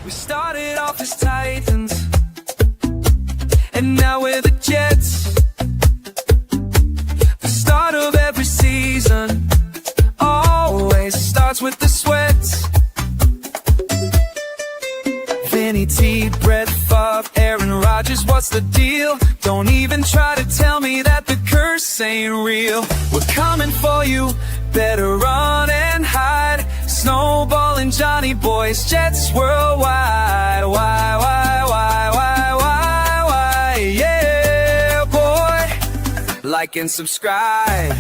We started off as Titans, and now we're the Jets. The start of every season always starts with the sweats. Vinny T, Brett Favre, Aaron Rodgers, what's the deal? Don't even try to tell me that the curse ain't real. We're coming for you, better run and hide. Snowball and Johnny Boys, Jets worldwide. Why, yeah, boy. Like and subscribe.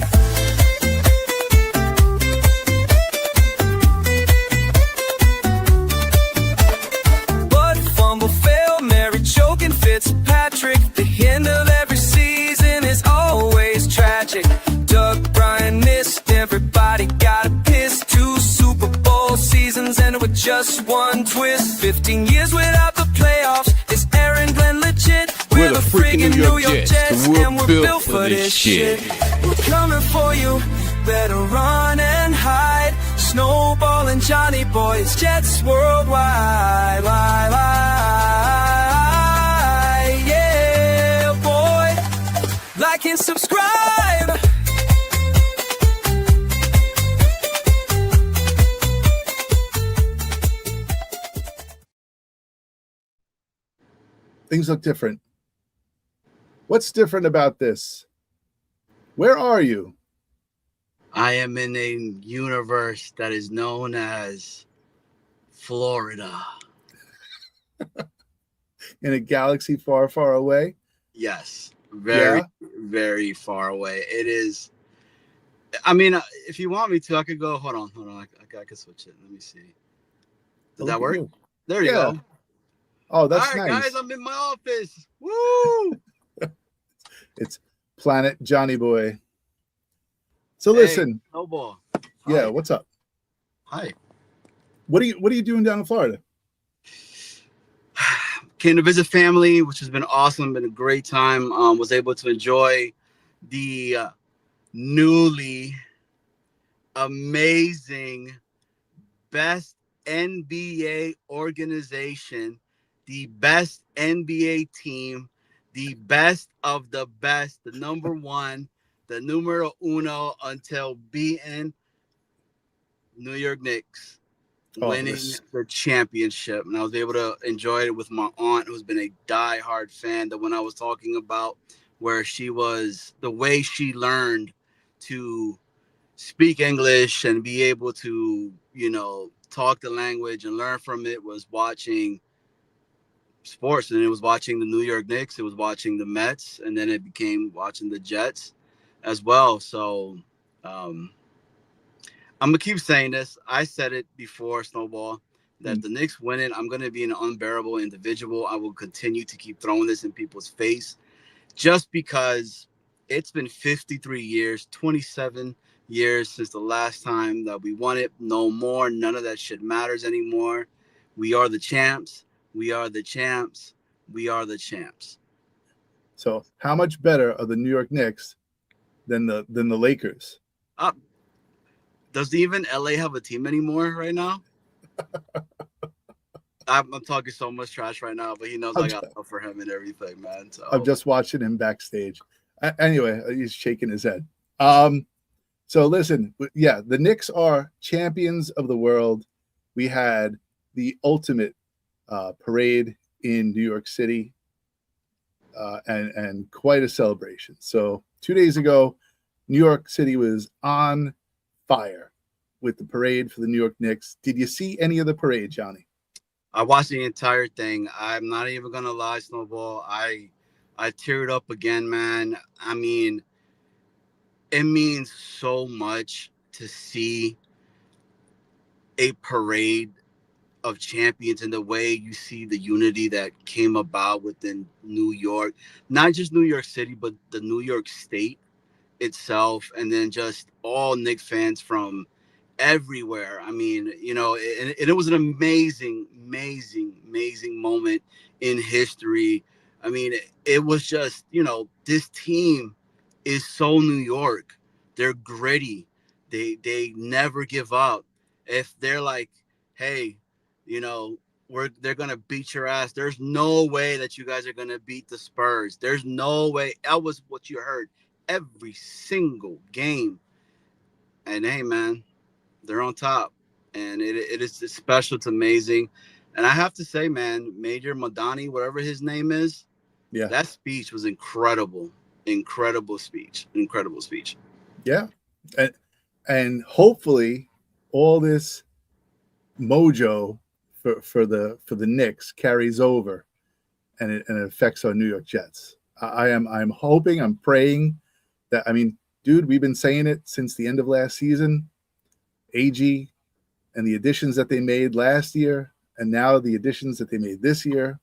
Fitzpatrick, the end of every season is always tragic. Doug Bryan missed, everybody got a piss. 2 Super Bowl seasons ended with just one twist. 15 years without the playoffs. Is Aaron Glenn legit? We're the freaking New York Jets, and we're built for this shit. We're coming for you, better run and hide. Snowball and Johnny Boys, Jets worldwide. Like and subscribe. Things look different. What's different about this? Where are you? I am in a universe that is known as Florida. In a galaxy far, far away? Yes. Very far away. It is. I mean, if you want me to, I could go. Hold on. I could switch it. Let me see. Did that work? There you go. Oh, that's all right, nice. Guys, I'm in my office. Woo! It's Planet Johnny Boy. So listen. Snowball. Yeah, what's up? Hi. What are you doing down in Florida? Came to visit family, which has been awesome. Been a great time. Was able to enjoy the newly amazing best NBA organization, the best NBA team, the best of the best, the number one, the numero uno until beating New York Knicks. Winning the championship, and I was able to enjoy it with my aunt, who's been a die-hard fan. That when I was talking about where she was, the way she learned to speak English and be able to, talk the language and learn from it, was watching sports, and it was watching the New York Knicks, it was watching the Mets, and then it became watching the Jets as well. So, I'm going to keep saying this. I said it before, Snowball, that the Knicks winning, I'm going to be an unbearable individual. I will continue to keep throwing this in people's face just because it's been 53 years, 27 years since the last time that we won it. No more. None of that shit matters anymore. We are the champs. We are the champs. We are the champs. So how much better are the New York Knicks than the Lakers? Does even LA have a team anymore right now? I'm talking so much trash right now, but he knows I got love for him and everything, man. So I'm just watching him backstage. Anyway, he's shaking his head. So listen, yeah, the Knicks are champions of the world. We had the ultimate parade in New York City, and quite a celebration. So 2 days ago, New York City was on fire with the parade for the New York Knicks. Did you see any of the parade, Johnny? I watched the entire thing. I'm not even gonna lie, Snowball. I teared up again, man. I mean, it means so much to see a parade of champions and the way you see the unity that came about within New York, not just New York City, but the New York State itself, and then just all Knicks fans from everywhere. I mean, it was an amazing moment in history. I mean, it was just, this team is so New York. They're gritty. They never give up. If they're like, hey, they're gonna beat your ass. There's no way that you guys are gonna beat the Spurs. There's no way. That was what you heard every single game. And hey, man, they're on top, and it is special. It's amazing, and I have to say, man, Major Madani, whatever his name is, Yeah. that speech was incredible. Incredible speech. Incredible speech. Yeah. And hopefully all this mojo for the Knicks carries over and it affects our New York Jets. I'm hoping, I'm praying that, I mean, dude, we've been saying it since the end of last season. AG and the additions that they made last year, and now the additions that they made this year,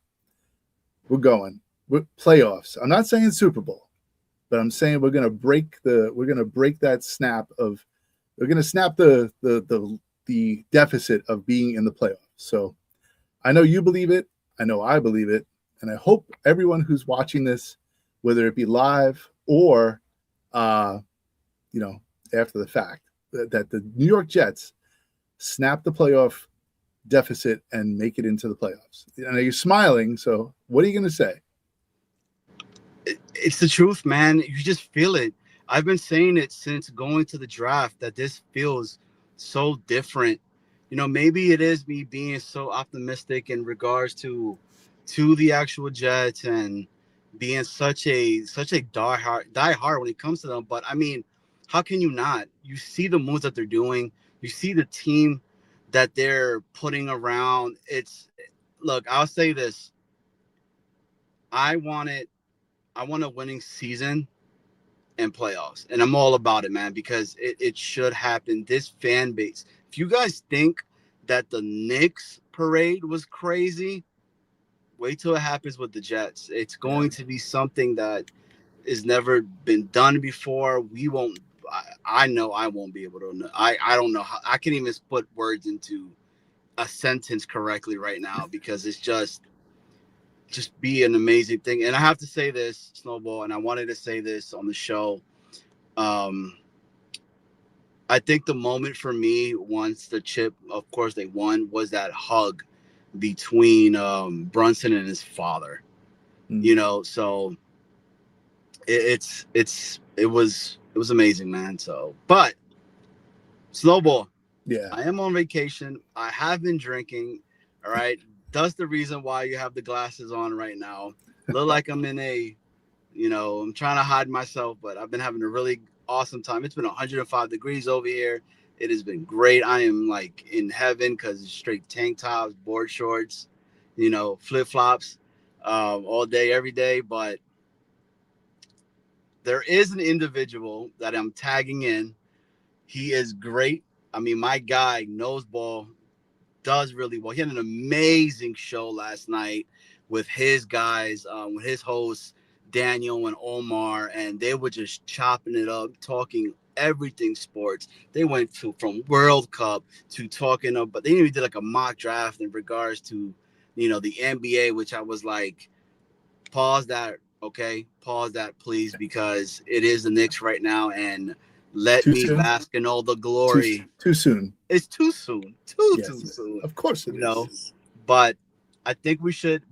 we're going. We're playoffs. I'm not saying Super Bowl, but I'm saying we're gonna break that snap of we're gonna snap the deficit of being in the playoffs. So I know you believe it, I know I believe it, and I hope everyone who's watching this, whether it be live or after the fact, that the New York Jets snap the playoff deficit and make it into the playoffs. And you're smiling, so what are you going to say? It's the truth, man. You just feel it. I've been saying it since going to the draft that this feels so different. Maybe it is me being so optimistic in regards to the actual Jets and being such a die hard when it comes to them. But I mean, how can you not? You see the moves that they're doing. You see the team that they're putting around. Look, I'll say this. I want a winning season and playoffs, and I'm all about it, man, because it should happen. This fan base. If you guys think that the Knicks parade was crazy, wait till it happens with the Jets. It's going to be something that has never been done before. We won't. I know I won't be able to. I don't know how I can even put words into a sentence correctly right now because it's just be an amazing thing. And I have to say this, Snowball, and I wanted to say this on the show. I think the moment for me, once the chip, of course, they won, was that hug between Brunson and his father. So it was amazing, man. So, but Snowball, Yeah. I am on vacation. I have been drinking. All right. That's the reason why you have the glasses on right now. Look like I'm in I'm trying to hide myself, but I've been having a really awesome time. It's been 105 degrees over here. It has been great. I am like in heaven because it's straight tank tops, board shorts, flip flops, all day, every day. But there is an individual that I'm tagging in. He is great. I mean, my guy knows ball, does really well. He had an amazing show last night with his guys, with his hosts, Daniel and Omar, and they were just chopping it up, talking everything sports. They went from World Cup to talking about, they even did like a mock draft in regards to, the NBA, which I was like, pause that, okay? Pause that, please, because it is the Knicks right now, and let Too me soon? bask in all the glory. Too soon. It's too soon. Too Yes, soon. of course it is. But I think we should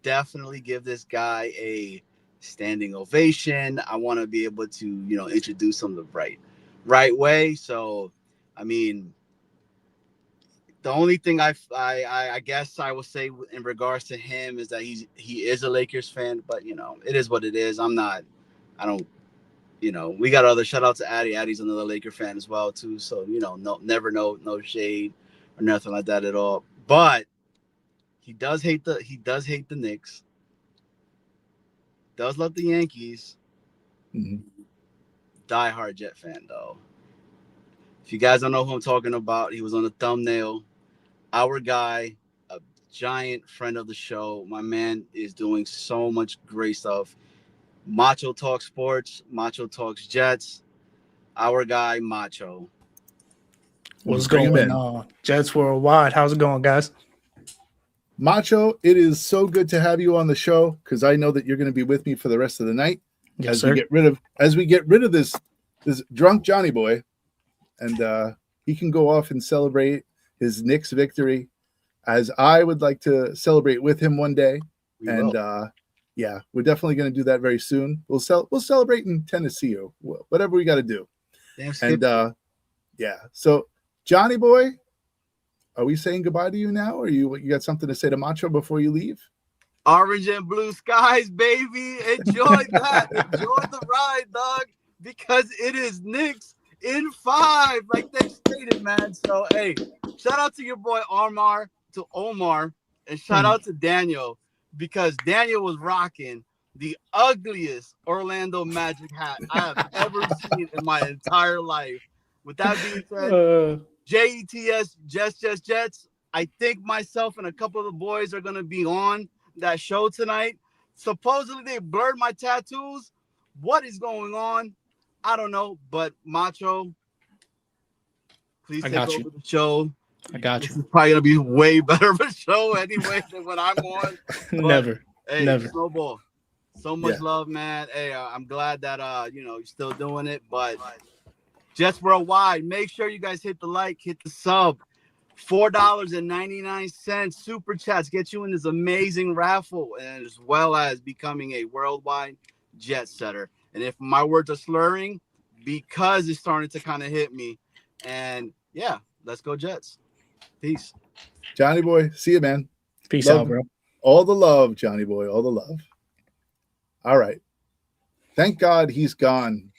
definitely give this guy a standing ovation. I want to be able to, introduce him the right way. So, I mean, the only thing I guess I will say in regards to him is that he is a Lakers fan, but it is what it is. I don't, we got other shout out to Addy. Addy's another Laker fan as well too. So, never no shade or nothing like that at all. But he does hate the Knicks. Does love the Yankees. Mm-hmm. Die-hard Jet fan though. If you guys don't know who I'm talking about, he was on the thumbnail. Our guy, a giant friend of the show. My man is doing so much great stuff. Macho talks sports. Macho talks Jets. Our guy, Macho. What's Bring him going in. on? Jets Worldwide. How's it going, guys? Macho, it is so good to have you on the show because I know that you're going to be with me for the rest of the night Yes, as sir. we get rid of this drunk Johnny boy, and he can go off and celebrate his Knicks victory. as I would like to celebrate with him one day. We And will. yeah, we're definitely going to do that very soon. We'll celebrate in Tennessee or whatever we got to do. Damn, And skip. yeah, so Johnny boy, are we saying goodbye to you now, or you got something to say to Macho before you leave? Orange and blue skies, baby. Enjoy that. Enjoy the ride, dog. Because it is Knicks in 5, like they stated, man. So hey, shout out to your boy Omar, and shout out to Daniel, because Daniel was rocking the ugliest Orlando Magic hat I have ever seen in my entire life. With that being said, JETS, Jets. I think myself and a couple of the boys are going to be on that show tonight. Supposedly they blurred my tattoos. What is going on? I don't know. But Macho, please take over the show. I got This you. is probably going to be way better of a show anyway than when I'm on. But, hey, Never. Snowball, so much love, man. Hey, I'm glad that you're still doing it. But Jets Worldwide, make sure you guys hit the like, hit the sub. $4.99 super chats get you in this amazing raffle, and as well as becoming a worldwide jet setter. And if my words are slurring, because it's starting to kind of hit me. And yeah, let's go Jets. Peace. Johnny boy, see you, man. Peace Love, out, bro. All the love, Johnny boy, all the love. All right. Thank God he's gone.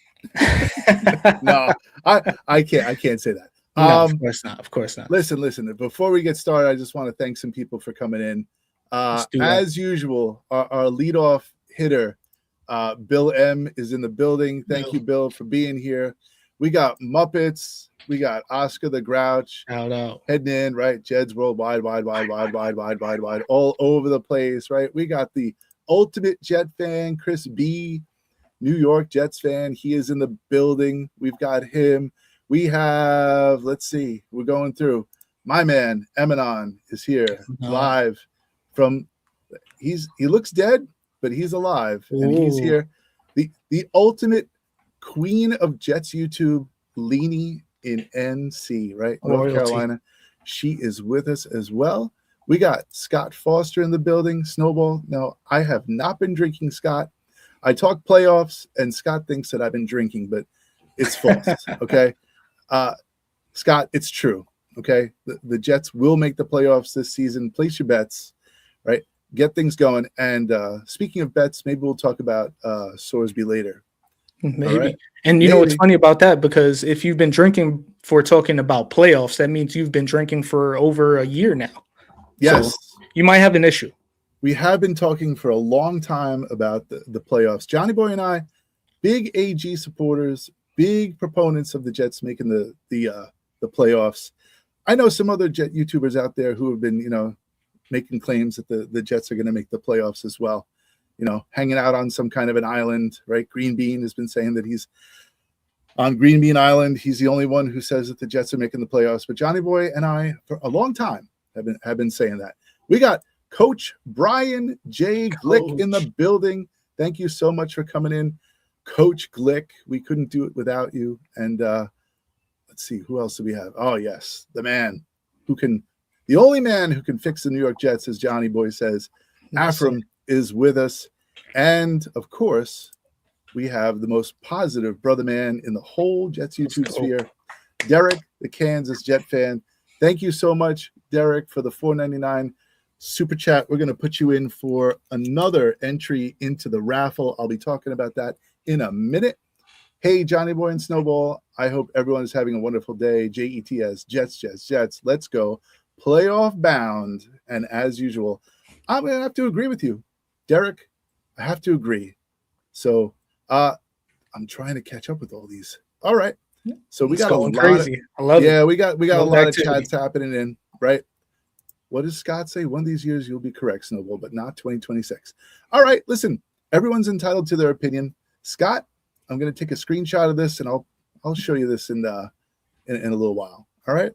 No, I can't say that. No, of course not. Of course not. Listen. Before we get started, I just want to thank some people for coming in. As usual, our leadoff hitter, Bill M, is in the building. Thank you, Bill, for being here. We got Muppets. We got Oscar the Grouch. Shout out. Heading in, right? Jed's Worldwide, wide, all over the place, right? We got the ultimate Jet fan, Chris B, New York Jets fan. He is in the building. We've got him. We have, let's see, we're going through. My man, Eminon, is here live from, he looks dead, but he's alive. Ooh. And he's here. The ultimate queen of Jets YouTube, Leanie in NC, right? North Carolina. She is with us as well. We got Scott Foster in the building. Snowball. No, I have not been drinking, Scott. I talk playoffs, and Scott thinks that I've been drinking, but it's false, okay? Scott, it's true. Okay. The Jets will make the playoffs this season. Place your bets, right? Get things going. And speaking of bets, maybe we'll talk about Sorsby later. Maybe. Right? And you know what's funny about that? Because if you've been drinking for talking about playoffs, that means you've been drinking for over a year now. Yes. So you might have an issue. We have been talking for a long time about the playoffs. Johnny Boy and I, big AG supporters, big proponents of the Jets making the playoffs. I know some other Jet YouTubers out there who have been, making claims that the Jets are going to make the playoffs as well. Hanging out on some kind of an island, right? Green Bean has been saying that he's on Green Bean Island. He's the only one who says that the Jets are making the playoffs. But Johnny Boy and I, for a long time, have been saying that. We got Coach Brian J. Glick in the building. Thank you so much for coming in, Coach Glick. We couldn't do it without you. And let's see, who else do we have? Oh, yes, the only man who can fix the New York Jets, as Johnny Boy says. Afram is with us. And, of course, we have the most positive brother man in the whole Jets YouTube sphere, Derek, the Kansas Jet fan. Thank you so much, Derek, for the $4.99 super chat. We're going to put you in for another entry into the raffle. I'll be talking about that in a minute. Hey, Johnny Boy and Snowball. I hope everyone is having a wonderful day. JETS, Jets. Let's go. Playoff bound. And as usual, I'm going to have to agree with you, Derek. I have to agree. So I'm trying to catch up with all these. All right. So we got a lot crazy. I love it. We got a lot of chats happening in, right? What does Scott say? One of these years you'll be correct, Snowball, but not 2026. All right, listen. Everyone's entitled to their opinion. Scott, I'm going to take a screenshot of this and I'll show you this in a little while. All right.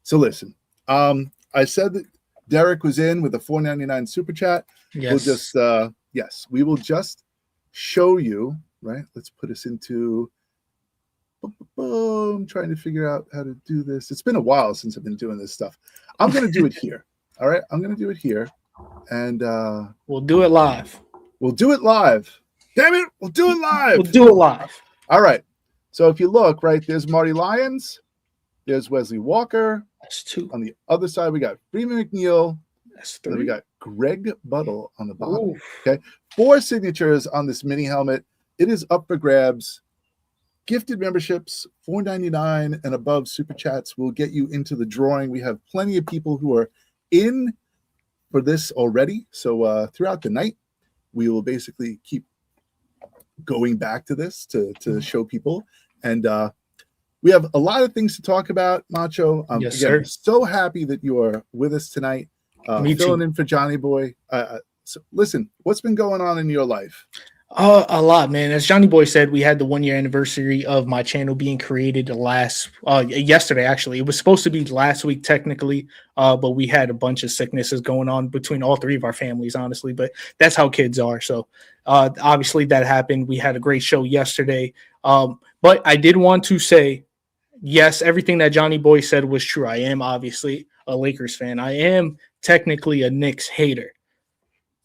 So listen. I said that Derek was in with a $4.99 super chat. Yes. We will just show you, right? Let's put us into. I'm trying to figure out how to do this. It's been a while since I've been doing this stuff. I'm going to do it here. All right, I'm gonna do it here, and We'll do it live. we'll do it live. Damn it, we'll do it live. We'll do it live. All right. So if you look right, there's Marty Lyons, there's Wesley Walker. That's 2. On the other side, we got Freeman McNeil. That's And 3. then we got Greg Buttle on the bottom. Ooh. Okay. 4 signatures on this mini helmet. It is up for grabs. Gifted memberships, $4.99 and above super chats will get you into the drawing. We have plenty of people who are in for this already. So throughout the night, we will basically keep going back to this to show people. And we have a lot of things to talk about, Macho. Yes, again, sir. so happy that you are with us tonight. Me Filling too. in for Johnny Boy. So listen, what's been going on in your life? A lot, man. As Johnny Boy said, we had the 1-year anniversary of my channel being created yesterday. Actually, it was supposed to be last week technically, but we had a bunch of sicknesses going on between all 3 of our families, honestly. But that's how kids are. So obviously that happened. We had a great show yesterday. But I did want to say, yes, everything that Johnny Boy said was true. I am obviously a Lakers fan. I am technically a Knicks hater.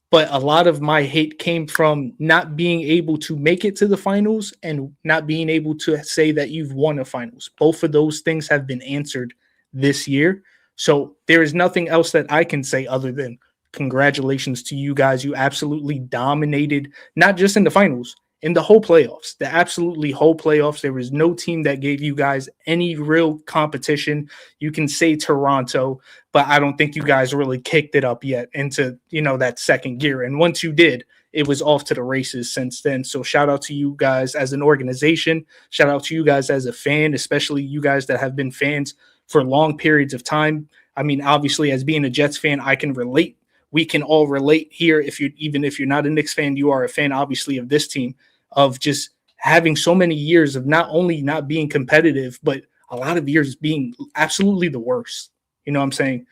But a lot of my hate came from not being able to make it to the finals and not being able to say that you've won a finals. Both of those things have been answered this year. So there is nothing else that I can say other than congratulations to you guys. You absolutely dominated, not just in the finals, in the whole playoffs, the absolutely whole playoffs. There was no team that gave you guys any real competition. You can say Toronto, but I don't think you guys really kicked it up yet into, that second gear. And once you did, it was off to the races since then. So shout out to you guys as an organization. Shout out to you guys as a fan, especially you guys that have been fans for long periods of time. I mean, obviously, as being a Jets fan, I can relate. We can all relate here. Even if you're not a Knicks fan, you are a fan, obviously, of this team, of just having so many years of not only not being competitive, but a lot of years being absolutely the worst. You know what I'm saying?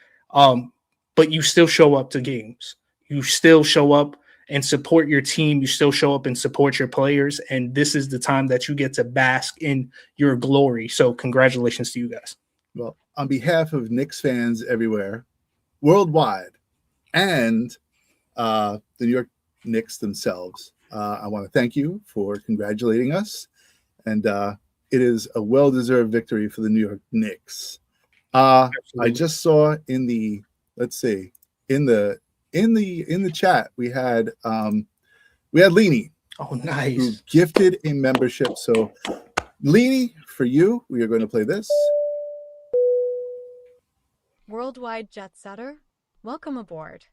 But you still show up to games. You still show up and support your team. You still show up and support your players. And this is the time that you get to bask in your glory. So congratulations to you guys. Well, on behalf of Knicks fans everywhere, worldwide, and the New York Knicks themselves, I want to thank you for congratulating us. And it is a well-deserved victory for the New York Knicks. I just saw in the, in the chat, we had Leanie. Oh, Who nice. gifted a membership. So Leanie, for you, we are going to play this. Worldwide Jet Setter, welcome aboard.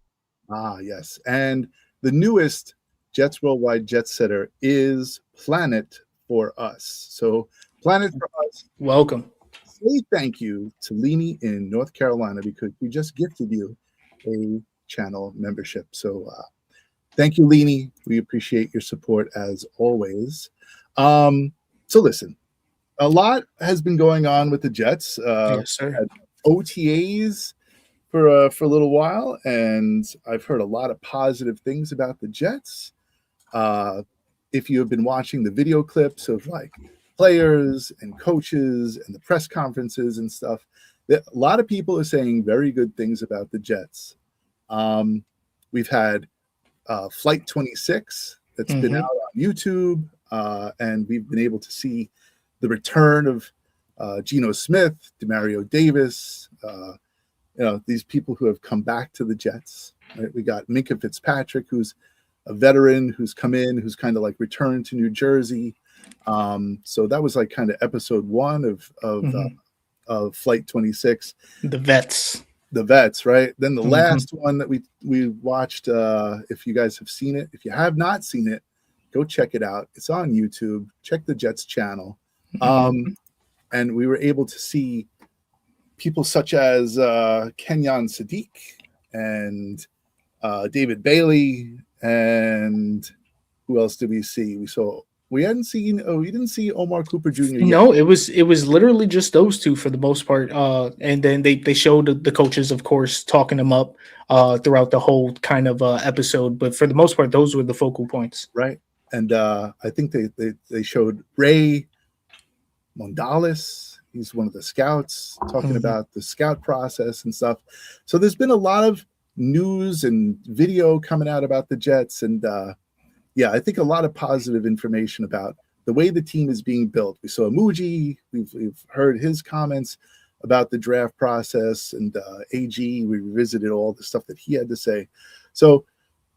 Ah, yes. And the newest Jets Worldwide Jet Setter is Planet for Us. So Planet for Us, Welcome. say thank you to Leanie in North Carolina because we just gifted you a channel membership. So thank you, Leanie. We appreciate your support as always. So listen, a lot has been going on with the Jets. Yes, sir. OTAs for a little while, and I've heard a lot of positive things about the Jets. If you have been watching the video clips of like players and coaches and the press conferences and stuff, a lot of people are saying very good things about the Jets. We've had Flight 26 that's been out on YouTube, and we've been able to see the return of Geno Smith, Demario Davis, these people who have come back to the Jets. Right? We got Minka Fitzpatrick, who's a veteran, who's come in, who's kind of like returned to New Jersey. So that was like kind of episode 1 of Flight 26. The vets, right? Then the last one that we watched, if you guys have seen it, if you have not seen it, go check it out. It's on YouTube. Check the Jets channel. And we were able to see people such as Kenyon Sadiq and David Bailey, and who else did we see? We didn't see Omar Cooper Jr. yet. No, it was literally just those two for the most part. And then they showed the coaches, of course, talking them up throughout the whole kind of episode. But for the most part, those were the focal points. Right. And I think they showed Ray Mondalis He's one of the scouts, talking Mhm. about the scout process and stuff. So there's been a lot of news and video coming out about the Jets, and yeah, I think a lot of positive information about the way the team is being built. We saw Muji. We've heard his comments about the draft process, and AG. We revisited all the stuff that he had to say. So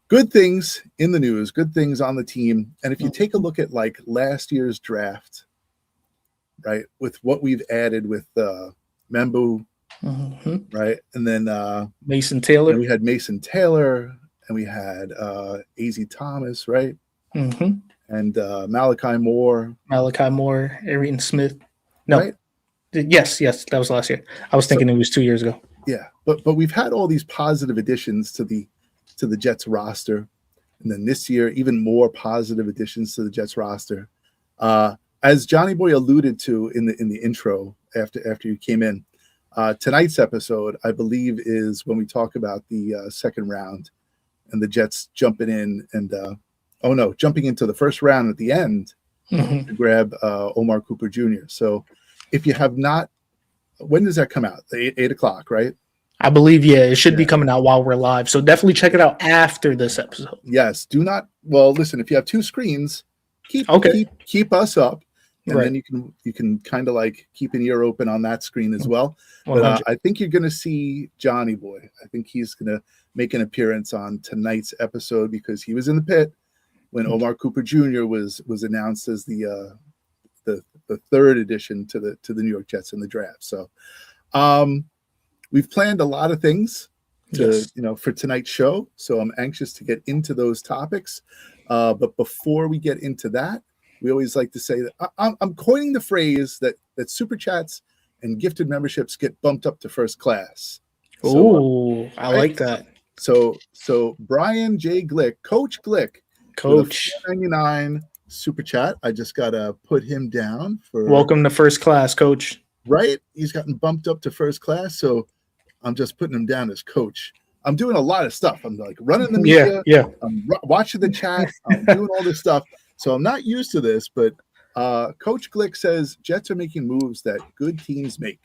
good things in the news, good things on the team. And if you take a look at like last year's draft, right, with what we've added with Membu, Mhm. right, and then Mason Taylor. we had Mason Taylor, and we had AZ Thomas, right, Mhm. and Malachi Moore, Malachi Moore, Arian Smith. No, right? yes, that was last year. I was thinking it was 2 years ago. Yeah, but we've had all these positive additions to the Jets roster, and then this year even more positive additions to the Jets roster. As Johnny Boy alluded to in the intro after you came in, tonight's episode I believe is when we talk about the second round and the Jets jumping in and jumping into the first round at the end Mhm. to grab Omar Cooper Jr. So if you have not, when does that come out? 8 o'clock, right? I believe, yeah, it should be Yeah. coming out while we're live. So definitely check it out after this episode. Yes. Do not. Well, listen. If you have two screens, keep us up, and Right. then you can kind of like keep an ear open on that screen as well. 100. But I think you're going to see Johnny Boy. I think he's going to make an appearance on tonight's episode because he was in the pit when Omar Cooper Jr. was announced as the third addition to the New York Jets in the draft. So we've planned a lot of things for tonight's show. So I'm anxious to get into those topics. But before we get into that, we always like to say that I'm coining the phrase that super chats and gifted memberships get bumped up to first class. Oh, I like that. So Brian J. Glick, Coach Glick, Coach, $4.99 super chat. I just gotta put him down for welcome to first class, Coach. Right, he's gotten bumped up to first class, so I'm just putting him down as coach. I'm doing a lot of stuff. I'm like running the media. Yeah. I'm watching the chat. I'm doing all this stuff. So I'm not used to this, but Coach Glick says Jets are making moves that good teams make.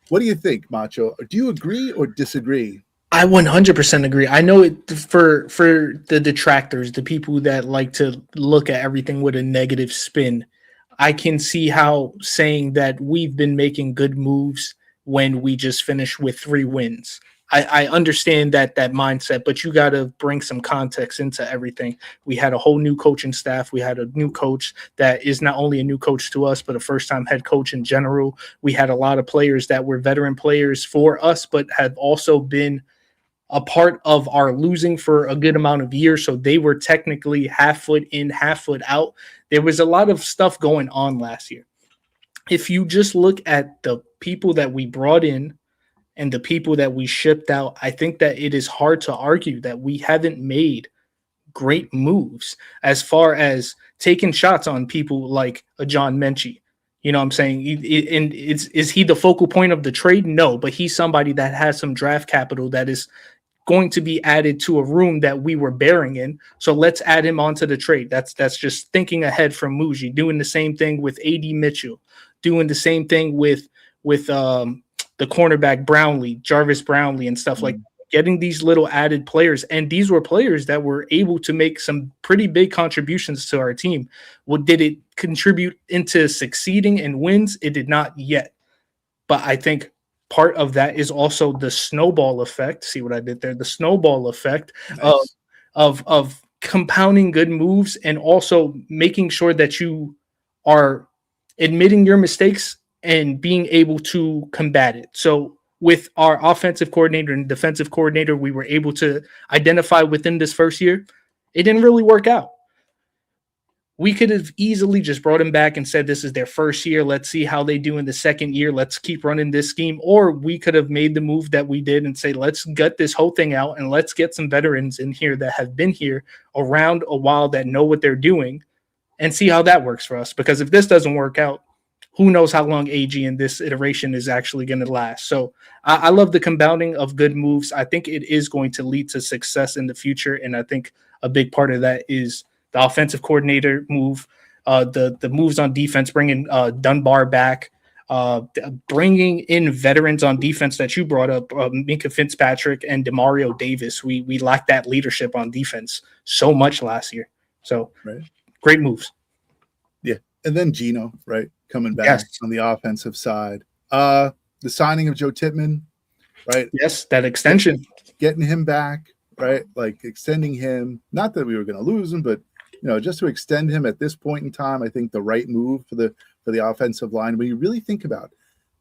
What do you think, Macho? Do you agree or disagree? I 100% agree. I know it for the detractors, the people that like to look at everything with a negative spin. I can see how saying that we've been making good moves when we just finished with 3 wins. I understand that mindset, but you got to bring some context into everything. We had a whole new coaching staff. We had a new coach that is not only a new coach to us, but a first-time head coach in general. We had a lot of players that were veteran players for us, but have also been a part of our losing for a good amount of years. So they were technically half foot in, half foot out. There was a lot of stuff going on last year. If you just look at the people that we brought in and the people that we shipped out, I think that it is hard to argue that we haven't made great moves as far as taking shots on people like a John Mechie. You know what I'm saying? And is he the focal point of the trade? No, but he's somebody that has some draft capital that is going to be added to a room that we were bearing in. So let's add him onto the trade. That's just thinking ahead from Muji, doing the same thing with AD Mitchell, doing the same thing with the cornerback Brownlee, Jarvis Brownlee and stuff like that. Getting these little added players. And these were players that were able to make some pretty big contributions to our team. Well, did it contribute into succeeding and wins? It did not yet. But I think part of that is also the snowball effect. See what I did there? The snowball effect Nice. of compounding good moves and also making sure that you are admitting your mistakes and being able to combat it. So with our offensive coordinator and defensive coordinator, we were able to identify within this first year, it didn't really work out. We could have easily just brought him back and said, this is their first year. Let's see how they do in the second year. Let's keep running this scheme. Or we could have made the move that we did and say, let's gut this whole thing out and let's get some veterans in here that have been here around a while that know what they're doing and see how that works for us. Because if this doesn't work out, who knows how long AG in this iteration is actually going to last. So I love the compounding of good moves. I think it is going to lead to success in the future. And I think a big part of that is the offensive coordinator move, the moves on defense, bringing Dunbar back, Bringing in veterans on defense that you brought up, Minka Fitzpatrick and Demario Davis. We lacked that leadership on defense so much last year. So Right. great moves. Yeah. And then Geno, right, coming back Yes. on the offensive side. The signing of Joe Tippmann, right? Yes, that extension. Getting him back, right? Like extending him. Not that we were going to lose him, but just to extend him at this point in time, I think the right move for the offensive line. When you really think about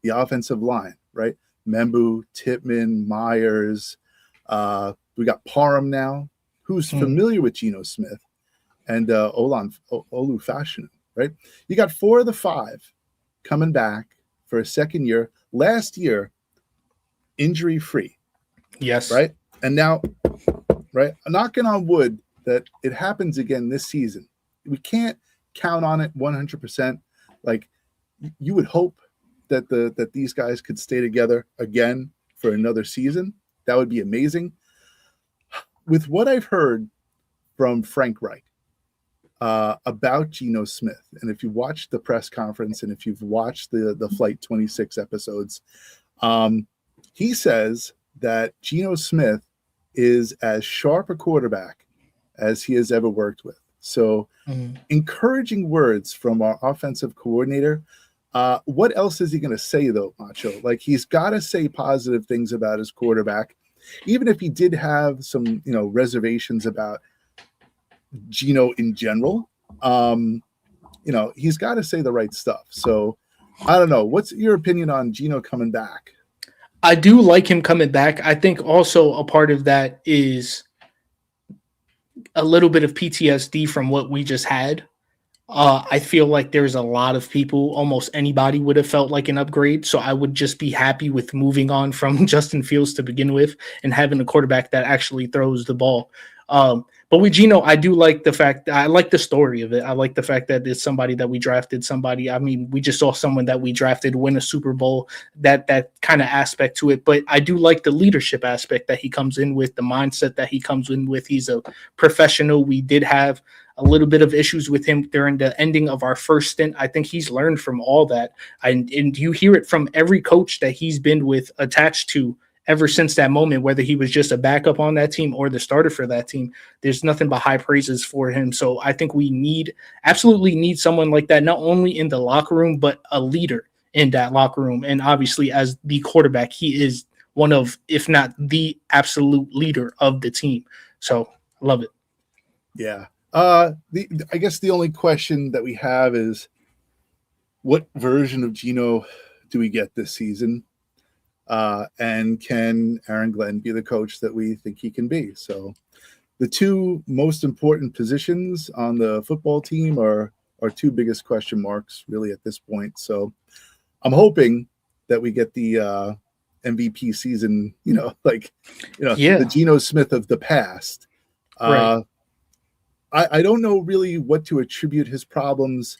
the offensive line, right? Membu, Tippmann, Myers. We got Parham now, who's familiar with Geno Smith, and Olu Fashanu, right? You got 4 of the 5 coming back for a second year. Last year, injury-free. Yes. Right? And now, right, knocking on wood that it happens again this season. We can't count on it 100%. Like, you would hope that these guys could stay together again for another season. That would be amazing. With what I've heard from Frank Reich about Geno Smith, and if you watched the press conference and if you've watched the Flight 26 episodes, he says that Geno Smith is as sharp a quarterback as he has ever worked with. So encouraging words from our offensive coordinator. What else is he going to say, though, Macho? Like, he's got to say positive things about his quarterback, even if he did have some, reservations about Geno in general. He's got to say the right stuff. So I don't know. What's your opinion on Geno coming back? I do like him coming back. I think also a part of that is a little bit of PTSD from what we just had. I feel like there's a lot of people, almost anybody would have felt like an upgrade. So I would just be happy with moving on from Justin Fields to begin with and having a quarterback that actually throws the ball. But with Geno, I do like the fact that I like the story of it. I like the fact that it's somebody that we drafted, somebody. I mean, we just saw someone that we drafted win a Super Bowl, that kind of aspect to it. But I do like the leadership aspect that he comes in with, the mindset that he comes in with. He's a professional. We did have a little bit of issues with him during the ending of our first stint. I think he's learned from all that. And you hear it from every coach that he's been with, attached to, ever since that moment, whether he was just a backup on that team or the starter for that team. There's nothing but high praises for him. So I think we absolutely need someone like that, not only in the locker room, but a leader in that locker room. And obviously, as the quarterback, he is one of, if not the absolute leader of the team. So I love it. Yeah. I guess the only question that we have is, what version of Geno do we get this season? And can Aaron Glenn be the coach that we think he can be? So the two most important positions on the football team are our two biggest question marks really at this point. So I'm hoping that we get the MVP season, the Geno Smith of the past. Right. I don't know really what to attribute his problems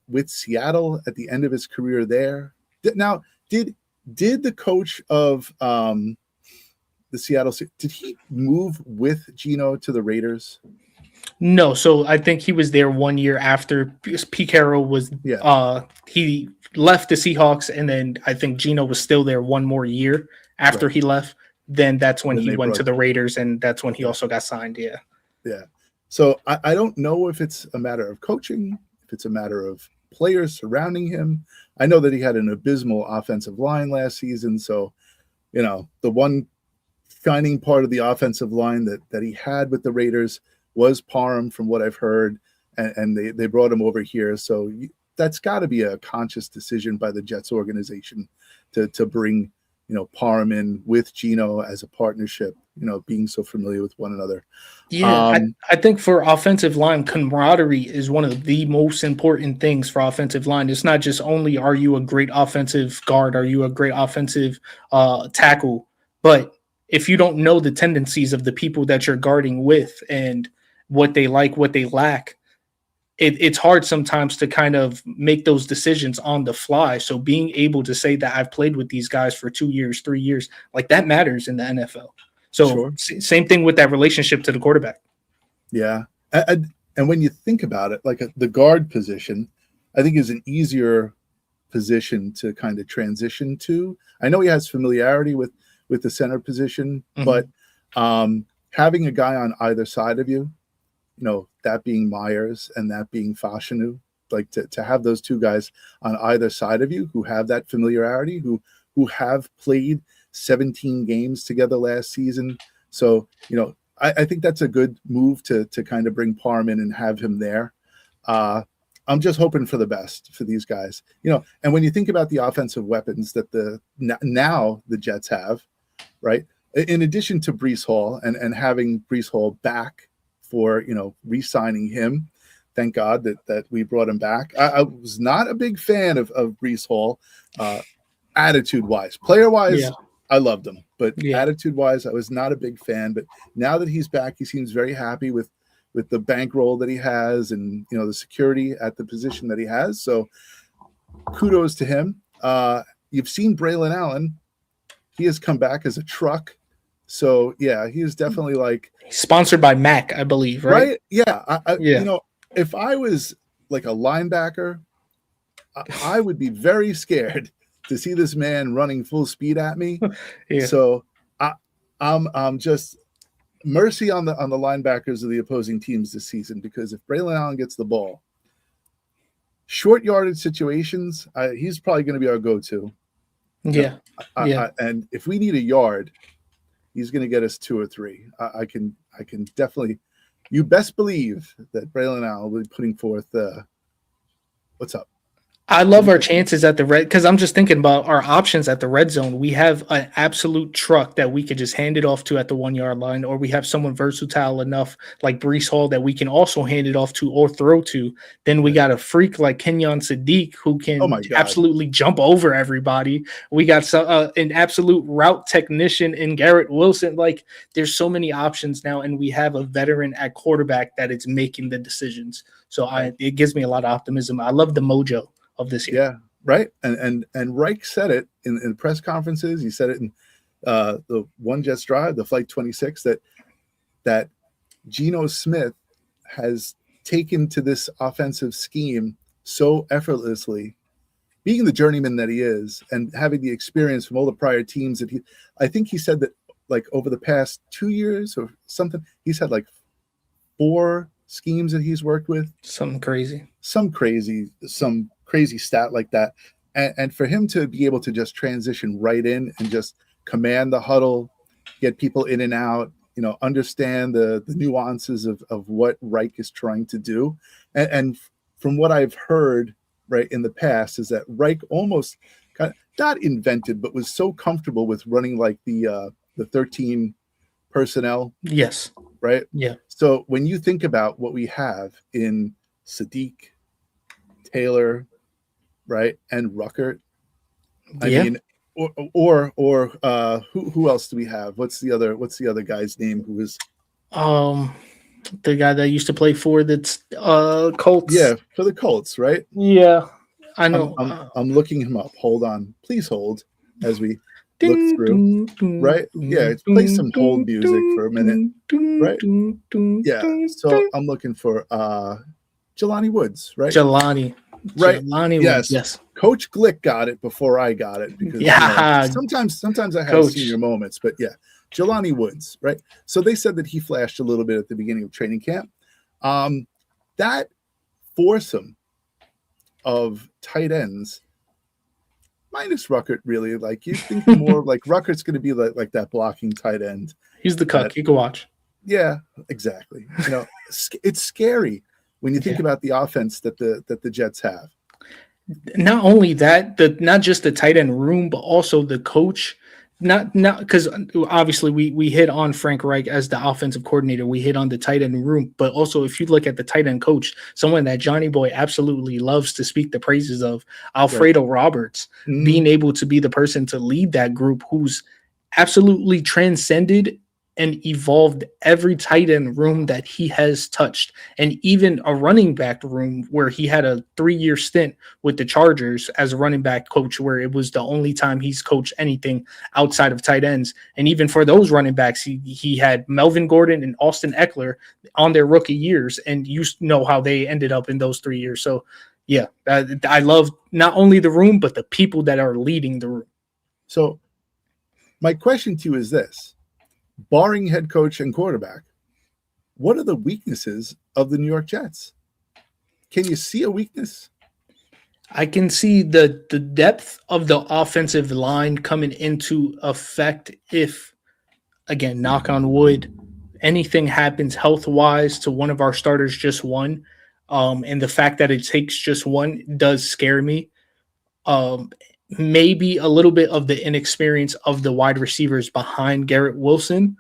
with Seattle at the end of his career there. Now, did the coach of the Seattle, did he move with Geno to the Raiders? No, so I think he was there 1 year after Pete Carroll was. He left the Seahawks, and then I think Geno was still there one more year after he left. Then that's when he went to the Raiders, and that's when he also got signed. Yeah. Yeah. So I don't know if it's a matter of coaching, if it's a matter of players surrounding him. I know that he had an abysmal offensive line last season. So, the one shining part of the offensive line that he had with the Raiders was Parham, from what I've heard, and they brought him over here. So that's got to be a conscious decision by the Jets organization to bring, Parham in with Geno as a partnership, being so familiar with one another. Yeah, I think for offensive line, camaraderie is one of the most important things for offensive line. It's not just only are you a great offensive guard, are you a great offensive tackle, but if you don't know the tendencies of the people that you're guarding with and what they like, what they lack, it's hard sometimes to kind of make those decisions on the fly. So being able to say that I've played with these guys for 2 years, 3 years, like that matters in the NFL. So same thing with that relationship to the quarterback. Yeah. And when you think about it, like the guard position, I think is an easier position to kind of transition to. I know he has familiarity with the center position, but having a guy on either side of you, that being Myers and that being Fashanu, like to have those two guys on either side of you who have that familiarity, who have played 17 games together last season. So, I think that's a good move to kind of bring Parham in and have him there. I'm just hoping for the best for these guys, and when you think about the offensive weapons that now the Jets have, right? In addition to Breece Hall and having Breece Hall back for, re-signing him, thank God that we brought him back. I was not a big fan of Breece Hall, attitude-wise. Player-wise, I loved him. But attitude-wise, I was not a big fan. But now that he's back, he seems very happy with the bankroll that he has and, the security at the position that he has. So kudos to him. You've seen Braylon Allen. He has come back as a truck. So, yeah, he is definitely sponsored by Mac, I believe, right? Yeah. If I was like a linebacker, I would be very scared to see this man running full speed at me. So I'm just mercy on the linebackers of the opposing teams this season, because if Braylon Allen gets the ball, short yardage situations, he's probably going to be our go-to. And if we need a yard, he's going to get us 2 or 3. I can definitely. You best believe that Braylon Allen will be putting forth. What's up? I love our chances at the red, because I'm just thinking about our options at the red zone. We have an absolute truck that we could just hand it off to at the 1 yard line, or we have someone versatile enough like Breece Hall that we can also hand it off to or throw to. Then we got a freak like Kenyon Sadiq who can absolutely jump over everybody. We got an absolute route technician in Garrett Wilson. Like, there's so many options now, and we have a veteran at quarterback that is making the decisions. So it gives me a lot of optimism. I love the mojo of this year. Yeah, right. And Reich said it in press conferences. He said it in the One Jets Drive, the Flight 26, that Geno Smith has taken to this offensive scheme so effortlessly, being the journeyman that he is and having the experience from all the prior teams that I think he said that like over the past 2 years or something, he's had like 4 schemes that he's worked with. Some crazy stat like that. And for him to be able to just transition right in and just command the huddle, get people in and out, understand the nuances of what Reich is trying to do. And from what I've heard right in the past is that Reich almost kind of not invented, but was so comfortable with running like the 13 personnel. Yes. Right. Yeah. So when you think about what we have in Sadiq, Taylor, right, and Ruckert, I mean, or who else do we have? What's the other guy's name who is the guy that used to play for the Colts? Yeah, for the Colts, right? Yeah, I know. I'm looking him up. Hold on, please hold as we look through. Right? Yeah, play some hold music for a minute. Right? Yeah. So I'm looking for Jelani Woods, right? Jelani. Right. Yes. Coach Glick got it before I got it because sometimes I have senior moments, but yeah, Jelani Woods, right? So they said that he flashed a little bit at the beginning of training camp. That foursome of tight ends, minus Ruckert, really, like you think more like Ruckert's going to be like that blocking tight end. He's the cuck. You can watch. Yeah, exactly. It's scary when you think about the offense that the Jets have. Not only that, not just the tight end room, but also the coach. Not because obviously we hit on Frank Reich as the offensive coordinator. We hit on the tight end room, but also if you look at the tight end coach, someone that Johnny Boy absolutely loves to speak the praises of, Alfredo Roberts, being able to be the person to lead that group who's absolutely transcended and evolved every tight end room that he has touched, and even a running back room where he had a 3-year stint with the Chargers as a running back coach, where it was the only time he's coached anything outside of tight ends. And even for those running backs, he had Melvin Gordon and Austin Eckler on their rookie years, and you know how they ended up in those 3 years. So yeah, I love not only the room, but the people that are leading the room. So my question to you is this: barring head coach and quarterback, what are the weaknesses of the New York Jets? Can you see a weakness? I can see the depth of the offensive line coming into effect if, again, knock on wood, anything happens health wise to one of our starters, just one. And the fact that it takes just one does scare me. Um, Maybe a little bit of the inexperience of the wide receivers behind Garrett Wilson,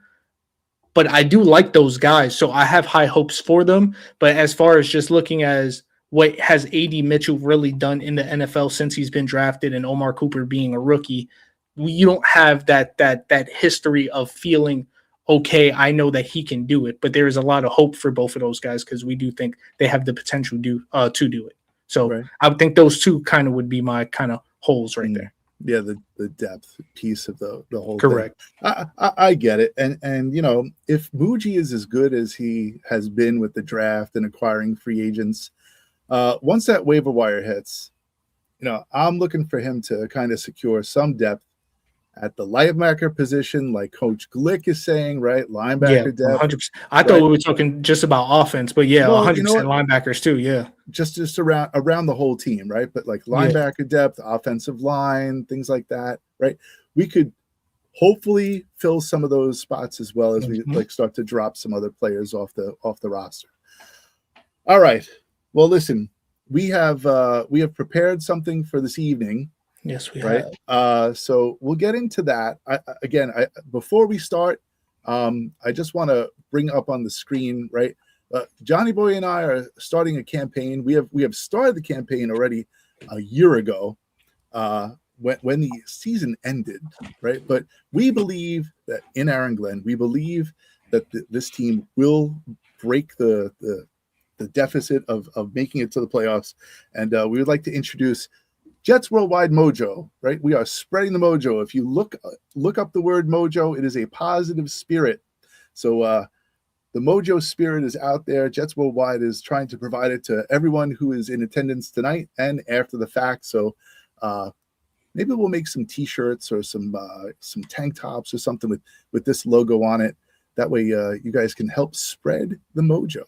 but I do like those guys, so I have high hopes for them. But as far as just looking as what has AD Mitchell really done in the NFL since he's been drafted, and Omar Cooper being a rookie, you don't have that history of feeling okay. I know that he can do it, but there is a lot of hope for both of those guys because we do think they have the potential to do it. So Right. I would think those two kind of would be my kind of holes right there. Yeah, the depth piece of the whole Correct. thing. I get it, and you know, if Muji is as good as he has been with the draft and acquiring free agents, once that waiver wire hits, you know, I'm looking for him to kind of secure some depth at the linebacker position, like Coach Glick is saying, right? Yeah, Linebacker depth. 100%. I thought we were talking just about offense, but yeah, Well, 100% you know what? linebackers too. Yeah. Just around the whole team, right? But like linebacker depth, offensive line, things like that, right? We could hopefully fill some of those spots as well as we like start to drop some other players off the roster. All right. Well, listen, we have prepared something for this evening. Yes, we Right. have. So we'll get into that. Before we start, I just want to bring up on the screen, right? Johnny Boy and I are starting a campaign. We have started the campaign already a year ago, when the season ended, right? But we believe that in Aaron Glenn, we believe that this team will break the deficit of making it to the playoffs, and we would like to introduce Jets Worldwide Mojo, right? We are spreading the mojo. If you look up the word mojo, it is a positive spirit. So the mojo spirit is out there. Jets Worldwide is trying to provide it to everyone who is in attendance tonight and after the fact. So maybe we'll make some T-shirts or some tank tops or something with this logo on it. That way, you guys can help spread the mojo.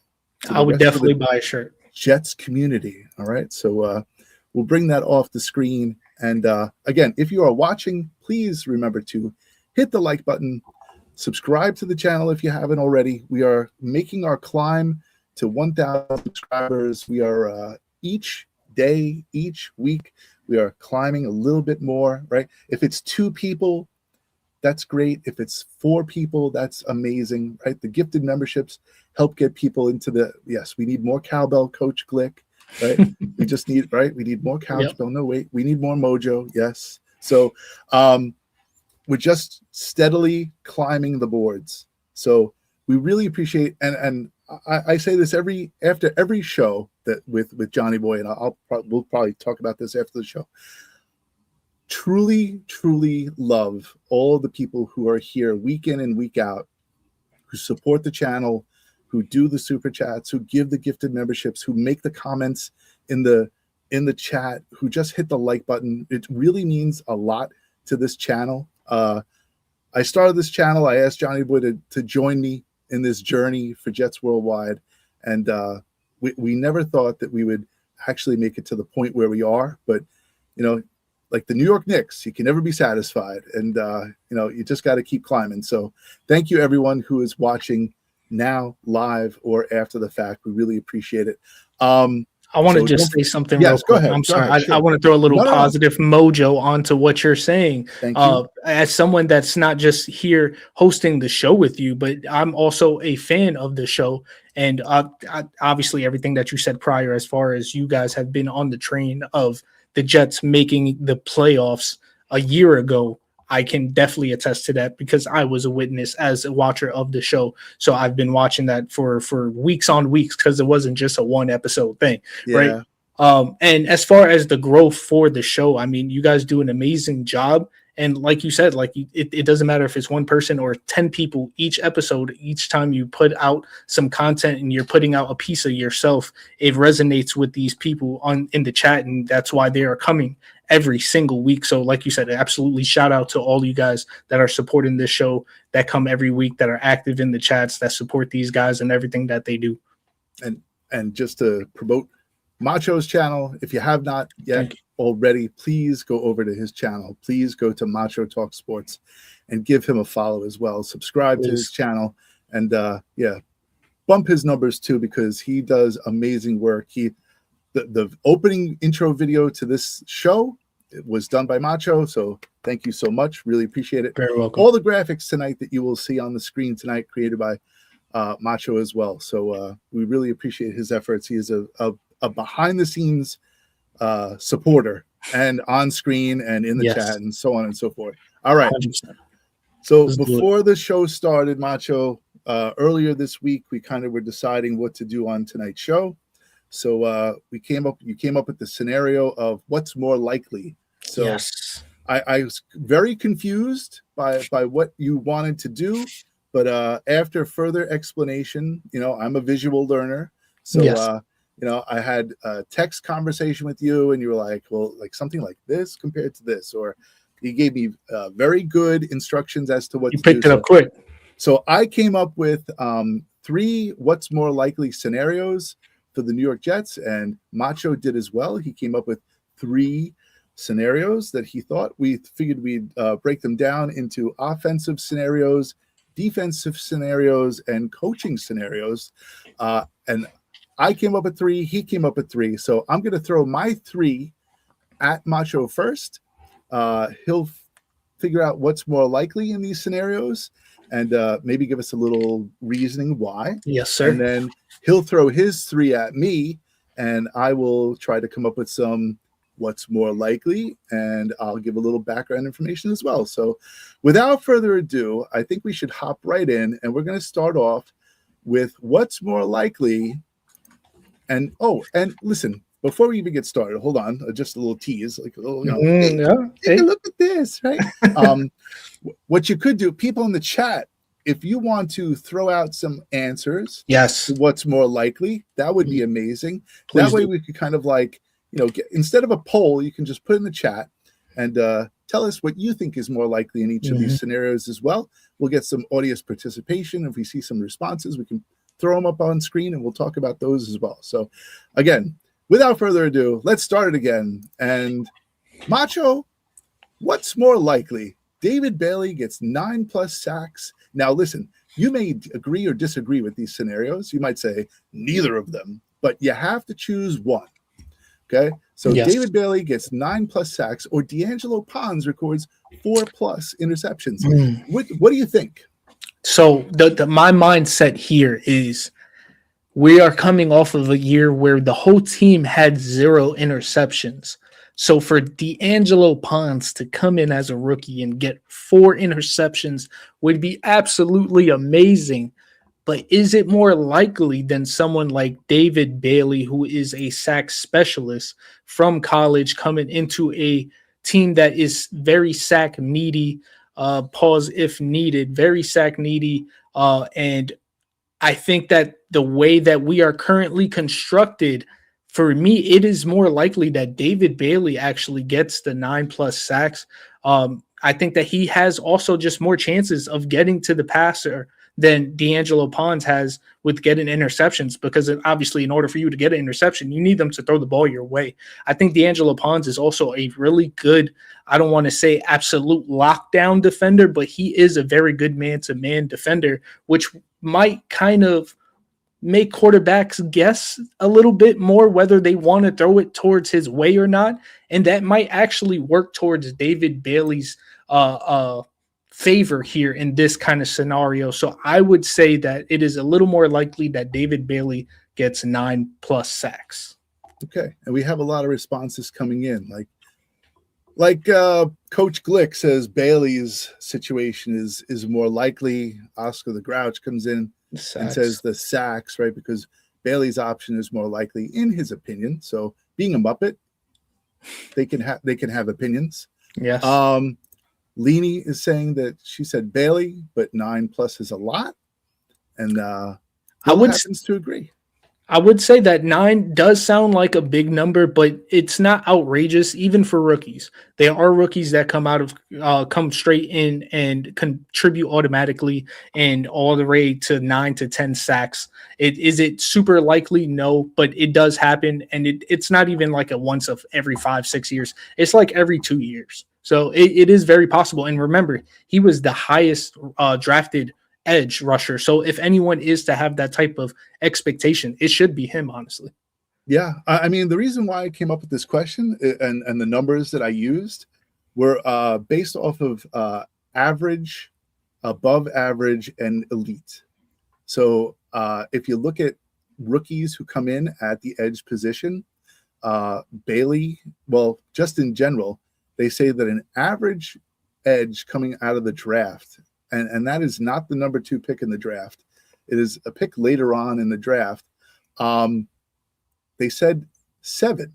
I would definitely buy a shirt. Jets community. All right. So we'll bring that off the screen. And again, if you are watching, please remember to hit the like button, subscribe to the channel if you haven't already. We are making our climb to 1,000 subscribers. We are each day, each week, we are climbing a little bit more, right? If it's 2 people, that's great. If it's 4 people, that's amazing, right? The gifted memberships help get people into yes, we need more cowbell, Coach Glick, right? We just need, right? We need more couch bell. No, wait, we need more mojo. Yes. So we're just steadily climbing the boards. So we really appreciate, and I say this after every show that with Johnny Boy, and we'll probably talk about this after the show. Truly, truly love all the people who are here week in and week out, who support the channel, who do the super chats, who give the gifted memberships, who make the comments in the chat, who just hit the like button. It really means a lot to this channel. I started this channel. I asked Johnny Boy to join me in this journey for Jets Worldwide, and we never thought that we would actually make it to the point where we are. But you know, like the New York Knicks, you can never be satisfied, and you know, you just got to keep climbing. So thank you everyone who is watching now, live or after the fact. We really appreciate it. I want to just say something real quick. Go ahead. I'm sorry. Ahead, sure. I want to throw a little positive mojo onto what you're saying. Thank you. As someone that's not just here hosting the show with you, but I'm also a fan of the show. And obviously everything that you said prior, as far as you guys have been on the train of the Jets making the playoffs a year ago, I can definitely attest to that because I was a witness as a watcher of the show. So I've been watching that for weeks on weeks because it wasn't just a 1 episode thing, right? And as far as the growth for the show, I mean, you guys do an amazing job. And like you said, it doesn't matter if it's one person or 10 people each episode, each time you put out some content and you're putting out a piece of yourself, it resonates with these people in the chat. And that's why they are coming every single week. So like you said, absolutely shout out to all you guys that are supporting this show, that come every week, that are active in the chats, that support these guys and everything that they do. And just to promote Macho's channel, if you have not yet already, please go over to his channel. Please go to Macho Talk Sports and give him a follow as well. Subscribe to his channel and bump his numbers too, because he does amazing work. The opening intro video to this show, it was done by Macho, so thank you so much. Really appreciate it. Very welcome. All the graphics tonight that you will see on the screen tonight, created by Macho as well. So we really appreciate his efforts. He is a behind the scenes supporter, and on screen and in the chat and so on and so forth. All right. 100%. So before the show started, Macho, earlier this week, we kind of were deciding what to do on tonight's show. So you came up with the scenario of what's more likely. So I was very confused by what you wanted to do, but after further explanation, I'm a visual learner. So I had a text conversation with you, and you were like, well, like something like this compared to this, or you gave me very good instructions as to what you to picked do. it up quick. So I came up with 3 what's more likely scenarios for the New York Jets, and Macho did as well. He came up with 3 scenarios that he thought. We figured we'd break them down into offensive scenarios, defensive scenarios, and coaching scenarios. And I came up with 3. He came up with 3. So I'm going to throw my 3 at Macho first. He'll figure out what's more likely in these scenarios, and maybe give us a little reasoning why. Yes, sir. And then he'll throw his 3 at me, and I will try to come up with some what's more likely, and I'll give a little background information as well. So without further ado, I think we should hop right in, and we're going to start off with what's more likely. And listen, before we even get started, hold on, just a little tease, like a little, take a look at this, right? What you could do, people in the chat, if you want to throw out some answers, to what's more likely, that would be amazing. Please that way we could kind of like, instead of a poll, you can just put in the chat and tell us what you think is more likely in each of these scenarios as well. We'll get some audience participation. If we see some responses, we can throw them up on screen, and we'll talk about those as well. So again, without further ado, let's start it again. And Macho, what's more likely? David Bailey gets 9+ sacks. Now listen, you may agree or disagree with these scenarios. You might say neither of them, but you have to choose one. Okay, so David Bailey gets 9+ sacks, or D'Angelo Pons records 4+ interceptions. What do you think? So my mindset here is we are coming off of a year where the whole team had 0 interceptions. So for D'Angelo Pons to come in as a rookie and get 4 interceptions would be absolutely amazing. But is it more likely than someone like David Bailey, who is a sack specialist from college, coming into a team that is very sack needy, pause if needed, very sack needy. And I think that the way that we are currently constructed, for me, it is more likely that David Bailey actually gets the 9+ sacks. I think that he has also just more chances of getting to the passer than D'Angelo Pons has with getting interceptions, because obviously in order for you to get an interception, you need them to throw the ball your way. I think D'Angelo Pons is also a really good, I don't want to say absolute lockdown defender, but he is a very good man-to-man defender, which might kind of make quarterbacks guess a little bit more whether they want to throw it towards his way or not. And that might actually work towards David Bailey's favor here in this kind of scenario. So I would say that it is a little more likely that David Bailey gets 9+ sacks. Okay. And we have a lot of responses coming in. Like Coach Glick says Bailey's situation is more likely. Oscar the Grouch comes in and says the sacks, right? Because Bailey's option is more likely in his opinion. So being a Muppet, they can have opinions. Yes. Leanie is saying that she said Bailey, but 9+ is a lot. And I Will would happens to agree. I would say that 9 does sound like a big number, but it's not outrageous even for rookies. There are rookies that come straight in and contribute automatically and all the way to 9 to 10 sacks. Is it super likely? No, but it does happen, and it's not even like a once of every 5-6 years. It's like every 2 years. So it is very possible. And remember, he was the highest drafted edge rusher. So if anyone is to have that type of expectation, it should be him, honestly. Yeah, I mean, the reason why I came up with this question and the numbers that I used were based off of average, above average, and elite. So if you look at rookies who come in at the edge position, Bailey, well, just in general, they say that an average edge coming out of the draft, and that is not the number 2 pick in the draft. It is a pick later on in the draft. They said 7,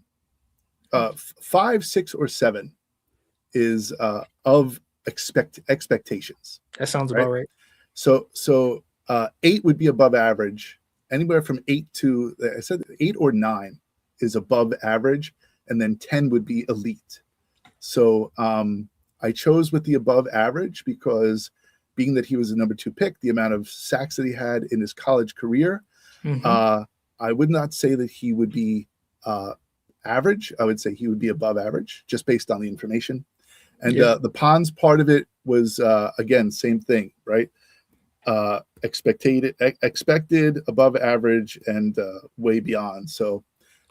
5, 6, or 7 is of expectations. That sounds about right. So 8 would be above average. Anywhere from 8 to, I said 8 or 9 is above average, and then 10 would be elite. So I chose with the above average because being that he was the number 2 pick, the amount of sacks that he had in his college career, I would not say that he would be average. I would say he would be above average just based on the information. And the Pons part of it was, again, same thing, right? Expected, above average, and way beyond. So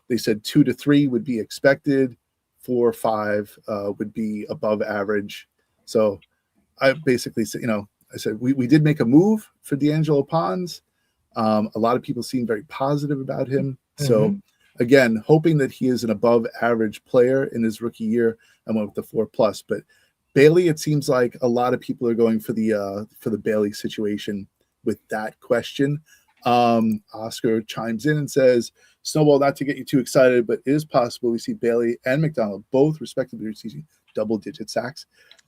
they said 2 to 3 would be expected, 4 or 5 would be above average. So I basically said, I said we did make a move for D'Angelo Pons. A lot of people seem very positive about him. So again, hoping that he is an above average player in his rookie year, I went with the 4+. But Bailey, it seems like a lot of people are going for the Bailey situation with that question. Oscar chimes in and says, Snowball, not to get you too excited, but it is possible we see Bailey and McDonald both respectively receiving double-digit sacks.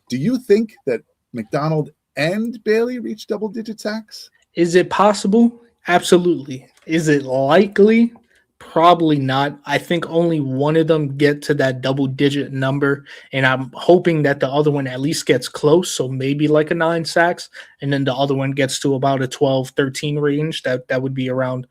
Do you think that McDonald and Bailey reach double-digit sacks? Is it possible? Absolutely. Is it likely? Probably not. I think only one of them get to that double-digit number, and I'm hoping that the other one at least gets close, so maybe like a 9 sacks, and then the other one gets to about a 12, 13 range. That would be around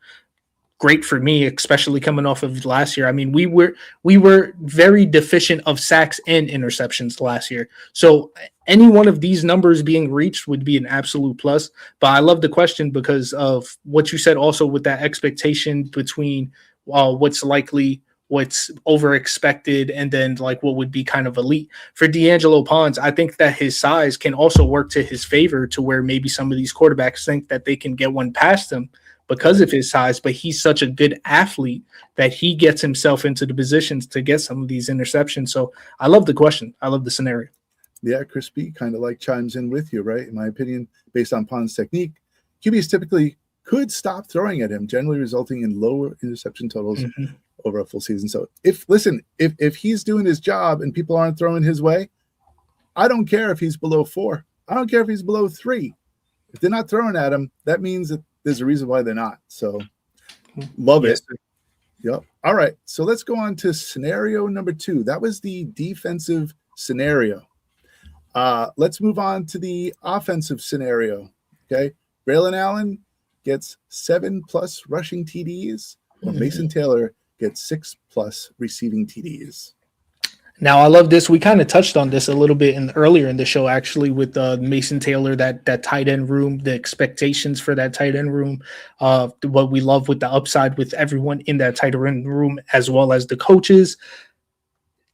great for me, especially coming off of last year. I mean, we were very deficient of sacks and interceptions last year. So any one of these numbers being reached would be an absolute plus. But I love the question because of what you said also with that expectation between what's likely, what's over expected, and then like what would be kind of elite. For D'Angelo Pons, I think that his size can also work to his favor, to where maybe some of these quarterbacks think that they can get one past him because of his size, but he's such a good athlete that he gets himself into the positions to get some of these interceptions. So I love the question. I love the scenario. Yeah, Chris B kind of like chimes in with you, right? In my opinion, based on Pond's technique, QBs typically could stop throwing at him, generally resulting in lower interception totals over a full season. So if he's doing his job and people aren't throwing his way, I don't care if he's below 4. I don't care if he's below 3. If they're not throwing at him, that means that there's a reason why they're not. So love it. Yep. All right. So let's go on to scenario number 2. That was the defensive scenario. Let's move on to the offensive scenario. Okay. Braylon Allen gets 7+ rushing TDs, or Mason Taylor gets 6+ receiving TDs. Now, I love this. We kind of touched on this a little bit earlier in the show, actually, with Mason Taylor, that tight end room, the expectations for that tight end room, what we love with the upside with everyone in that tight end room, as well as the coaches.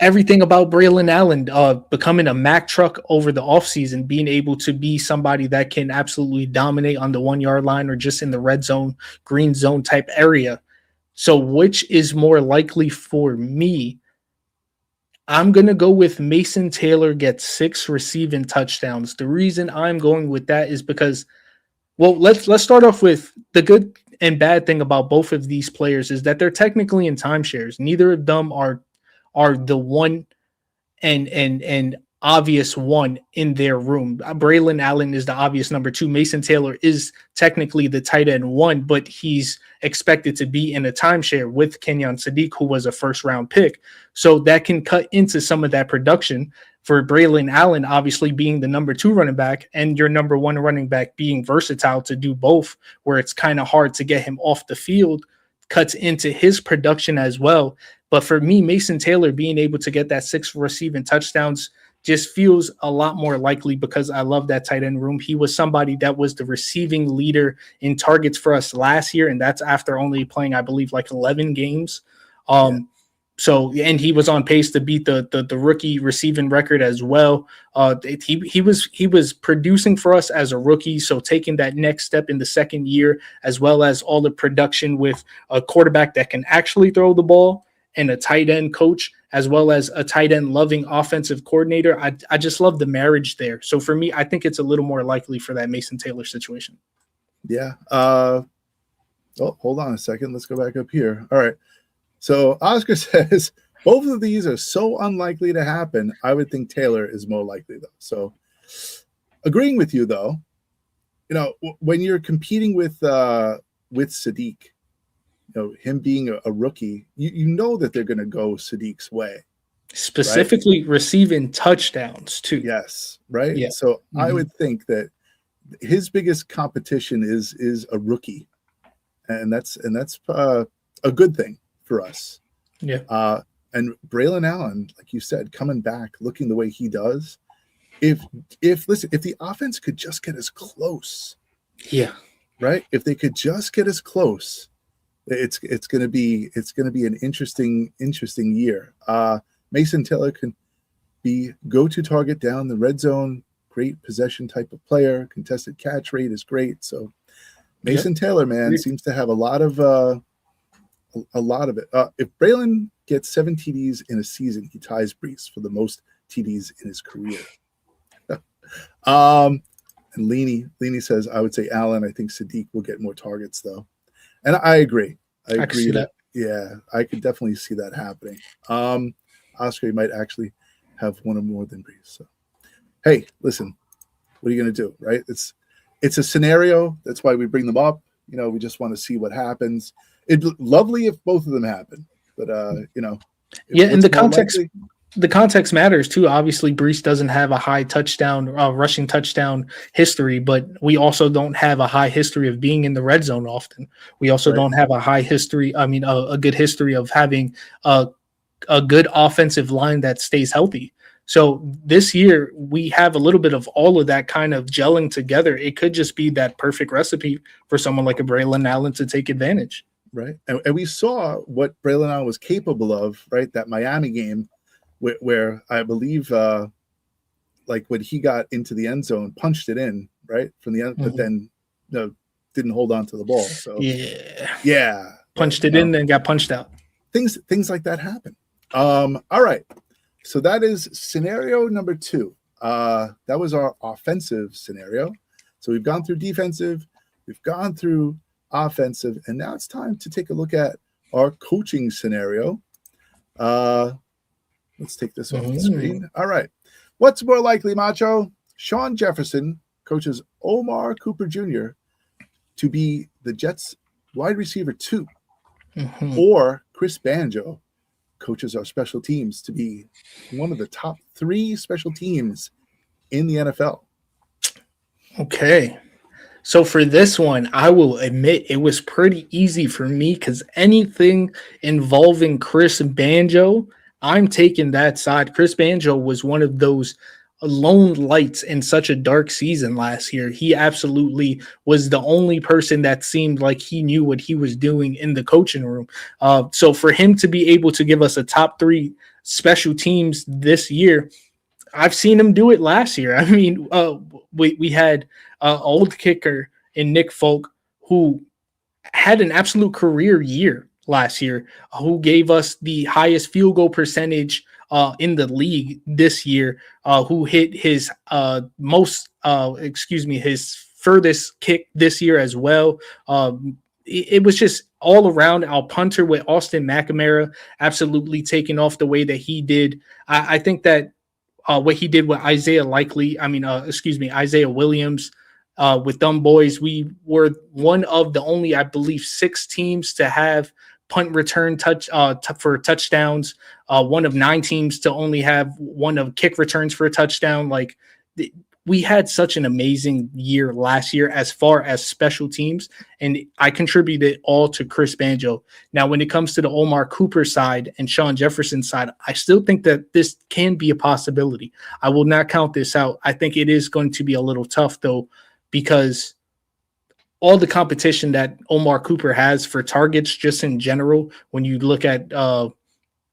Everything about Braylon Allen becoming a Mack truck over the offseason, being able to be somebody that can absolutely dominate on the 1-yard line or just in the red zone, green zone type area. So which is more likely for me? I'm going to go with Mason Taylor gets 6 receiving touchdowns. The reason I'm going with that is because, well, let's start off with the good and bad thing about both of these players is that they're technically in timeshares. Neither of them are the one and obvious one in their room. Braylon Allen is the obvious number two. Mason Taylor is technically the tight end one, but he's expected to be in a timeshare with Kenyon Sadiq, who was a first round pick. So that can cut into some of that production for Braylon Allen, obviously being the number two running back and your number one running back being versatile to do both, where it's kind of hard to get him off the field, cuts into his production as well. But for me, Mason Taylor being able to get that 6 receiving touchdowns just feels a lot more likely because I love that tight end room. He was somebody that was the receiving leader in targets for us last year, and that's after only playing, I believe, like 11 games. So, and he was on pace to beat the rookie receiving record as well. He was producing for us as a rookie, so taking that next step in the second year, as well as all the production with a quarterback that can actually throw the ball and a tight end coach, as well as a tight end loving offensive coordinator. I just love the marriage there. So for me, I think it's a little more likely for that Mason Taylor situation. Yeah. Oh, hold on a second. Let's go back up here. All right. So Oscar says both of these are so unlikely to happen. I would think Taylor is more likely though. So agreeing with you though, when you're competing with Sadiq, him being a rookie, you know that they're going to go Sadiq's way. Specifically receiving touchdowns too. Yes. Right. Yeah. So I would think that his biggest competition is a rookie. And that's a good thing for us. Yeah. And Braylon Allen, like you said, coming back, looking the way he does. If the offense could just get as close. Yeah. Right. If they could just get as close, it's going to be an interesting year. Mason Taylor can be go-to target down the red zone, great possession type of player. Contested catch rate is great. So Mason Taylor, man, seems to have a lot of it. If Braylon gets 7 TDs in a season, he ties Brees for the most TDs in his career. And Leany says, I would say Allen. I think Sadiq will get more targets though. And I agree. I agree that. Yeah, I could definitely see that happening. Oscar might actually have one or more than Brees. So, hey, listen, what are you going to do, right? It's a scenario. That's why we bring them up. We just want to see what happens. It's lovely if both of them happen, but yeah, and the context matters too. Obviously, Brees doesn't have a high rushing touchdown history, but we also don't have a high history of being in the red zone often. We also don't have a high history. A good history of having a good offensive line that stays healthy. So this year we have a little bit of all of that kind of gelling together. It could just be that perfect recipe for someone like a Braylon Allen to take advantage. Right. And we saw what Braylon Allen was capable of, right? That Miami game where I believe like when he got into the end zone, punched it in, right? From the end, but then didn't hold on to the ball. So yeah. Punched it in and got punched out. Things like that happen. All right. So that is scenario number 2. That was our offensive scenario. So we've gone through defensive, we've gone through offensive, and now it's time to take a look at our coaching scenario. Let's take this off the screen. All right. What's more likely, Macho? Sean Jefferson coaches Omar Cooper Jr. to be the Jets wide receiver 2, or Chris Banjo coaches our special teams to be one of the top 3 special teams in the NFL. Okay. So for this one, I will admit it was pretty easy for me because anything involving Chris Banjo, I'm taking that side. Chris Banjo was one of those lone lights in such a dark season last year. He absolutely was the only person that seemed like he knew what he was doing in the coaching room. So for him to be able to give us a top 3 special teams this year, I've seen him do it last year. I mean, we had an old kicker in Nick Folk who had an absolute career year last year, who gave us the highest field goal percentage in the league this year, who hit his his furthest kick this year as well. It was just all around. Our punter with Austin McNamara absolutely taking off the way that he did. I think that what he did with Isaiah Isaiah Williams. With them boys, we were one of the only, I believe, 6 teams to have punt return for touchdowns. One of 9 teams to only have one of kick returns for a touchdown. Like we had such an amazing year last year as far as special teams, and I contributed all to Chris Banjo. Now, when it comes to the Omar Cooper side and Sean Jefferson side, I still think that this can be a possibility. I will not count this out. I think it is going to be a little tough, though, because all the competition that Omar Cooper has for targets just in general, when you look at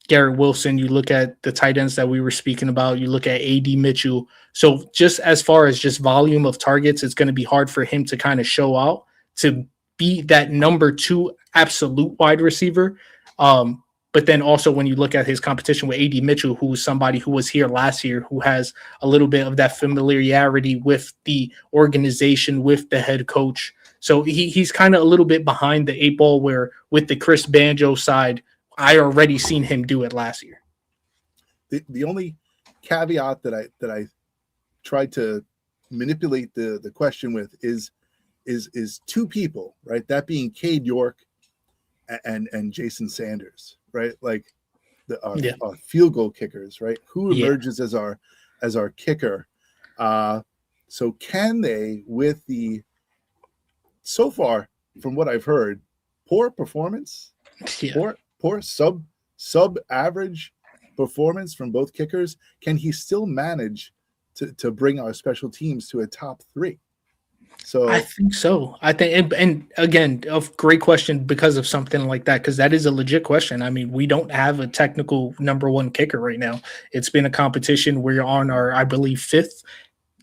Garrett Wilson, you look at the tight ends that we were speaking about, you look at A.D. Mitchell. So just as far as just volume of targets, it's going to be hard for him to kind of show out to be that number 2 absolute wide receiver. But then also when you look at his competition with A.D. Mitchell, who is somebody who was here last year, who has a little bit of that familiarity with the organization, with the head coach. So he's kind of a little bit behind the 8 ball, where with the Chris Banjo side, I already seen him do it last year. The only caveat that I tried to manipulate the question with is 2 people, right? That being Cade York and Jason Sanders, right? Like our field goal kickers, right? Who emerges as our kicker? So can they, with the so far from what I've heard, poor performance, poor sub average performance from both kickers, can he still manage to bring our special teams to a top 3? So I think so. I think, and again, a great question because of something like that, because that is a legit question. I mean, we don't have a technical number 1 kicker right now. It's been a competition. We're on our, I believe, 5th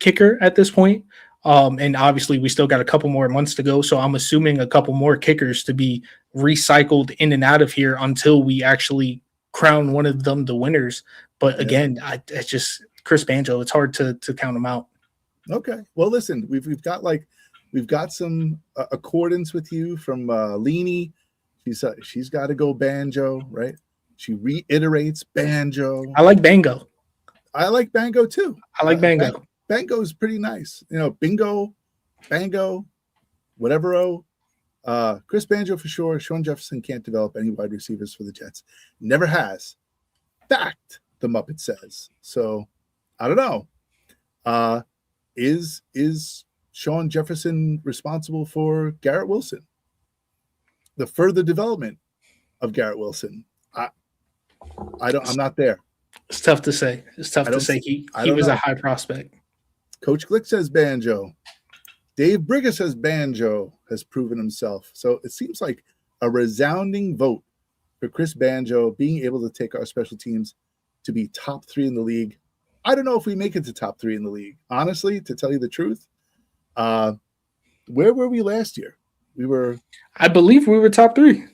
kicker at this point. And obviously we still got a couple more months to go. So I'm assuming a couple more kickers to be recycled in and out of here until we actually crown one of them the winners. But again, it's just Chris Banjo. It's hard to count him out. Okay. Well, listen, we've got some accordance with you from Leanie. She's got to go Banjo, right? She reiterates Banjo. I like Bango. I like Bango too. I like Bango. Bango is pretty nice. Bingo, Bango, whatever. Chris Banjo for sure. Sean Jefferson can't develop any wide receivers for the Jets. Never has. Fact, the Muppet says. So I don't know. Is Sean Jefferson responsible for Garrett Wilson? The further development of Garrett Wilson? I'm not there. It's tough to say. He was a high prospect. Coach Glick says Banjo. Dave Brigger says Banjo has proven himself. So it seems like a resounding vote for Chris Banjo being able to take our special teams to be top 3 in the league. I don't know if we make it to top 3 in the league. Honestly, to tell you the truth, where were we last year? I believe we were top 3.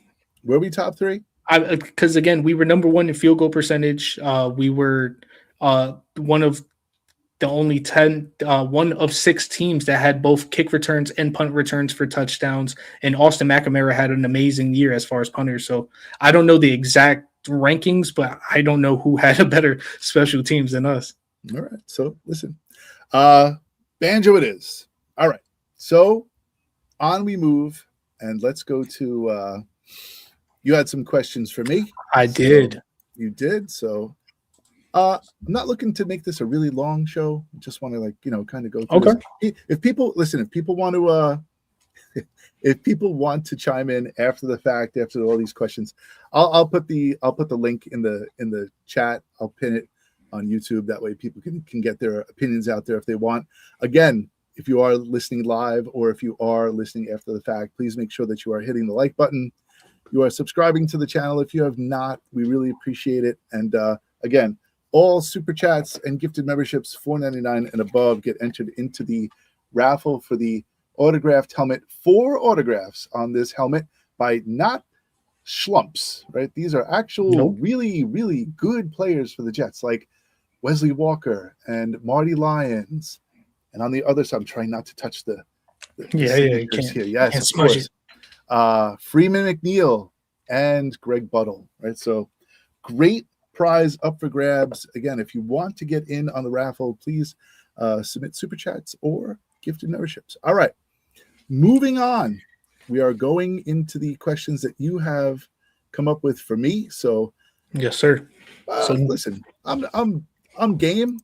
Were we top 3? Because again, we were number 1 in field goal percentage. We were one of the only 1 of 6 teams that had both kick returns and punt returns for touchdowns. And Austin McNamara had an amazing year as far as punters. So I don't know the exact rankings, but I don't know who had a better special teams than us. All right. So listen, Banjo it is. All right. So on we move, and let's go to you had some questions for me. I did. You did. So I'm not looking to make this a really long show. I just want to kind of go through this. If people want to chime in after the fact, after all these questions, I'll put the link in the chat. I'll pin it on YouTube. That way people can get their opinions out there if they want. Again, if you are listening live or if you are listening after the fact, please make sure that you are hitting the like button. You are subscribing to the channel. If you have not, we really appreciate it. And again, all super chats and gifted memberships, $4.99 and above, get entered into the raffle for the autographed helmet. 4 autographs on this helmet by not schlumps, right? These are actual really, really good players for the Jets, like Wesley Walker and Marty Lyons. And on the other side, I'm trying not to touch the you can't, here. Yes, can't of course. Freeman McNeil and Greg Buttle, right? So great prize up for grabs. Again, if you want to get in on the raffle, please submit super chats or gifted memberships. All right, moving on. We are going into the questions that you have come up with for me. So, Yes, sir. So listen, I'm game.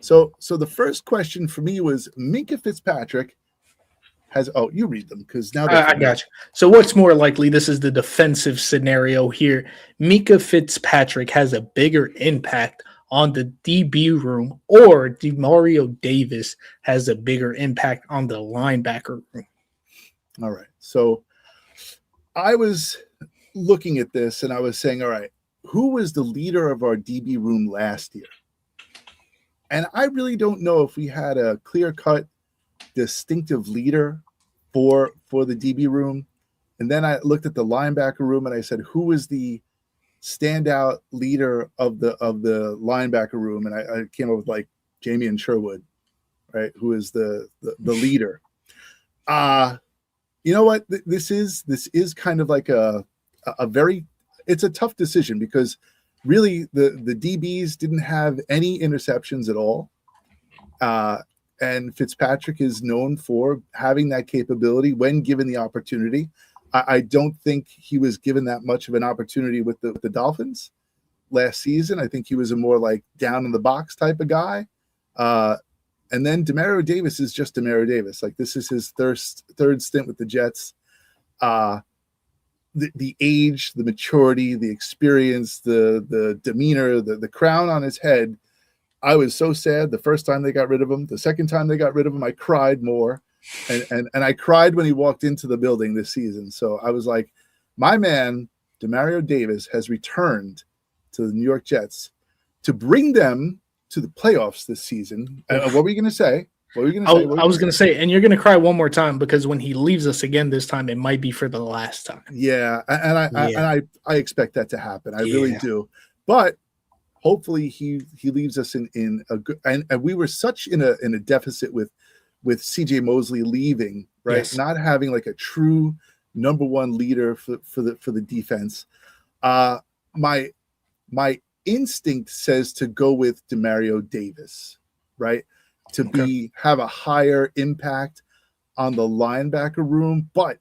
So the first question for me was Minka Fitzpatrick has. Oh, you read them because now I got you. So what's more likely? This is the defensive scenario here. Mika Fitzpatrick has a bigger impact on the DB room, or Demario Davis has a bigger impact on the linebacker room. All right. So I was looking at this and I was saying, all right, who was the leader of our DB room last year? And I really don't know if we had a clear-cut, distinctive leader for the DB room. And then I looked at the linebacker room and I said, who is the standout leader of the linebacker room? And I came up with like Jamie Sherwood, right? Who is the leader? You know what? This is kind of like a very, it's a tough decision because really the DBs didn't have any interceptions at all. And Fitzpatrick is known for having that capability when given the opportunity. I don't think he was given that much of an opportunity with the Dolphins last season. I think he was a more like down in the box type of guy. And then Demario Davis is just Demario Davis. Like this is his third stint with the Jets. The age, the maturity, the experience, the demeanor, the crown on his head. I was so sad the first time they got rid of him. The second time they got rid of him, I cried more. And I cried when he walked into the building this season. So I was like, my man, Demario Davis, has returned to the New York Jets to bring them to the playoffs this season. What were you going to say? What were you going to say? I was going to say, and you're going to cry one more time because when he leaves us again this time, it might be for the last time. Yeah, and I expect that to happen. I really do. But hopefully he leaves us in a good. And we were such in a deficit with CJ Mosley leaving, right? Yes. Not having like a true number one leader for the defense. My instinct says to go with Demario Davis, right? To have a higher impact on the linebacker room, but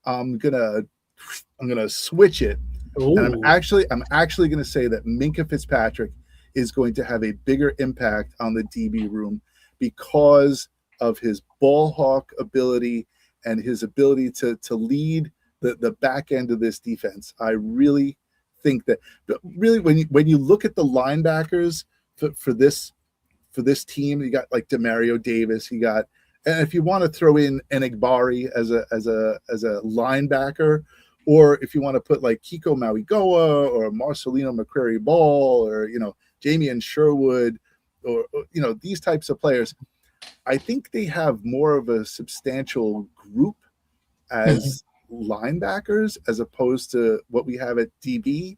I'm gonna switch it. Ooh. And I'm actually gonna say that Minka Fitzpatrick is going to have a bigger impact on the DB room because of his ball hawk ability and his ability to lead the back end of this defense. I really think that really when you look at the linebackers for this team, you got like Demario Davis, you got, and if you want to throw in Enigbari as a linebacker, or if you want to put like Kiko Mauigoa or Marcelino McCrary Ball or Jamie Sherwood or these types of players, I think they have more of a substantial group as linebackers as opposed to what we have at DB.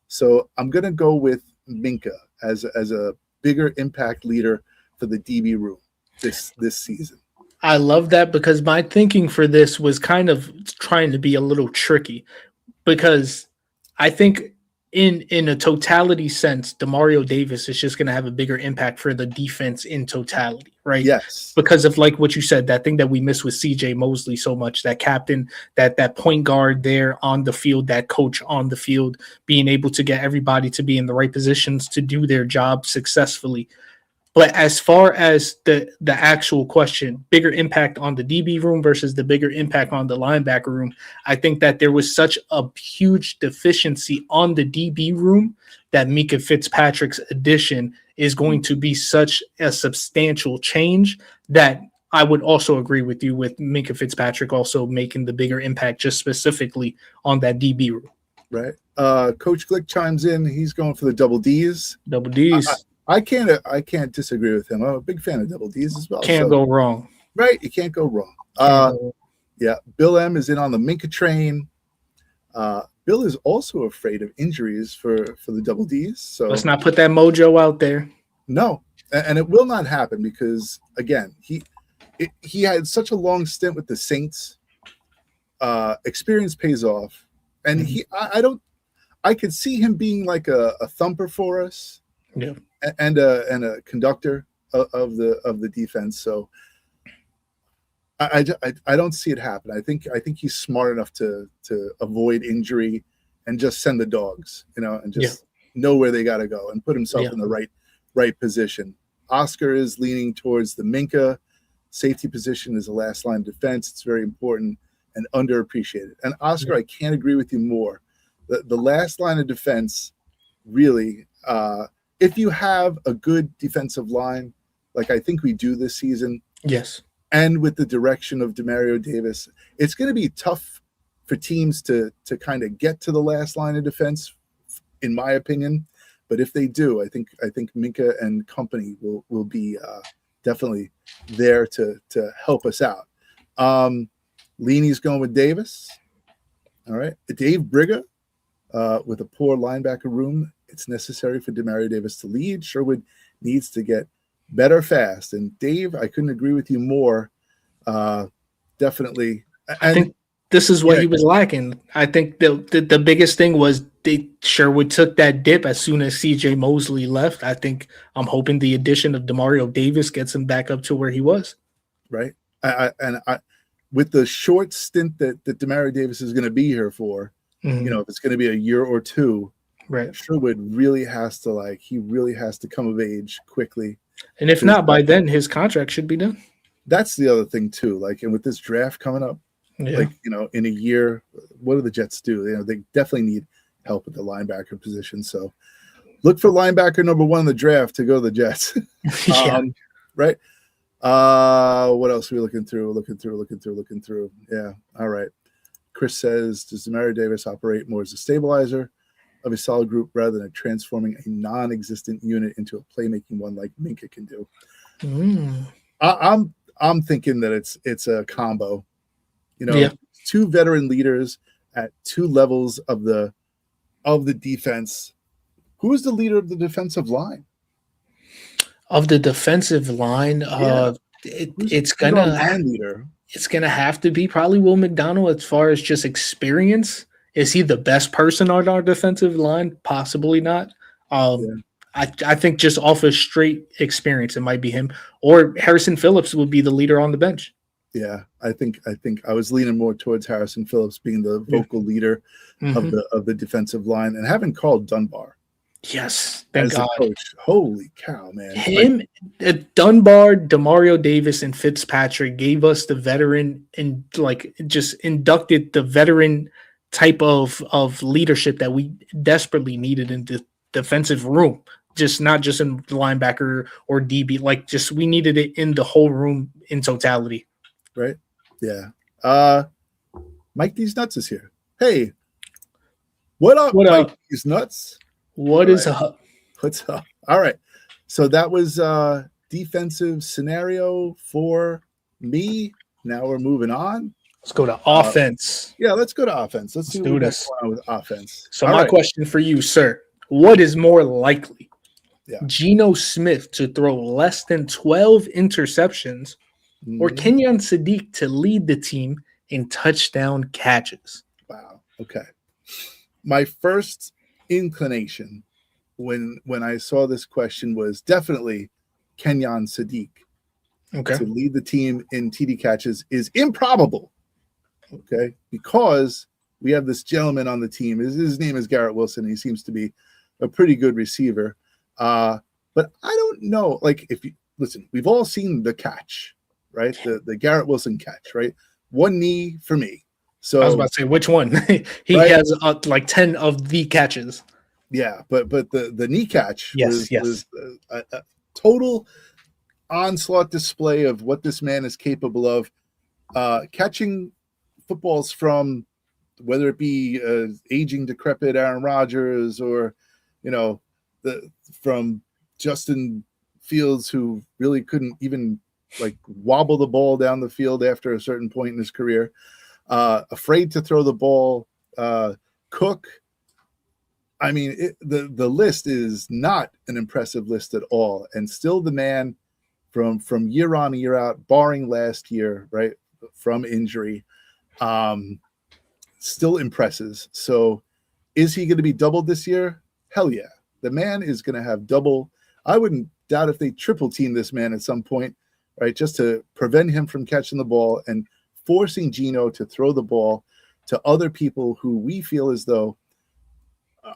So I'm going to go with Minka as a bigger impact leader for the DB room this season. I love that because my thinking for this was kind of trying to be a little tricky because I think in a totality sense, Demario Davis is just going to have a bigger impact for the defense in totality, right? Yes. Because of like what you said, that thing that we miss with CJ Mosley so much, that captain, that point guard there on the field, that coach on the field, being able to get everybody to be in the right positions to do their job successfully. But as far as the actual question, bigger impact on the DB room versus the bigger impact on the linebacker room, I think that there was such a huge deficiency on the DB room that Mika Fitzpatrick's addition is going to be such a substantial change that I would also agree with you with Mika Fitzpatrick also making the bigger impact just specifically on that DB room. Right. Coach Glick chimes in. He's going for the double Ds. Double Ds. I can't disagree with him. I'm a big fan of double Ds as well. Can't go wrong. Right, you can't go wrong. Yeah, Bill M is in on the Minka train. Bill is also afraid of injuries for the double Ds. So let's not put that mojo out there. No, and it will not happen because again, he had such a long stint with the Saints. Experience pays off, and I could see him being like a thumper for us, Yeah. and a conductor of the defense. So I don't see it happen. I think he's smart enough to avoid injury and just send the dogs, and just know where they got to go and put himself in the right position. Oscar is leaning towards the Minka safety position as a last line defense. It's very important and underappreciated. And Oscar, I can't agree with you more. The last line of defense, really, if you have a good defensive line, like I think we do this season, Yes. and with the direction of Demario Davis, it's going to be tough for teams to kind of get to the last line of defense, in my opinion. But if they do, I think Minka and company will be definitely there to help us out. Leany's going with Davis. All right, Dave Brigger with a poor linebacker room. It's necessary for Demario Davis to lead. Sherwood needs to get better fast. And Dave, I couldn't agree with you more. Definitely. I think this is what he was lacking. I think the biggest thing was Sherwood took that dip as soon as CJ Mosley left. I'm hoping the addition of Demario Davis gets him back up to where he was. Right. I with the short stint that Demario Davis is going to be here for, if it's going to be a year or two, right? Sherwood really has to come of age quickly. And if not by then, his contract should be done. That's the other thing too. Like, and with this draft coming up, like, in a year, what do the Jets do? They definitely need help at the linebacker position. So look for linebacker number 1 in the draft to go to the Jets. Right. What else are we looking through? Looking through. Yeah. All right. Chris says, does Demario Davis operate more as a stabilizer of a solid group rather than transforming a non-existent unit into a playmaking one like Minka can do? I'm thinking that it's a combo. Two veteran leaders at two levels of the defense. Who is the leader of the defensive line? Of the defensive line, it's gonna have to be probably Will McDonald as far as just experience. Is he the best person on our defensive line? Possibly not. I think just off of straight experience, it might be him. Or Harrison Phillips would be the leader on the bench. Yeah, I think I was leaning more towards Harrison Phillips being the vocal leader of the defensive line, and having called Dunbar. Yes, thank God. Coach. Holy cow, man! Him, Dunbar, Demario Davis, and Fitzpatrick gave us the veteran and just inducted the veteran type of leadership that we desperately needed in the defensive room. Just not just in linebacker or DB, we needed it in the whole room in totality. Right? Yeah. Mike These Nuts is here. Hey, what up, Mike These Nuts? What is up? What's up? All right. So that was defensive scenario for me. Now we're moving on. Let's go to offense. Let's go to offense. Let's see do what's going on with offense. So my question for you, sir, what is more likely? Geno Smith to throw less than 12 interceptions or Kenyon Sadiq to lead the team in touchdown catches? Wow. Okay. My first inclination when I saw this question was definitely Kenyon Sadiq to lead the team in TD catches is improbable. Okay, because we have this gentleman on the team. His name is Garrett Wilson. He seems to be a pretty good receiver. But I don't know. Like, if you listen, we've all seen the catch, right? The Garrett Wilson catch, right? One knee for me. So I was about to say which one. He has 10 of the catches. Yeah, but the knee catch was a total onslaught display of what this man is capable of. Catching footballs from, whether it be aging, decrepit Aaron Rodgers or, from Justin Fields, who really couldn't even wobble the ball down the field after a certain point in his career. Afraid to throw the ball. Cook. I mean, the list is not an impressive list at all, and still the man from year on year out, barring last year, right, from injury, still impresses. So Is he going to be doubled this year? Hell yeah. The man is going to have double. I wouldn't doubt if they triple team this man at some point, right? Just to prevent him from catching the ball and forcing Geno to throw the ball to other people who we feel as though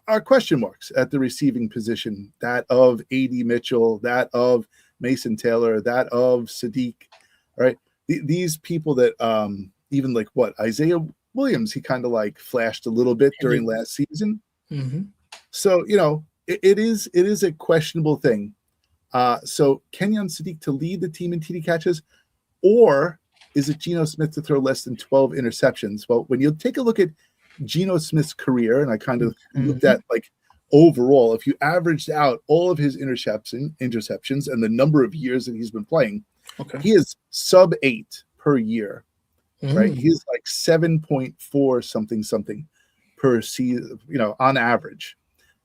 are question marks at the receiving position. That of A.D. Mitchell, that of Mason Taylor, that of Sadiq, right? These people that even like what Isaiah Williams, he kind of like flashed a little bit during last season. Mm-hmm. So, it is a questionable thing. So Kenyon Sadiq to lead the team in TD catches, or is it Geno Smith to throw less than 12 interceptions? Well, when you take a look at Geno Smith's career, and I kind of looked at like overall, if you averaged out all of his interceptions and the number of years that he's been playing, he is sub 8 per year, right? He's like 7.4 something per season, on average.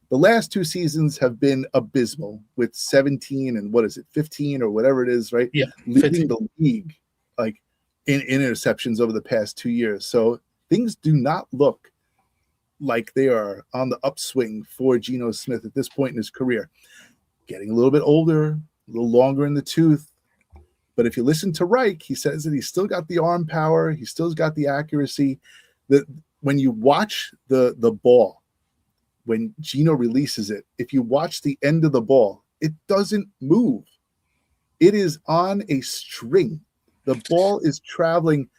The last 2 seasons have been abysmal with 17 and 15 or whatever it is, right? Yeah, leading the league like in interceptions over the past 2 years. So things do not look like they are on the upswing for Geno Smith at this point in his career. Getting a little bit older, a little longer in the tooth. But if you listen to Reich, he says that he's still got the arm power. He still's got the accuracy. That when you watch the ball, when Geno releases it, if you watch the end of the ball, it doesn't move. It is on a string. The ball is traveling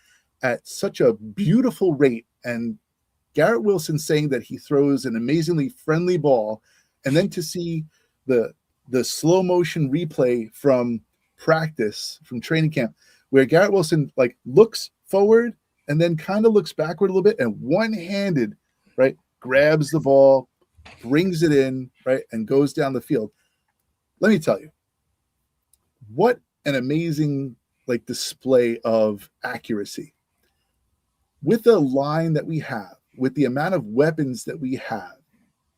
at such a beautiful rate. And Garrett Wilson saying that he throws an amazingly friendly ball, and then to see the slow motion replay from practice, from training camp, where Garrett Wilson like looks forward and then kind of looks backward a little bit and one-handed, right, grabs the ball, brings it in, right, and goes down the field. Let me tell you, what an amazing like display of accuracy. With the line that we have, with the amount of weapons that we have,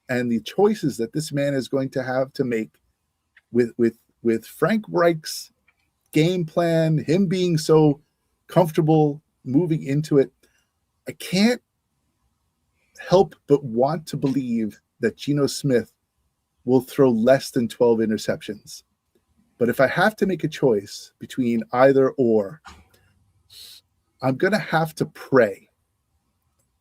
and the choices that this man is going to have to make with Frank Reich's game plan, him being so comfortable moving into it, I can't help but want to believe that Geno Smith will throw less than 12 interceptions. But if I have to make a choice between either or, I'm going to have to pray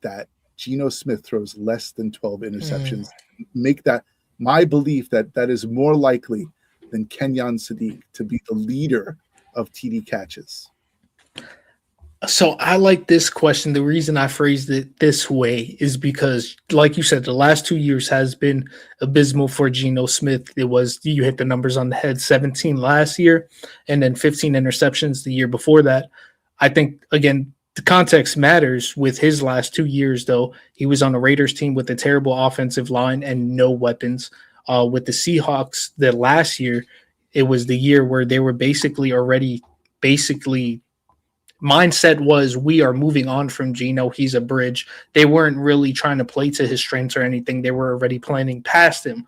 that Geno Smith throws less than 12 interceptions. Make that my belief that is more likely than Kenyon Sadiq to be the leader of TD catches. So I like this question. The reason I phrased it this way is because, like you said, the last 2 years has been abysmal for Geno Smith. It was, you hit the numbers on the head, 17 last year and then 15 interceptions the year before that. I think, again, the context matters with his last 2 years, though. He was on a Raiders team with a terrible offensive line and no weapons. With the Seahawks, the last year, it was the year where they were basically mindset was, we are moving on from Geno. He's a bridge. They weren't really trying to play to his strengths or anything. They were already planning past him.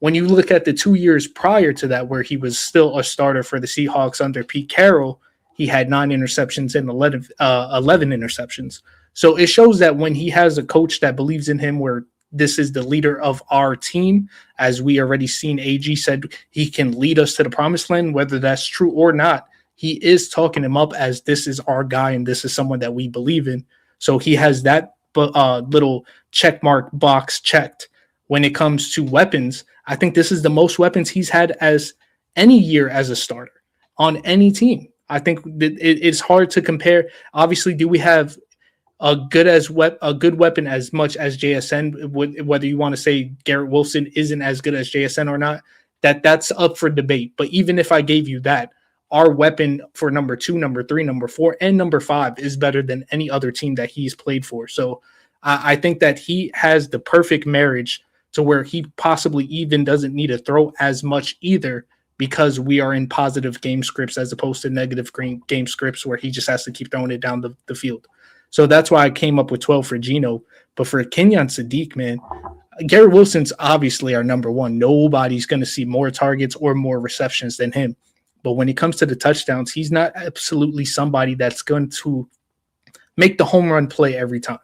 When you look at the 2 years prior to that, where he was still a starter for the Seahawks under Pete Carroll, he had 9 interceptions and 11 interceptions. So it shows that when he has a coach that believes in him, where this is the leader of our team, as we already seen, AG said he can lead us to the promised land, whether that's true or not. He is talking him up as this is our guy and this is someone that we believe in. So he has that little check mark box checked. When it comes to weapons, I think this is the most weapons he's had as any year as a starter on any team. I think that it's hard to compare. Obviously, do we have a good weapon as much as JSN? Whether you want to say Garrett Wilson isn't as good as JSN or not, that's up for debate. But even if I gave you that, our weapon for number 2, number 3, number 4, and number 5 is better than any other team that he's played for. So I think that he has the perfect marriage to where he possibly even doesn't need to throw as much either, because we are in positive game scripts as opposed to negative game scripts where he just has to keep throwing it down the field. So that's why I came up with 12 for Geno. But for Kenyon Sadiq, man, Garrett Wilson's obviously our number 1. Nobody's going to see more targets or more receptions than him. But when it comes to the touchdowns, he's not absolutely somebody that's going to make the home run play every time.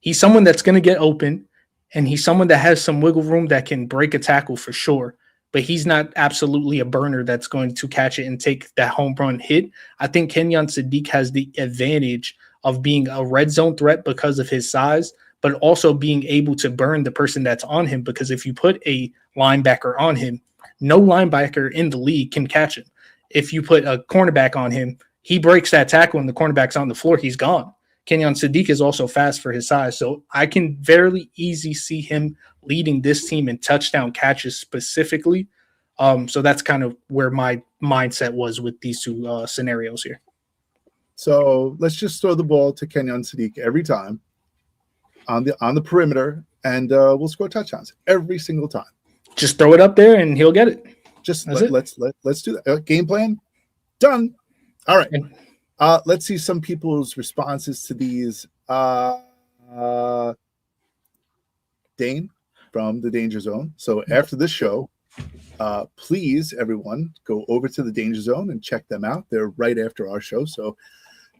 He's someone that's going to get open and he's someone that has some wiggle room that can break a tackle for sure. But he's not absolutely a burner that's going to catch it and take that home run hit. I think Kenyon Sadiq has the advantage of being a red zone threat because of his size, but also being able to burn the person that's on him. Because if you put a linebacker on him, no linebacker in the league can catch him. If you put a cornerback on him, he breaks that tackle and the cornerback's on the floor, he's gone. Kenyon Sadiq is also fast for his size. So I can very easily see him leading this team in touchdown catches specifically. So that's kind of where my mindset was with these two scenarios here. So let's just throw the ball to Kenyon Sadiq every time on the perimeter, and we'll score touchdowns every single time. Just throw it up there and he'll get it. Just let's do that. Game plan done. All right. Let's see some people's responses to these. Dane from the Danger Zone. So after this show, please, everyone, go over to the Danger Zone and check them out. They're right after our show. So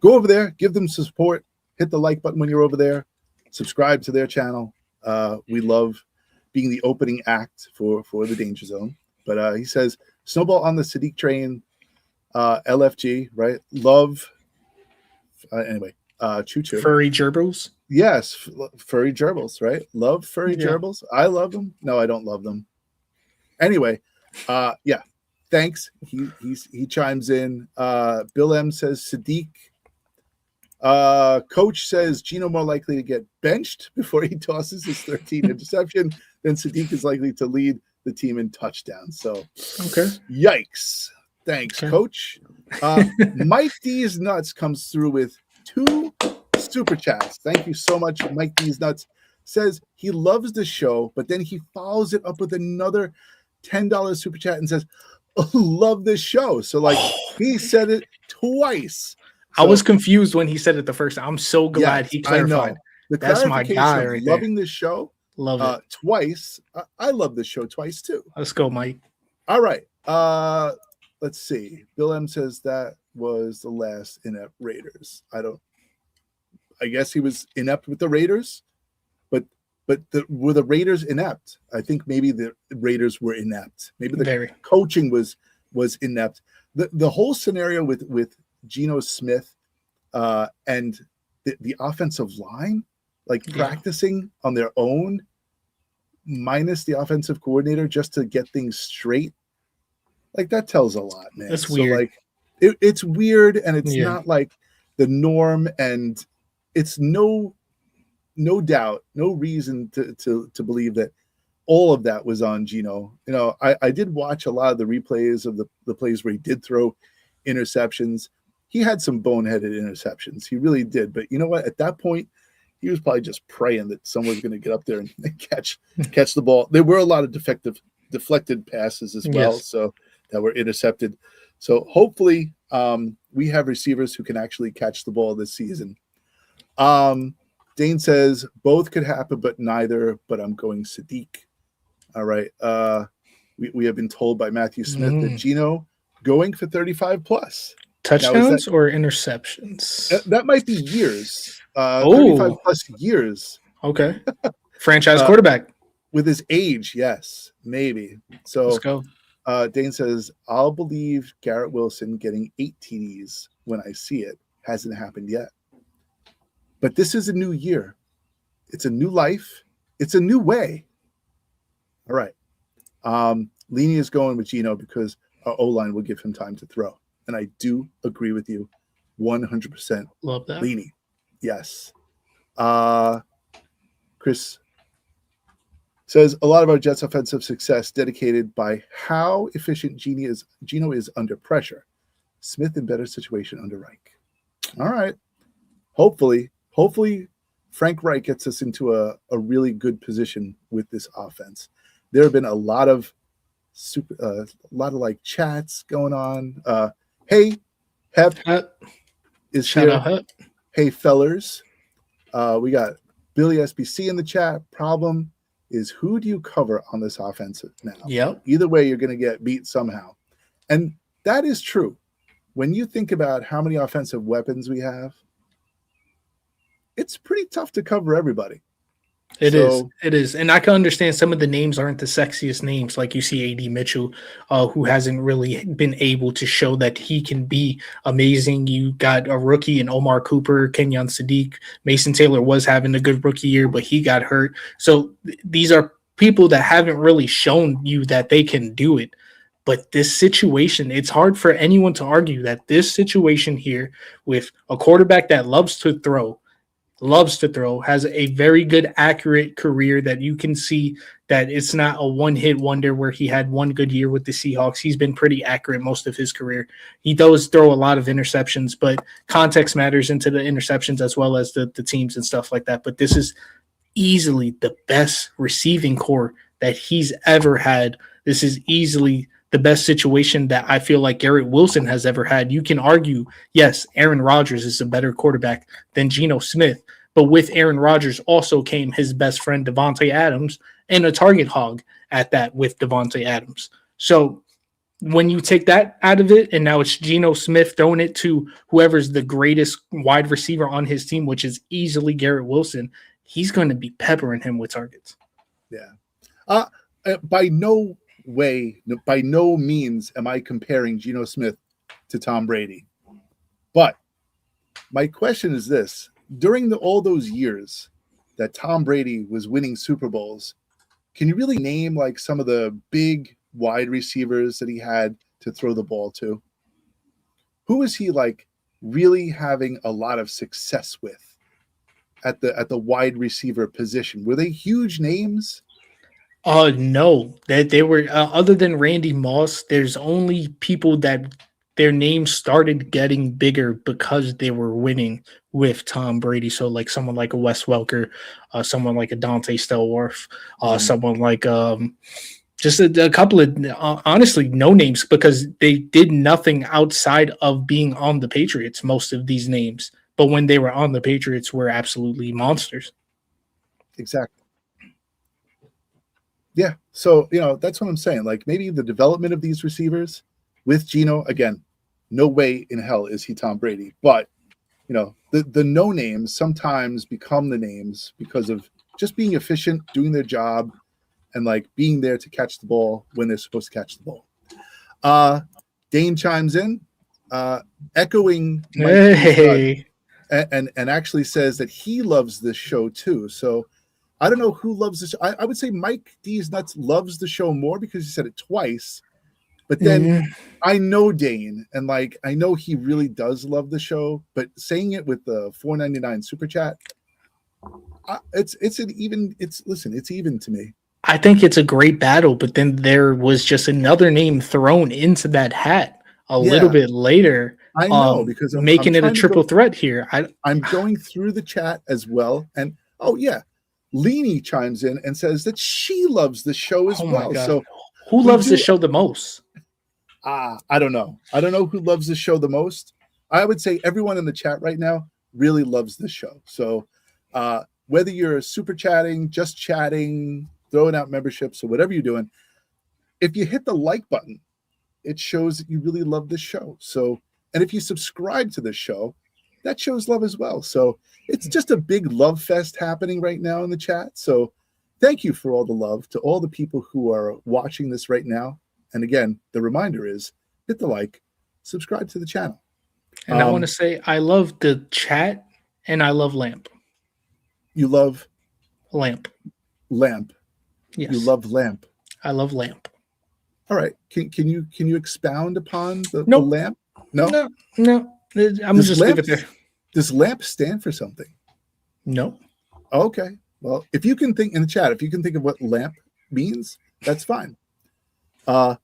go over there, give them some support, hit the like button when you're over there, subscribe to their channel. We love being the opening act for the Danger Zone. But he says, snowball on the Sadiq train, LFG, right? Love. Anyway, choo-choo. Furry gerbils. Yes, furry gerbils, right? Love furry gerbils. I love them. No, I don't love them. Anyway, yeah, thanks. He chimes in. Bill M says Sadiq. Coach says Gino more likely to get benched before he tosses his 13th interception than Sadiq is likely to lead the team in touchdowns. So, okay. Yikes. Thanks, Coach. Mike D's Nuts comes through with 2 super chats. Thank you so much. Mike D's Nuts says he loves the show, but then he follows it up with another $10 super chat and says, love this show. So, like, he said it twice. So, I was confused when he said it the first time. I'm so glad he clarified. I know. The That's my guy right there. Loving this show. Love it. Twice. I love this show twice, too. Let's go, Mike. All right. Let's see. Bill M says that was the last inept Raiders. I guess he was inept with the Raiders, but were the Raiders inept? I think maybe the Raiders were inept. Maybe the coaching was inept. The whole scenario with Geno Smith and the offensive line, like practicing on their own, minus the offensive coordinator just to get things straight. Like, that tells a lot, man. That's weird. Like, it's weird, and it's not like the norm, and it's no doubt, no reason to believe that all of that was on Geno. You know, I did watch a lot of the replays of the plays where he did throw interceptions. He had some boneheaded interceptions. He really did. But you know what? At that point, he was probably just praying that someone's going to get up there and catch the ball. There were a lot of deflected passes as well, so that were intercepted. So hopefully we have receivers who can actually catch the ball this season. Dane says both could happen, but neither. But I'm going Sadiq. All right. We have been told by Matthew Smith that Geno going for 35 plus touchdowns or interceptions. That might be years. 35 plus years. Okay. Franchise quarterback with his age. Yes, maybe. So let's go. Dane says, I'll believe Garrett Wilson getting 8 TDs when I see it. Hasn't happened yet. But this is a new year. It's a new life. It's a new way. All right. Leany is going with Geno because our O-line will give him time to throw. And I do agree with you 100%. Love that. Leany. Yes. Chris says a lot of our Jets' offensive success dedicated by how efficient Geno is under pressure. Smith in better situation under Reich. All right. Hopefully Frank Reich gets us into a really good position with this offense. There have been a lot of like chats going on. Hey, Hep is Shout here. out Hep. Hey, fellers. We got Billy SBC in the chat. Problem is, who do you cover on this offensive now? Yep. Either way, you're going to get beat somehow. And that is true. When you think about how many offensive weapons we have, it's pretty tough to cover everybody. It is. So It is. And I can understand some of the names aren't the sexiest names. Like you see AD Mitchell, who hasn't really been able to show that he can be amazing. You got a rookie in Omar Cooper, Kenyon Sadiq. Mason Taylor was having a good rookie year, but he got hurt. So these are people that haven't really shown you that they can do it. But this situation, it's hard for anyone to argue that this situation here with a quarterback that loves to throw, has a very good, accurate career that you can see that it's not a one-hit wonder where he had one good year with the Seahawks. He's been pretty accurate most of his career. He does throw a lot of interceptions, but context matters into the interceptions as well as the teams and stuff like that. But this is easily the best receiving core that he's ever had. This is easily the best situation that I feel like Garrett Wilson has ever had. You can argue, yes, Aaron Rodgers is a better quarterback than Geno Smith, but with Aaron Rodgers also came his best friend Devontae Adams and a target hog at that with Devontae Adams. So when you take that out of it, and now it's Geno Smith throwing it to whoever's the greatest wide receiver on his team, which is easily Garrett Wilson, he's going to be peppering him with targets. Yeah. By no way, by no means am I comparing Geno Smith to Tom Brady. But my question is this. During all those years that Tom Brady was winning Super Bowls, can you really name like some of the big wide receivers that he had to throw the ball to? Who is he like really having a lot of success with at the wide receiver position? Were they huge names? No, that they were other than Randy Moss, there's only people that their names started getting bigger because they were winning with Tom Brady. So like someone like a Wes Welker, someone like a Dante Stillworth, someone like just a couple of honestly no names because they did nothing outside of being on the Patriots, most of these names. But when they were on the Patriots were absolutely monsters. Exactly. Yeah. So, that's what I'm saying. Like maybe the development of these receivers with Geno, again, no way in hell is he Tom Brady. But, the no names sometimes become the names because of just being efficient, doing their job, and like being there to catch the ball when they're supposed to catch the ball. Dane chimes in, echoing Mike and actually says that he loves this show too. So I don't know who loves this. I would say Mike D's Nuts loves the show more because he said it twice. But then I know Dane, and like I know he really does love the show. But saying it with the $4.99 super chat, it's even to me. I think it's a great battle, but then there was just another name thrown into that hat a little bit later. I know because I'm making it a triple threat here. I'm going through the chat as well, and Leanie chimes in and says that she loves the show as well. So who loves the show the most? I don't know. I don't know who loves the show the most. I would say everyone in the chat right now really loves this show. So whether you're super chatting, just chatting, throwing out memberships, or whatever you're doing, if you hit the like button, it shows that you really love this show. So, and if you subscribe to this show, that shows love as well. So it's just a big love fest happening right now in the chat. So thank you for all the love to all the people who are watching this right now. And again, the reminder is hit the like, subscribe to the channel. And I want to say I love the chat and I love Lamp. You love Lamp. Lamp. Yes. You love Lamp. I love Lamp. All right. Can you expound upon the Lamp? No. I'm just leave it there. Does Lamp stand for something? No. Okay. Well, if you can think in the chat, if you can think of what Lamp means, that's fine. But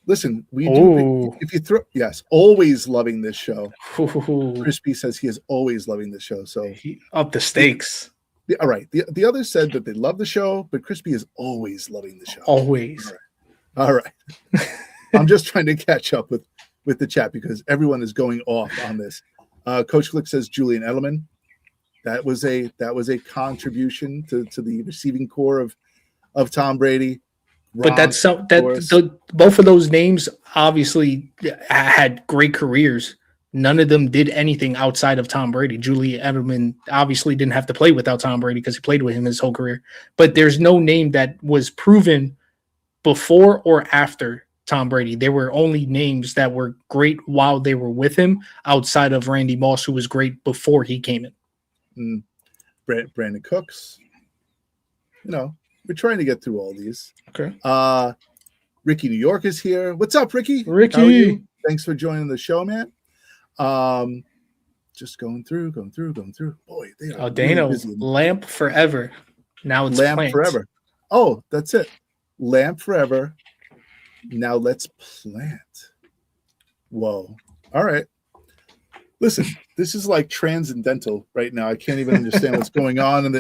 listen, we do. If you throw, yes, always loving this show. Crispy says he is always loving this show. So up the stakes. All right. The others said that they love the show, but Crispy is always loving the show. Always. All right. I'm just trying to catch up with the chat because everyone is going off on this. Coach Click says Julian Edelman. That was a contribution to the receiving core of Tom Brady. But both of those names obviously had great careers, None of them did anything outside of Tom Brady. Julian Edelman obviously didn't have to play without Tom Brady because he played with him his whole career. But there's no name that was proven before or after Tom Brady. There were only names that were great while they were with him outside of Randy Moss, who was great before he came in. Brandon Cooks. You know, we're trying to get through all these. Okay. Ricky New York is here. What's up, Ricky? Ricky. How are you? Thanks for joining the show, man. Just going through. Boy, they are Dano, really busy. Lamp Forever. Now it's Lamp Plant. Forever. Oh, that's it. Lamp Forever. Now let's plant. Whoa. All right. Listen, this is like transcendental right now. I can't even understand what's going on in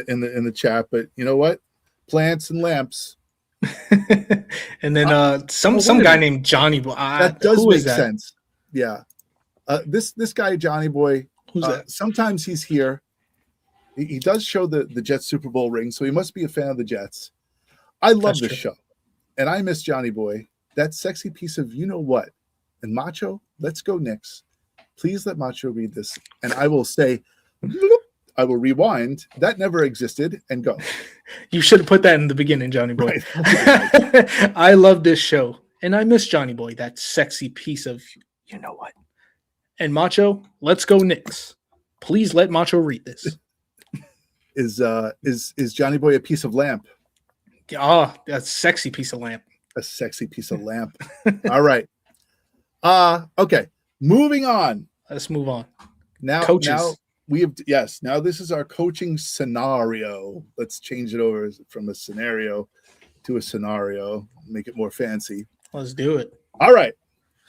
the chat, but you know what? Plants and lamps. And then some guy named Johnny Boy. That does make sense. Yeah. This guy Johnny Boy. Who's that? Sometimes he's here. He does show the Jets Super Bowl ring, so he must be a fan of the Jets. I love this show, and I miss Johnny Boy. That sexy piece of you know what. And Macho, let's go Knicks. Please let Macho read this, and I will say, I will rewind. That never existed, and go. You should have put that in the beginning, Johnny Boy. Right. I love this show, and I miss Johnny Boy. That sexy piece of you know what. And Macho, let's go Knicks. Please let Macho read this. Is Johnny Boy a piece of lamp? Oh, a sexy piece of lamp. A sexy piece of lamp. All right. Okay. Moving on. Let's move on. Now we have now this is our coaching scenario. Let's change it over from a scenario to a scenario. Make it more fancy. Let's do it. All right.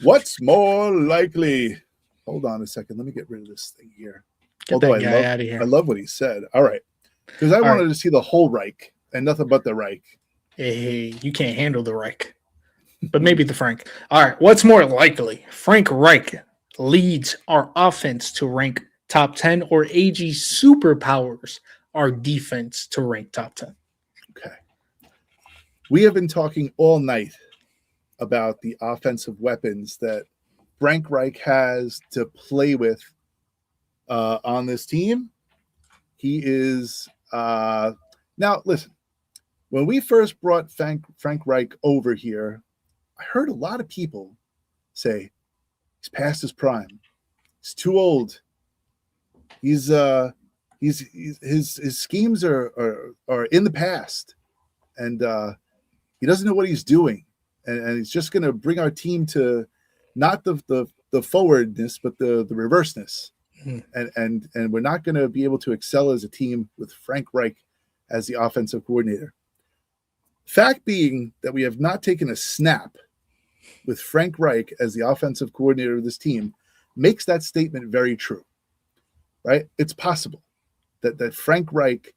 What's more likely? Hold on a second. Let me get rid of this thing here. Get that guy out of here. I love what he said. All right. Because I wanted to see the whole Reich and nothing but the Reich. Hey, you can't handle the Reich. But maybe the Frank. All right. What's more likely? Frank Reich leads our offense to rank top 10 or AG superpowers our defense to rank top 10? Okay. We have been talking all night about the offensive weapons that Frank Reich has to play with on this team. He is now listen, when we first brought Frank Reich over here, I heard a lot of people say he's past his prime. He's too old. His schemes are in the past, and he doesn't know what he's doing, and he's just going to bring our team to not the forwardness, but the reverseness, and we're not going to be able to excel as a team with Frank Reich as the offensive coordinator. Fact being that we have not taken a snap with Frank Reich as the offensive coordinator of this team makes that statement very true, right? It's possible that Frank Reich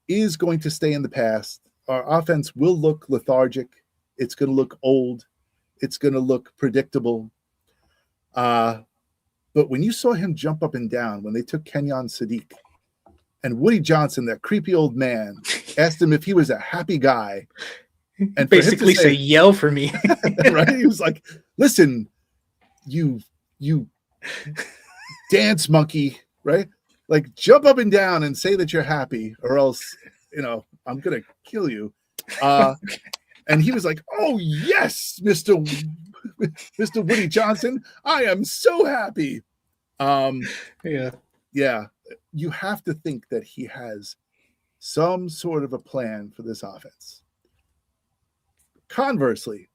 is going to stay in the past. Our offense will look lethargic. It's going to look old. It's going to look predictable. But when you saw him jump up and down when they took Kenyon Sadiq and Woody Johnson, that creepy old man, asked him if he was a happy guy, and basically say, yell for me. Right? He was like, listen, you dance monkey, right? Like, jump up and down and say that you're happy, or else, I'm going to kill you. And he was like, oh, yes, Mr. Woody Johnson, I am so happy. Yeah. You have to think that he has some sort of a plan for this offense. Conversely,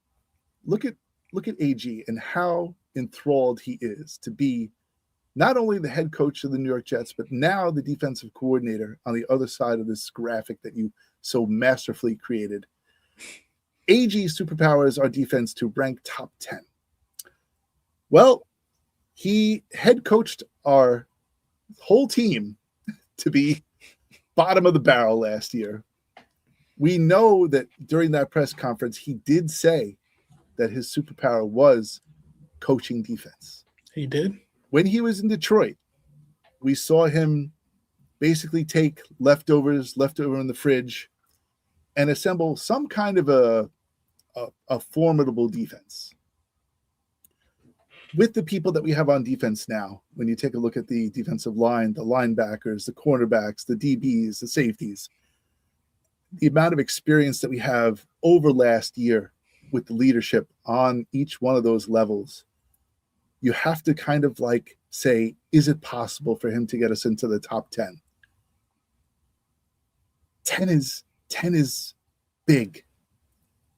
look at AG and how enthralled he is to be not only the head coach of the New York Jets, but now the defensive coordinator on the other side of this graphic that you so masterfully created. AG superpowers our defense to rank top 10. Well, he head coached our whole team to be bottom of the barrel last year. We know that during that press conference, he did say that his superpower was coaching defense. He did? When he was in Detroit, we saw him basically take leftovers in the fridge and assemble some kind of a formidable defense. with the people that we have on defense now, when you take a look at the defensive line, the linebackers, the cornerbacks, the DBs, the safeties, the amount of experience that we have over last year with the leadership on each one of those levels, you have to kind of like say, is it possible for him to get us into the top 10? 10 is big.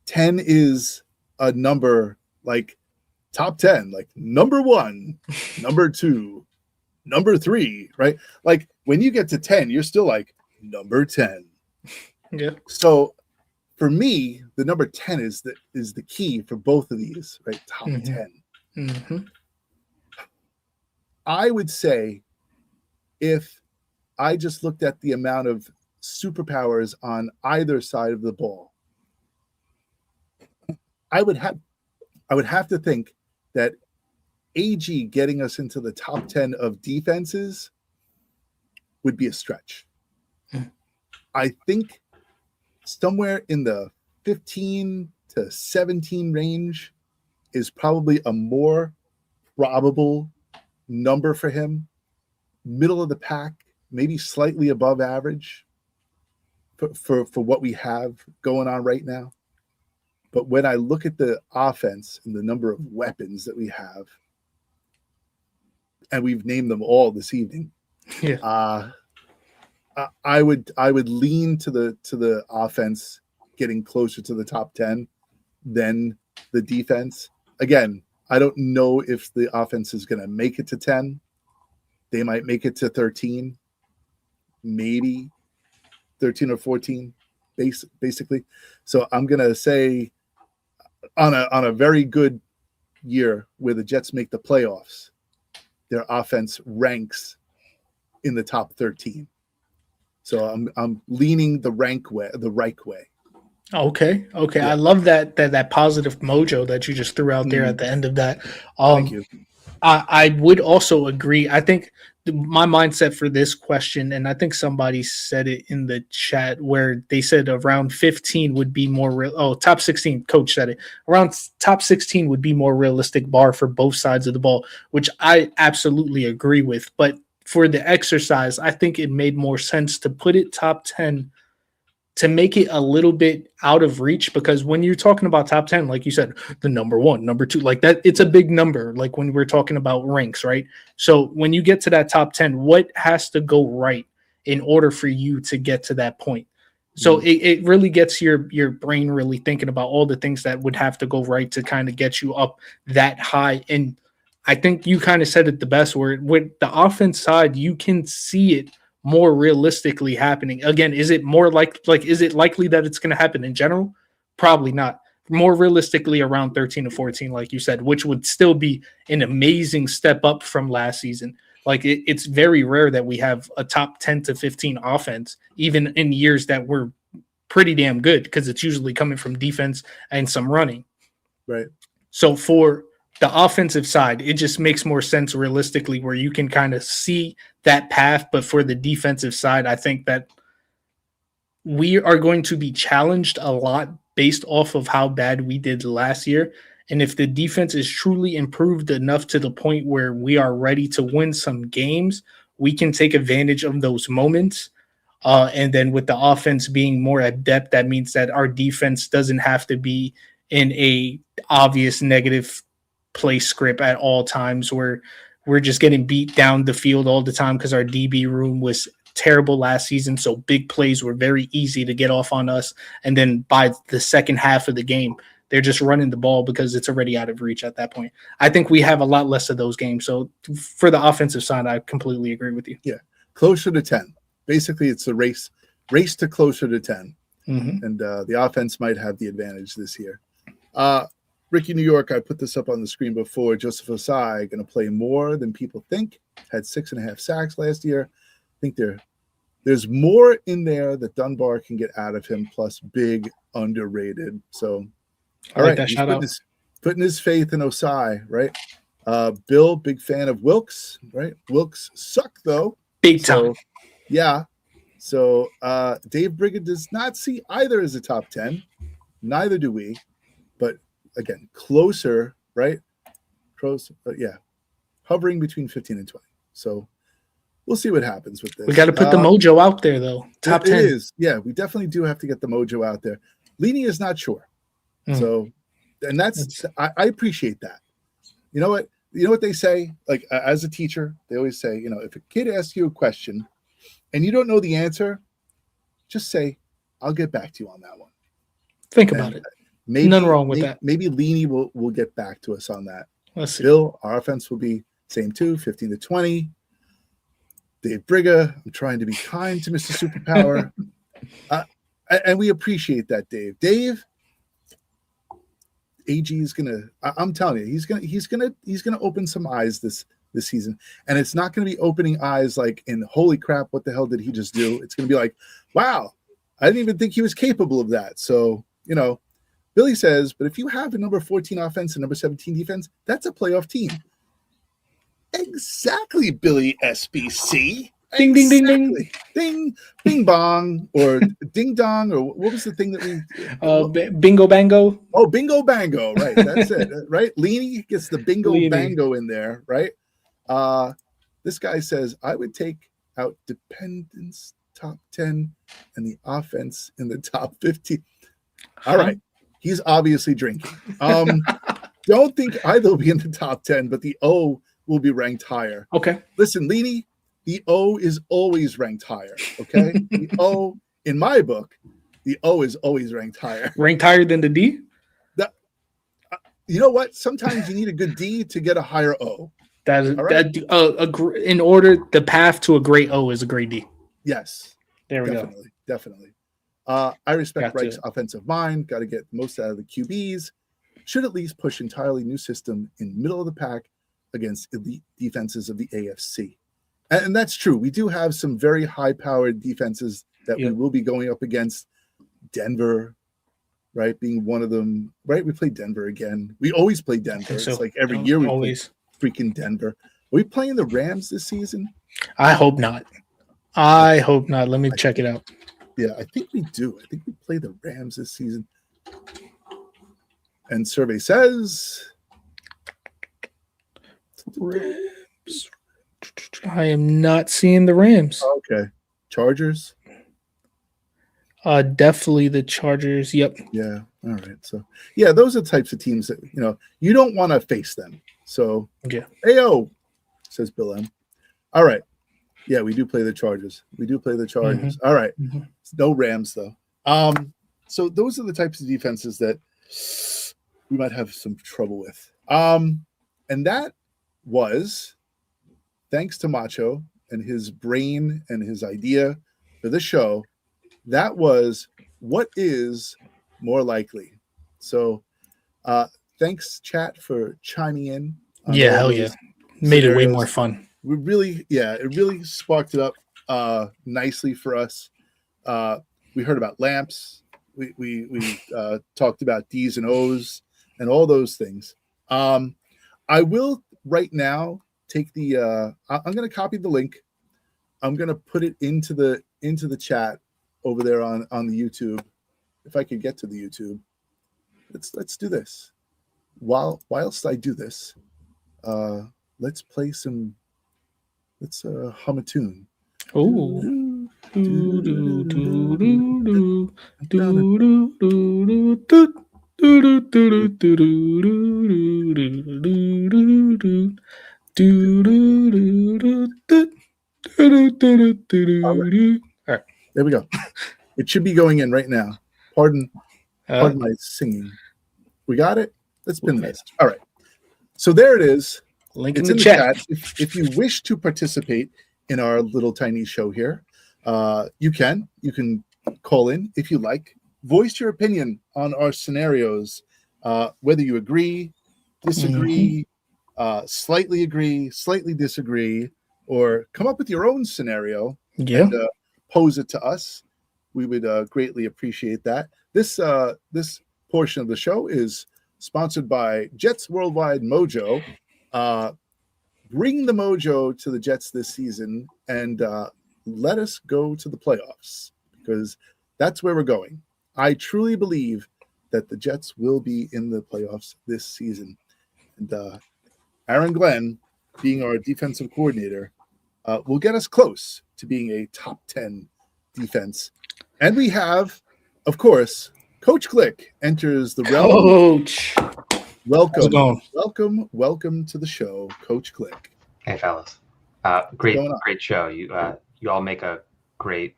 10 is a number like top 10, like number 1, number 2, number 3, right? Like when you get to 10, you're still like number 10. Yeah. So for me, the number 10 is the key for both of these, right? Top 10. Mm-hmm. I would say if I just looked at the amount of superpowers on either side of the ball, I would have to think that AG getting us into the top 10 of defenses would be a stretch. I think somewhere in the 15 to 17 range is probably a more probable number for him. Middle of the pack, maybe slightly above average for what we have going on right now. But when I look at the offense and the number of weapons that we have, and we've named them all this evening, I would lean to the offense getting closer to the top 10 than the defense. Again, I don't know if the offense is going to make it to 10. They might make it to 13, maybe 13 or 14, basically. So I'm going to say on a very good year where the Jets make the playoffs, their offense ranks in the top 13. So I'm leaning the right way. Okay. Yeah. I love that positive mojo that you just threw out there at the end of that. Thank you. I would also agree. I think my mindset for this question, and I think somebody said it in the chat where they said around 15 would be more real. Oh, top 16. Coach said it. Around top 16 would be more realistic bar for both sides of the ball, which I absolutely agree with. But for the exercise, I think it made more sense to put it top 10 to make it a little bit out of reach, because when you're talking about top 10, like you said, the number 1, number 2, like that, it's a big number. Like when we're talking about ranks, right? So when you get to that top 10, what has to go right in order for you to get to that point? So it really gets your brain really thinking about all the things that would have to go right to kind of get you up that high. And I think you kind of said it the best, where with the offense side, you can see it more realistically happening. Again, is it more like is it likely that it's going to happen in general? Probably not. More realistically around 13 to 14, like you said, which would still be an amazing step up from last season. Like it's very rare that we have a top 10 to 15 offense, even in years that were pretty damn good, because it's usually coming from defense and some running. Right. So for the offensive side, it just makes more sense realistically where you can kind of see that path. But for the defensive side, I think that we are going to be challenged a lot based off of how bad we did last year. And if the defense is truly improved enough to the point where we are ready to win some games, we can take advantage of those moments. And then with the offense being more adept, that means that our defense doesn't have to be in a obvious negative play script at all times where we're just getting beat down the field all the time because our DB room was terrible last season. So big plays were very easy to get off on us. And then by the second half of the game, they're just running the ball because it's already out of reach at that point. I think we have a lot less of those games. So for the offensive side, I completely agree with you. Yeah. Closer to 10. Basically, it's a race to closer to 10. Mm-hmm. And the offense might have the advantage this year. Ricky New York, I put this up on the screen before. Joseph Osai going to play more than people think. Had 6.5 sacks last year. I think there's more in there that Dunbar can get out of him, plus big underrated. So, all right, that he's shout out. putting his faith in Osai, right? Bill, big fan of Wilkes, right? Wilkes suck though. Big time. Yeah. So Dave Brigham does not see either as a top 10. Neither do we. But again, closer, right? pros, yeah, hovering between 15 and 20. So we'll see what happens with this. We got to put the mojo out there, though. Top 10. It is. Yeah, we definitely do have to get the mojo out there. Leany is not sure. So, and I appreciate that. You know what? You know what they say? Like, as a teacher, they always say, you know, if a kid asks you a question and you don't know the answer, just say, I'll get back to you on that one. Think about it. Maybe, None wrong with that. Maybe Leany will get back to us on that. Let's see. Bill, our offense will be same too, 15 to 20. Dave Briga, I'm trying to be kind to Mr. Superpower. And we appreciate that, Dave. Dave, AG is gonna. I'm telling you, he's gonna open some eyes this season, and it's not gonna be opening eyes like in holy crap, what the hell did he just do? It's gonna be like, wow, I didn't even think he was capable of that. So you know, Billy says, but if you have a number 14 offense and number 17 defense, that's a playoff team. Exactly, Billy SBC. Ding, ding, ding, ding. Ding, bing bong, or ding dong, or what was the thing that we bingo bango? Oh, bingo bango, right. That's it. Right? Leany gets the bingo bango in there, right? This guy says, I would take out dependence top 10 and the offense in the top 15. All right. He's obviously drinking. Don't think either will be in the top 10, but the O will be ranked higher. Okay. Listen, Leany, the O is always ranked higher. Okay. The O, in my book, the O is always ranked higher. Ranked higher than the D? You know what? Sometimes you need a good D to get a higher O. In order, the path to a great O is a great D. Yes. There we definitely, go. Definitely. I respect Reich's offensive mind. Got to get the most out of the QBs. Should at least push entirely new system in middle of the pack against elite defenses of the AFC. And that's true. We do have some very high-powered defenses that we will be going up against. Denver, right, being one of them. Right, we play Denver again. We always play Denver. So, it's like every year we play freaking Denver. Are we playing the Rams this season? I hope not. I hope not. Let me check it out. Yeah, I think we do. I think we play the Rams this season. And survey says Rams. I am not seeing the Rams. Okay. Chargers? Definitely the Chargers. Yep. Yeah. All right. So, yeah, those are the types of teams that, you know, you don't want to face them. So, yeah. Ayo, says Bill M. All right. Yeah, we do play the Chargers. Mm-hmm. All right. Mm-hmm. No Rams, though. So those are the types of defenses that we might have some trouble with. And that was thanks to Macho and his brain and his idea for the show. That was what is more likely. So thanks, chat, for chiming in. Yeah, hell yeah. Made it way more fun. It really sparked it up nicely for us. We heard about lamps. We talked about D's and O's and all those things. I will right now take the. I'm going to copy the link. I'm going to put it into the chat over there on the YouTube. If I could get to the YouTube, let's do this. Whilst I do this, let's play some. Let's hum a tune. Oh. Right. There we go. It should be going in right now. Pardon my singing. We got it? Let's spin the message. All right. So there it is. Link in the chat. If you wish to participate in our little tiny show here, you can call in if you like. Voice your opinion on our scenarios, whether you agree, disagree, slightly agree, slightly disagree, or come up with your own scenario and pose it to us. We would greatly appreciate that. This portion of the show is sponsored by Jets Worldwide Mojo. Bring the mojo to the Jets this season and let us go to the playoffs, because that's where we're going. I truly believe that the Jets will be in the playoffs this season. And Aaron Glenn, being our defensive coordinator, will get us close to being a top 10 defense. And we have, of course, Coach Glick enters the realm. Coach, how's it going? Welcome to the show, Coach Glick. Hey, fellas. Great show. You all make a great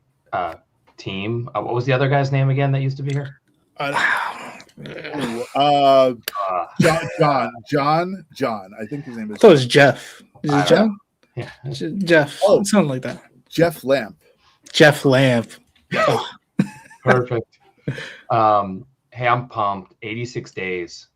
team. What was the other guy's name again that used to be here? John. I think his name is. So it's Jeff. Is it John? Yeah. Jeff. Oh, something like that. Jeff Lamp. Oh. Perfect. Hey, I'm pumped. 86 days.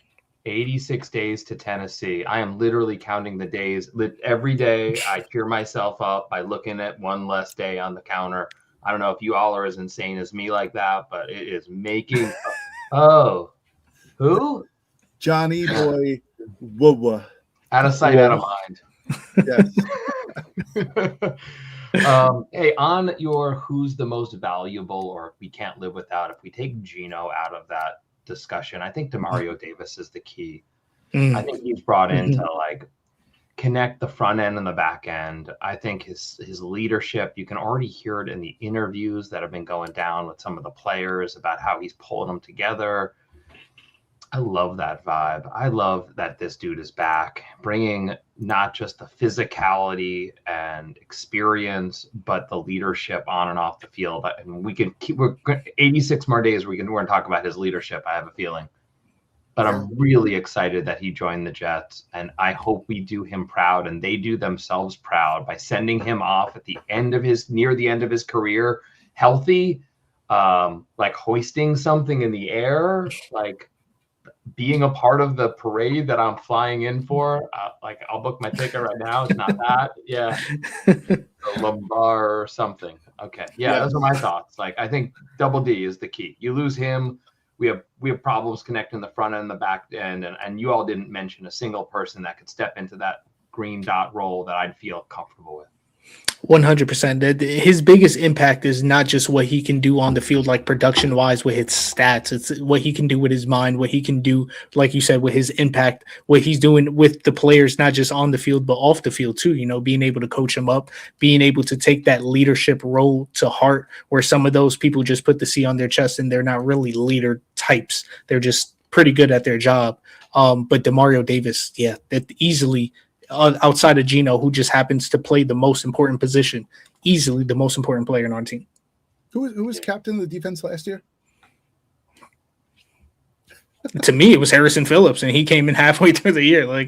86 days to Tennessee. I am literally counting the days. Every day I cheer myself up by looking at one less day on the counter. I don't know if you all are as insane as me like that, but it is making. Oh, who? Johnny Boy. Whoa. Out of sight, out of mind. Yes. Hey, on your who's the most valuable or we can't live without, if we take Geno out of that discussion, I think Demario Davis is the key. I think he's brought in to like connect the front end and the back end. I think his leadership, you can already hear it in the interviews that have been going down with some of the players about how he's pulling them together. I love that vibe. I love that this dude is back, bringing not just the physicality and experience, but the leadership on and off the field. And we can keep. We're 86 more days. We're going to talk about his leadership. I have a feeling, but I'm really excited that he joined the Jets, and I hope we do him proud, and they do themselves proud by sending him off at the end of near the end of his career, healthy, like hoisting something in the air, like being a part of the parade that I'm flying in for. Like I'll book my ticket right now. It's not that. Yeah. Lombard or something. Okay. Yeah, those are my thoughts. Like I think Double D is the key. You lose him, we have problems connecting the front end and the back end. And you all didn't mention a single person that could step into that green dot role that I'd feel comfortable with. 100%. His biggest impact is not just what he can do on the field, like production wise with his stats. It's what he can do with his mind, what he can do, like you said, with his impact, what he's doing with the players, not just on the field, but off the field too, being able to coach them up, being able to take that leadership role to heart, where some of those people just put the C on their chest and they're not really leader types. They're just pretty good at their job. But Demario Davis, that easily, outside of Geno, who just happens to play the most important position, easily the most important player in our team. Who was captain of the defense last year? To me, it was Harrison Phillips, and he came in halfway through the year. I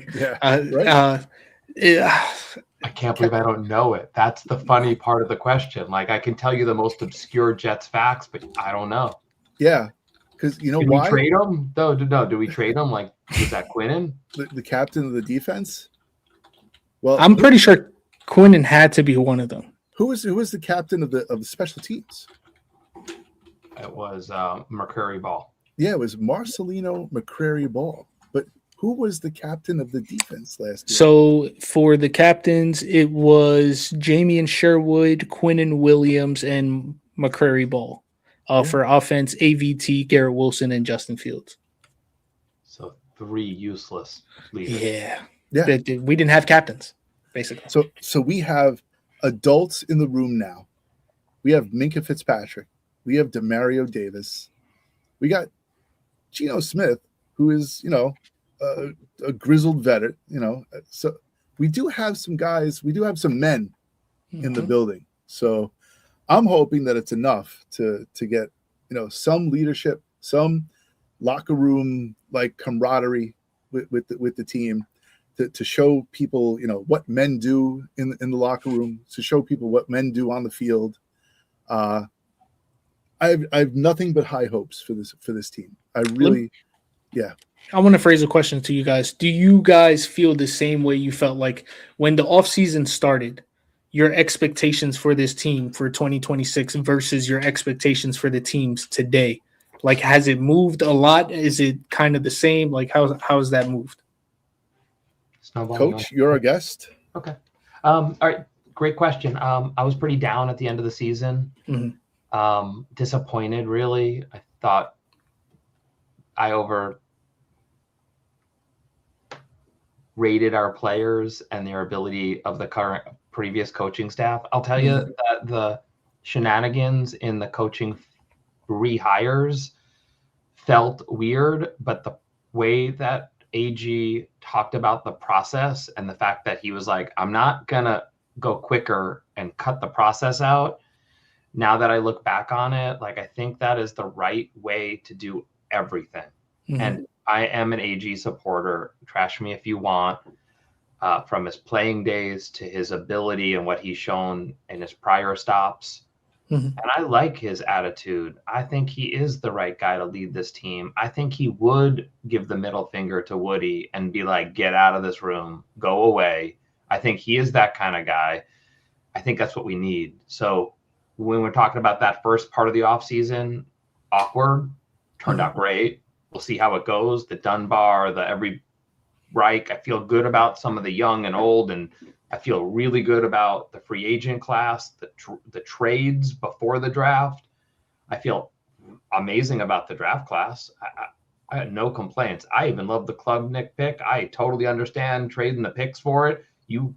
can't believe I don't know it. That's the funny part of the question. Like I can tell you the most obscure Jets facts, but I don't know. Yeah, because why? Did we trade him? No. Do we trade him? Like was that Quinnen? The captain of the defense? Well, I'm pretty sure Quinnen had to be one of them. Who was the captain of the special teams? It was McCrary Ball. Yeah, it was Marcelino McCrary Ball. But who was the captain of the defense last year? So for the captains, it was Jamie Sherwood, Quinnen Williams, and McCrary Ball. For offense, AVT, Garrett Wilson, and Justin Fields. So 3 useless leaders. Yeah. We didn't have captains, basically. So we have adults in the room now. We have Minkah Fitzpatrick. We have Demario Davis. We got Geno Smith, who is, a grizzled veteran, So we do have some guys. We do have some men in the building. So I'm hoping that it's enough to get, some leadership, some locker room like camaraderie with the team. To show people, what men do in the locker room, to show people what men do on the field. I have nothing but high hopes for this team. I really, I want to phrase a question to you guys. Do you guys feel the same way you felt like when the offseason started, your expectations for this team for 2026 versus your expectations for the teams today? Like, has it moved a lot? Is it kind of the same? Like, how's that moved? Coach, you're a guest. Okay. All right. Great question. I was pretty down at the end of the season. Disappointed, really. I thought I overreacted rated our players and their ability of the current previous coaching staff. I'll tell you that the shenanigans in the coaching rehires felt weird, but the way that AG talked about the process and the fact that he was like, I'm not gonna go quicker and cut the process out. Now that I look back on it, like I think that is the right way to do everything. And I am an AG supporter. Trash me if you want. From his playing days to his ability and what he's shown in his prior stops. And I like his attitude. I think he is the right guy to lead this team. I think he would give the middle finger to Woody and be like, get out of this room, go away. I think he is that kind of guy. I think that's what we need. So when we're talking about that first part of the offseason, awkward, turned out great. We'll see how it goes. The Dunbar, the every Reich. I feel good about some of the young and old, and I feel really good about the free agent class, the trades before the draft. I feel amazing about the draft class. I had no complaints. I even love the Klubnik pick. I totally understand trading the picks for it. You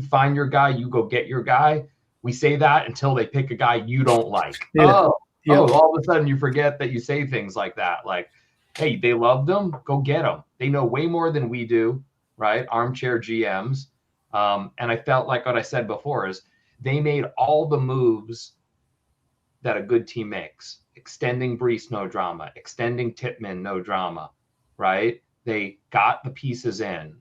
find your guy, you go get your guy. We say that until they pick a guy you don't like. Oh, all of a sudden you forget that you say things like that. Like, hey, they loved them, go get them. They know way more than we do, right? Armchair GMs. And I felt like what I said before is they made all the moves that a good team makes. Extending Brees, no drama. Extending Tippmann, no drama, right? They got the pieces in.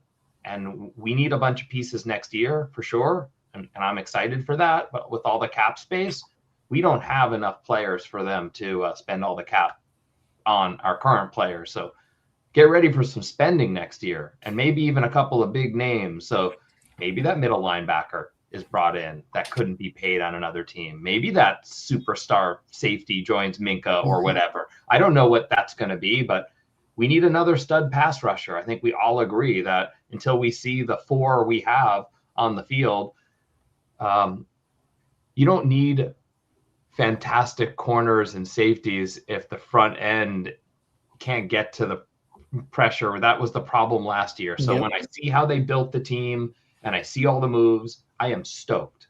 And we need a bunch of pieces next year for sure. And I'm excited for that. But with all the cap space, we don't have enough players for them to spend all the cap on our current players. So get ready for some spending next year and maybe even a couple of big names. So maybe that middle linebacker is brought in that couldn't be paid on another team. Maybe that superstar safety joins Minka or whatever. I don't know what that's going to be, but we need another stud pass rusher. I think we all agree that until we see the four we have on the field, you don't need fantastic corners and safeties if the front end can't get to the pressure. That was the problem last year. So when I see how they built the team and I see all the moves, I am stoked.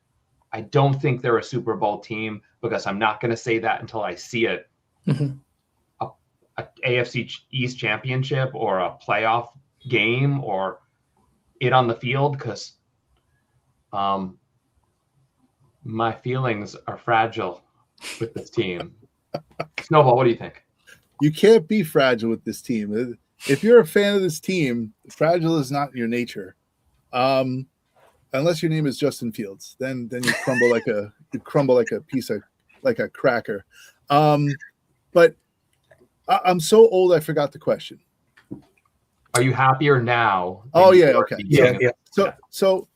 I don't think they're a Super Bowl team because I'm not going to say that until I see it. A AFC East championship or a playoff game or it on the field, because my feelings are fragile with this team. Snowball, what do you think? You can't be fragile with this team. If you're a fan of this team, fragile is not your nature. Unless your name is Justin Fields, then you crumble like a piece of like a cracker. But I'm so old I forgot the question. Are you happier now? Oh yeah, okay. Yeah. So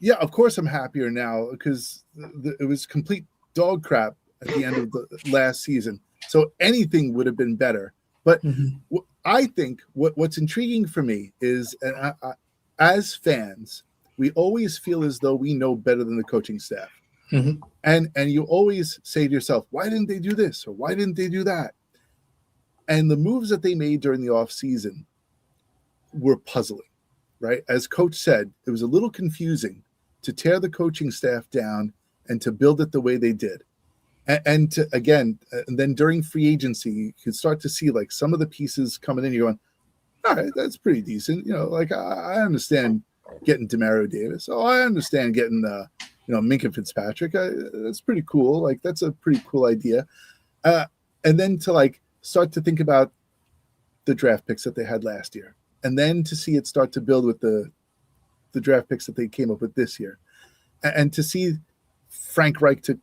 yeah, of course I'm happier now because it was complete dog crap at the end of the last season. So anything would have been better. But I think what's intriguing for me is, as fans, we always feel as though we know better than the coaching staff. And you always say to yourself, why didn't they do this? Or why didn't they do that? And the moves that they made during the offseason were puzzling, right? As Coach said, it was a little confusing to tear the coaching staff down and to build it the way they did. And to, again, and then during free agency, you can start to see like some of the pieces coming in. You're going, all right, that's pretty decent. You know, like I understand getting Demario Davis. Oh, I understand getting, Minka Fitzpatrick. That's pretty cool. Like that's a pretty cool idea. And then to like start to think about the draft picks that they had last year, and then to see it start to build with the draft picks that they came up with this year, and to see Frank Reich to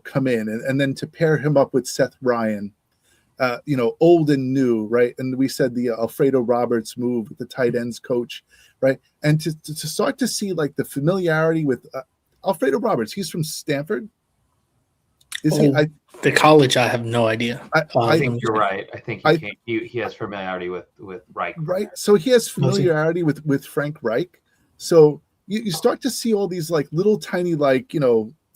come in and then to pair him up with Seth Ryan, old and new, right? And we said the Alfredo Roberts move with the tight ends coach, right? And to start to see like the familiarity with Alfredo Roberts. He's from Stanford. The college, I have no idea. I think you're right. I think he has familiarity with Reich. Right. So he has familiarity with Frank Reich. So you start to see all these like little tiny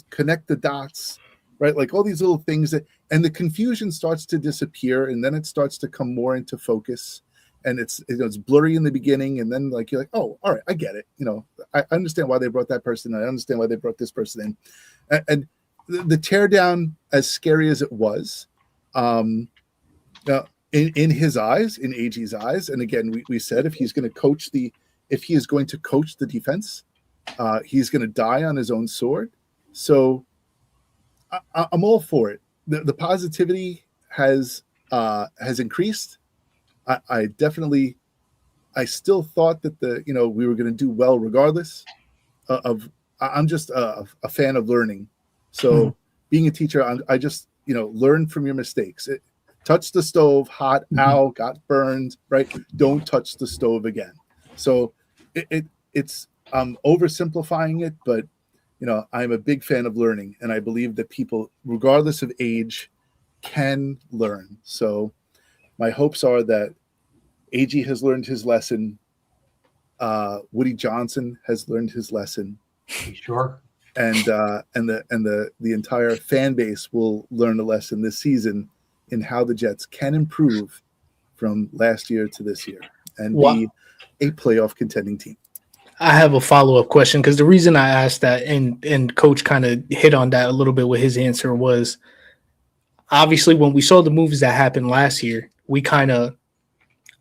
connect the dots, right? Like all these little things and the confusion starts to disappear, and then it starts to come more into focus. and it's blurry in the beginning, and then like you're like, oh, all right, I get it. I understand why they brought that person in. I understand why they brought this person in, and the teardown, as scary as it was, in his eyes, in AG's eyes, and again, we said if he is going to coach the defense, he's going to die on his own sword. So I'm all for it. The positivity has increased. I definitely, I still thought that we were going to do well regardless of. I'm just a fan of learning. So being a teacher, I just learn from your mistakes. Touch the stove, hot, ow, got burned, right? Don't touch the stove again. So it's I'm oversimplifying it, but I'm a big fan of learning, and I believe that people, regardless of age, can learn. So my hopes are that AG has learned his lesson. Woody Johnson has learned his lesson. Sure. And the entire fan base will learn a lesson this season in how the Jets can improve from last year to this year and be a playoff contending team. I have a follow-up question, because the reason I asked that, and Coach kind of hit on that a little bit with his answer, was obviously when we saw the moves that happened last year, we kind of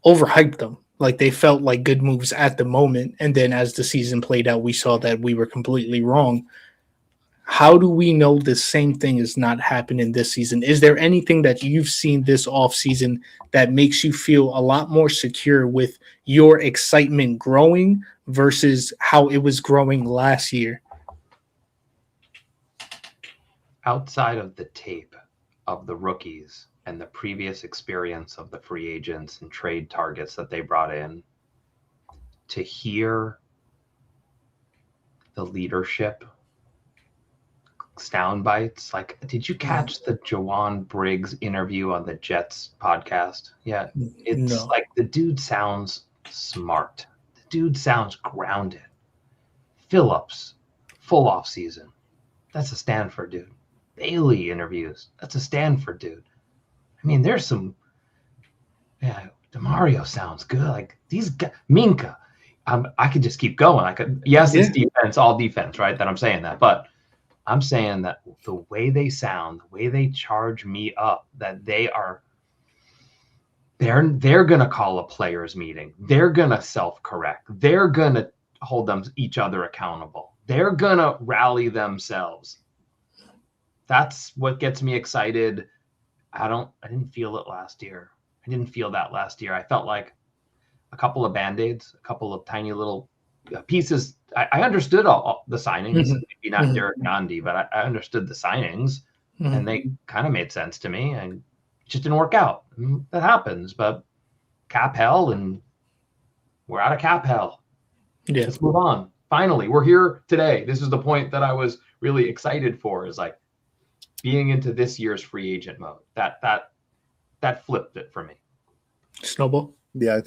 overhyped them. Like they felt like good moves at the moment. And then as the season played out, we saw that we were completely wrong. How do we know the same thing is not happening this season? Is there anything that you've seen this offseason that makes you feel a lot more secure with your excitement growing versus how it was growing last year? Outside of the tape of the rookies and the previous experience of the free agents and trade targets that they brought in, to hear the leadership sound bites, like, did you catch the Jawan Briggs interview on the Jets podcast? Yeah, it's like the dude sounds smart. The dude sounds grounded. Phillips, full off season. That's a Stanford dude. Bailey interviews. That's a Stanford dude. I mean, there's some. Yeah, DeMario sounds good. Like these guys, Minka. I could just keep going. I could. Yes, it's defense, all defense, right? That I'm saying that, but I'm saying that the way they sound, the way they charge me up, that they're gonna call a players meeting. They're gonna self-correct. They're gonna hold each other accountable. They're gonna rally themselves. That's what gets me excited. I didn't feel it last year. I didn't feel that last year. I felt like a couple of Band-Aids, a couple of tiny little pieces. I understood all the signings, maybe not Derek Nandi, but I understood the signings, and they kind of made sense to me, and it just didn't work out. That happens, but cap hell, and we're out of cap hell. Yeah. Let's move on. Finally, we're here today. This is the point that I was really excited for, is like being into this year's free agent mode. That flipped it for me. Snowball? Yeah,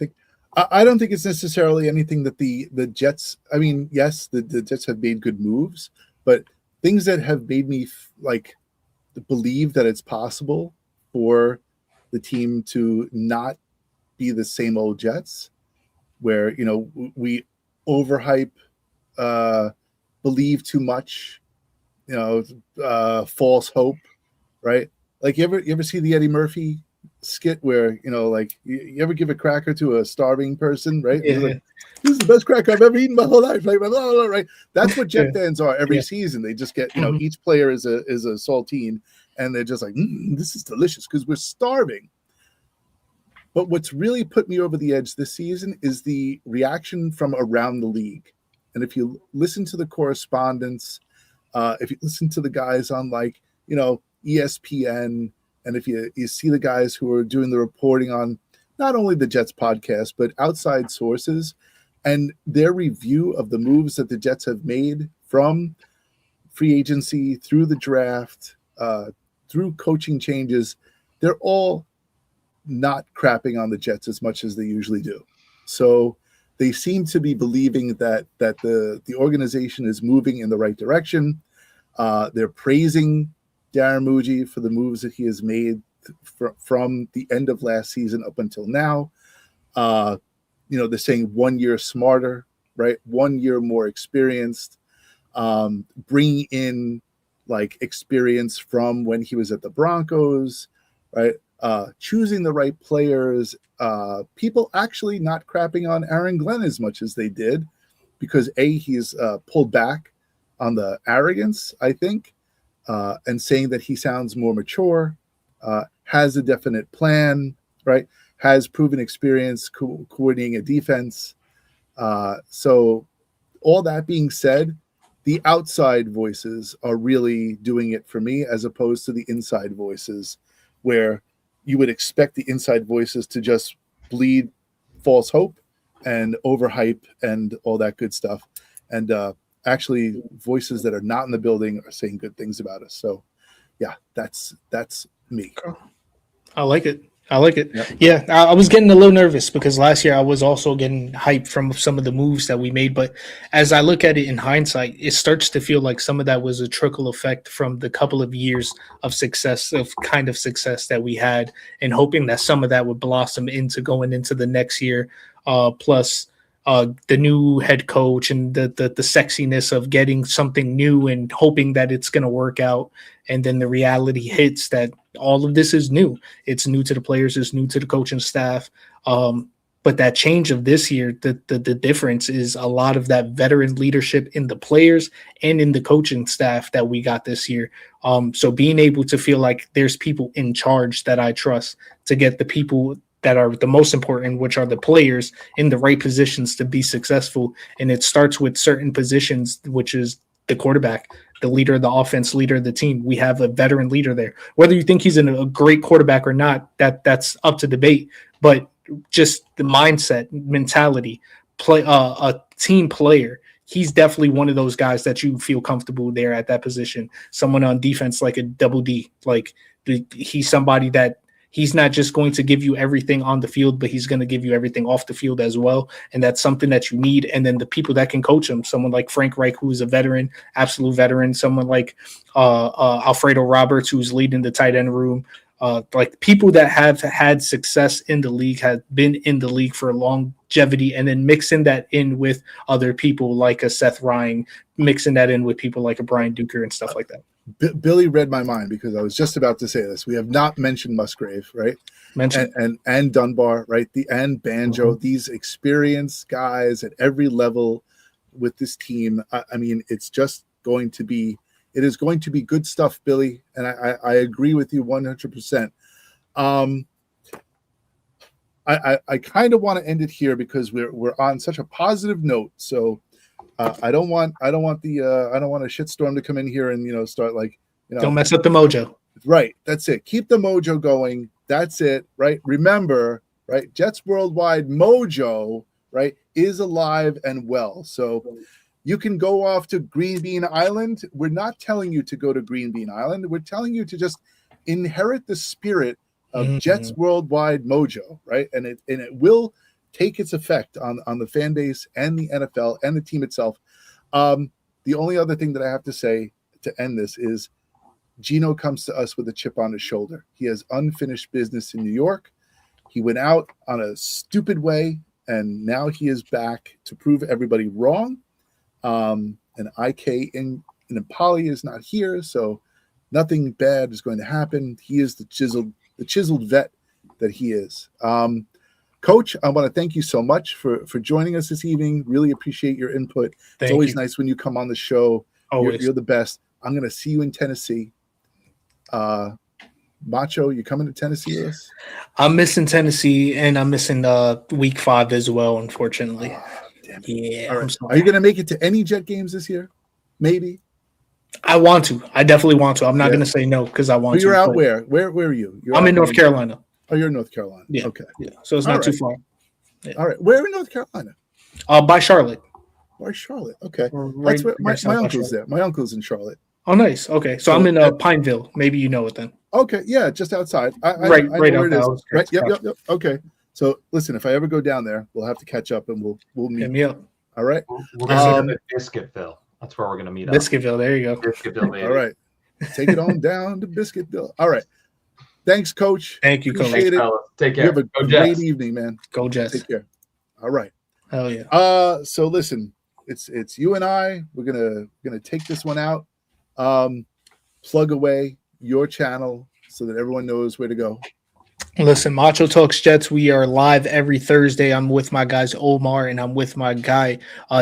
I don't think it's necessarily anything that the Jets. I mean, yes, the Jets have made good moves, but things that have made me believe that it's possible for the team to not be the same old Jets, where we overhype, believe too much, false hope, right? Like you ever see the Eddie Murphy skit where you ever give a cracker to a starving person, right? Yeah. Like, this is the best cracker I've ever eaten my whole life, like blah, blah, blah, right? That's what Jet fans are every season. They just get each player is a saltine, and they're just like, this is delicious because we're starving. But what's really put me over the edge this season is the reaction from around the league. And if you listen to the correspondence, if you listen to the guys on ESPN, and if you see the guys who are doing the reporting on not only the Jets podcast, but outside sources, and their review of the moves that the Jets have made from free agency through the draft, through coaching changes, they're all not crapping on the Jets as much as they usually do. So they seem to be believing that the organization is moving in the right direction. They're praising Darren Muji for the moves that he has made from the end of last season up until now. They're saying 1 year smarter, right? 1 year more experienced, bringing in like experience from when he was at the Broncos, right? Choosing the right players, people actually not crapping on Aaron Glenn as much as they did, because he's pulled back on the arrogance, I think, and saying that he sounds more mature, has a definite plan, right? Has proven experience coordinating a defense. So all that being said, the outside voices are really doing it for me, as opposed to the inside voices, where you would expect the inside voices to just bleed false hope and overhype and all that good stuff. And actually, voices that are not in the building are saying good things about us. So, yeah, that's me. I like it. I like it. Yep. Yeah, I was getting a little nervous because last year I was also getting hyped from some of the moves that we made. But as I look at it in hindsight, it starts to feel like some of that was a trickle effect from the couple of years of success, of kind of success that we had, and hoping that some of that would blossom into going into the next year. Plus the new head coach and the sexiness of getting something new and hoping that it's going to work out. And then the reality hits that all of this is new. It's new to the players, it's new to the coaching staff. But that change of this year, the difference is a lot of that veteran leadership in the players and in the coaching staff that we got this year. So being able to feel like there's people in charge that I trust to get the people that are the most important, which are the players, in the right positions to be successful. And it starts with certain positions, which is the quarterback, the leader of the offense, leader of the team. We have a veteran leader there. Whether you think he's a great quarterback or not, that's up to debate. But just the mindset, mentality, a team player. He's definitely one of those guys that you feel comfortable there at that position. Someone on defense like a double D, like he's somebody that he's not just going to give you everything on the field, but he's going to give you everything off the field as well. And that's something that you need. And then the people that can coach him, someone like Frank Reich, who is a veteran, absolute veteran, someone like Alfredo Roberts, who's leading the tight end room. Like people that have had success in the league, have been in the league for longevity, and then mixing that in with other people like a Seth Ryan, mixing that in with people like a Brian Duker and stuff like that. Billy read my mind, because I was just about to say this. We have not mentioned Musgrave, right? And Dunbar, right? And Banjo, these experienced guys at every level with this team. I mean, it is going to be good stuff, Billy. And I agree with you 100%. I kind of want to end it here because we're on such a positive note. So I don't want a shitstorm to come in here and start like don't mess up the mojo. Right, that's it. Keep the mojo going. That's it. Right. Remember, right? Jets Worldwide mojo, right, is alive and well. So you can go off to Green Bean Island. We're not telling you to go to Green Bean Island. We're telling you to just inherit the spirit of Jets Worldwide mojo, right? And it will take its effect on the fan base and the NFL and the team itself. The only other thing that I have to say to end this is Gino comes to us with a chip on his shoulder. He has unfinished business in New York. He went out on a stupid way, and now he is back to prove everybody wrong. And IK in Impali is not here, so nothing bad is going to happen. He is the chiseled vet that he is. Coach, I want to thank you so much for joining us this evening. Really appreciate your input. It's always nice when you come on the show. You're the best. I'm going to see you in Tennessee. Macho, you coming to Tennessee with us? I'm missing Tennessee, and I'm missing week 5 as well, unfortunately. Damn it. Yeah. All right. Are you going to make it to any Jet games this year? Maybe. I want to. I definitely want to. I'm not going to say no because I want to. You're out where? Where are you? I'm in North Carolina. Oh, you're in North Carolina. Yeah. Okay. Yeah. So it's not too far. Yeah. All right. Where in North Carolina? By Charlotte. By Charlotte. Okay. Right, that's where my uncle's there. My uncle's in Charlotte. Oh, nice. Okay. So I'm in Pineville. Maybe you know it then. Okay. Yeah. Just outside. Right know where it is. Right. Yep. Okay. So listen, if I ever go down there, we'll have to catch up and we'll meet. Hit me up. All right. We're going to meet up at Biscuitville. That's where we're going to meet up. Biscuitville. There you go. Biscuitville, baby. All right. Take it on down to Biscuitville. All right. Thanks, Coach. Thank you, Coach. Appreciate it. fellas. Take You care. have a Go great Jets. evening, man. Go Jets. Take care. All right. Hell yeah. So listen, it's you and I. We're gonna take this one out. Plug away your channel so that everyone knows where to go. Listen, Macho Talks Jets. We are live every Thursday. I'm with my guys Omar and I'm with my guy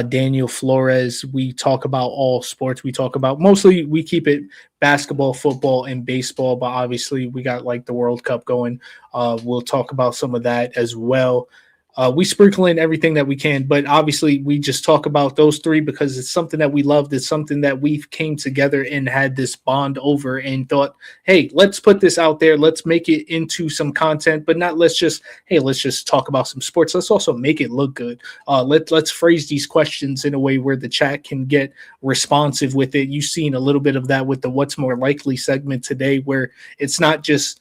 Daniel Flores. We talk about all sports. We talk about mostly we keep it basketball, football, and baseball, but obviously we got like the World Cup going. We'll talk about some of that as well. We sprinkle in everything that we can, but obviously we just talk about those three because it's something that we loved. It's something that we came together and had this bond over and thought, hey, let's put this out there. Let's make it into some content, but not let's just talk about some sports. Let's also make it look good. Let's phrase these questions in a way where the chat can get responsive with it. You've seen a little bit of that with the What's More Likely segment today, where it's not just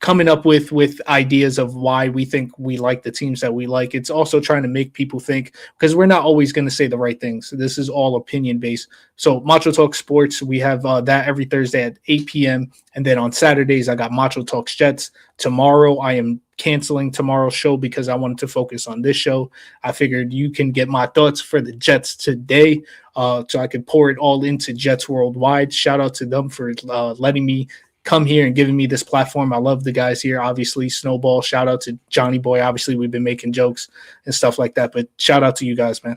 coming up with ideas of why we think we like the teams that we like. It's also trying to make people think, because we're not always going to say the right things. This is all opinion based. So Macho Talk Sports, we have that every Thursday at 8 p.m. And then on Saturdays, I got Macho Talks Jets. Tomorrow, I am canceling tomorrow's show because I wanted to focus on this show. I figured you can get my thoughts for the Jets today, so I could pour it all into Jets Worldwide. Shout out to them for letting me come here and giving me this platform. I love the guys here. Obviously, Snowball. Shout out to Johnny Boy. Obviously, we've been making jokes and stuff like that, but shout out to you guys, man.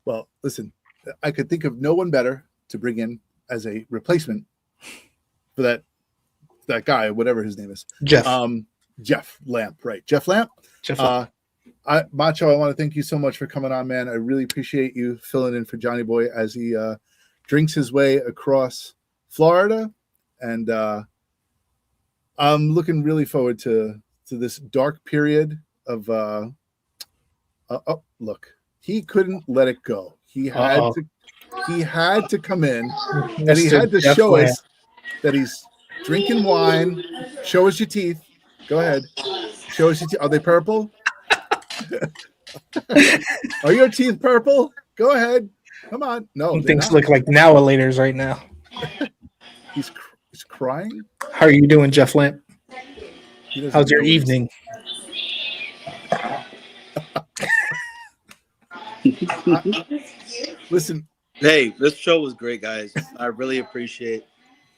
Well, listen, I could think of no one better to bring in as a replacement for that guy, whatever his name is. Jeff. Jeff Lamp, right? Jeff Lamp. Jeff Lamp. Macho, I want to thank you so much for coming on, man. I really appreciate you filling in for Johnny Boy as he drinks his way across Florida. And I'm looking really forward to this dark period of look, he couldn't let it go. He had to come in and he had to show us that he's drinking wine. Show us your teeth. Go ahead. Show us your teeth. Are they purple? Are your teeth purple? Go ahead. Come on. No, things look like now-a-laters right now. He's crying. How are you doing, Jeff Lamp? How's your evening? Listen. Hey, this show was great, guys. I really appreciate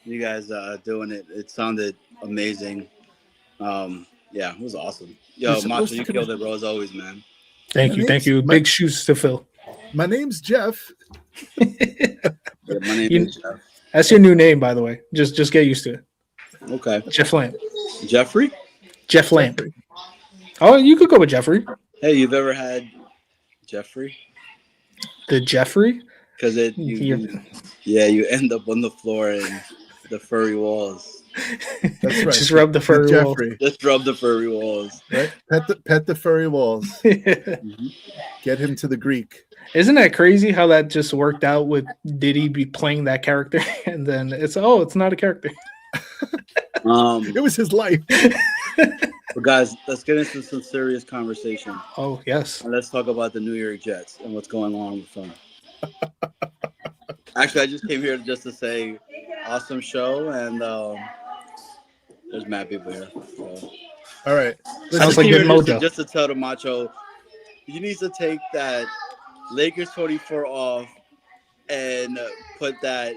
you guys doing it. It sounded amazing. Yeah, it was awesome. Yo, Macho, you killed it, bro, as always, man. Thank you. Big shoes to fill. My name's Jeff. Yeah, my name is Jeff. That's your new name, by the way. Just get used to it. Okay. Jeff Lamp. Jeffrey? Jeff Lamp. Oh, you could go with Jeffrey. Hey, you've ever had Jeffrey? The Jeffrey? Because you end up on the floor and the furry walls. That's right. Just rub the furry walls. Just rub the furry walls. Right? Pet the furry walls. Mm-hmm. Get him to the Greek. Isn't that crazy how that just worked out with Diddy be playing that character and then it's not a character. It was his life. But guys, let's get into some serious conversation. Oh, yes. And let's talk about the New York Jets and what's going on with them. Actually, I just came here just to say awesome show, and there's mad people here. So. All right. Sounds like good mojo. Just to tell the Macho, you need to take that Lakers 24 off and put that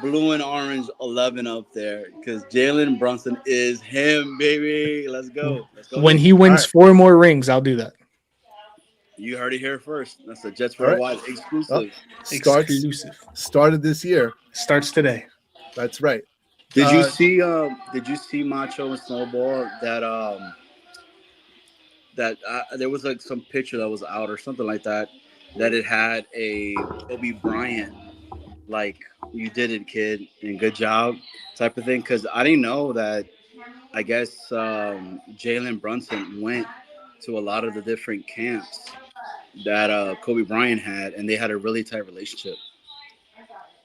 blue and orange 11 up there because Jalen Brunson is him, baby. Let's go. When he wins 4 more rings, I'll do that. You heard it here first. That's a Jets Worldwide exclusive. Started this year. Starts today. That's right. Did you see Macho and Snowball that there was like some picture that was out or something like that it had a Kobe Bryant, like, you did it, kid, and good job type of thing? Because I didn't know that. I guess Jalen Brunson went to a lot of the different camps that Kobe Bryant had, and they had a really tight relationship.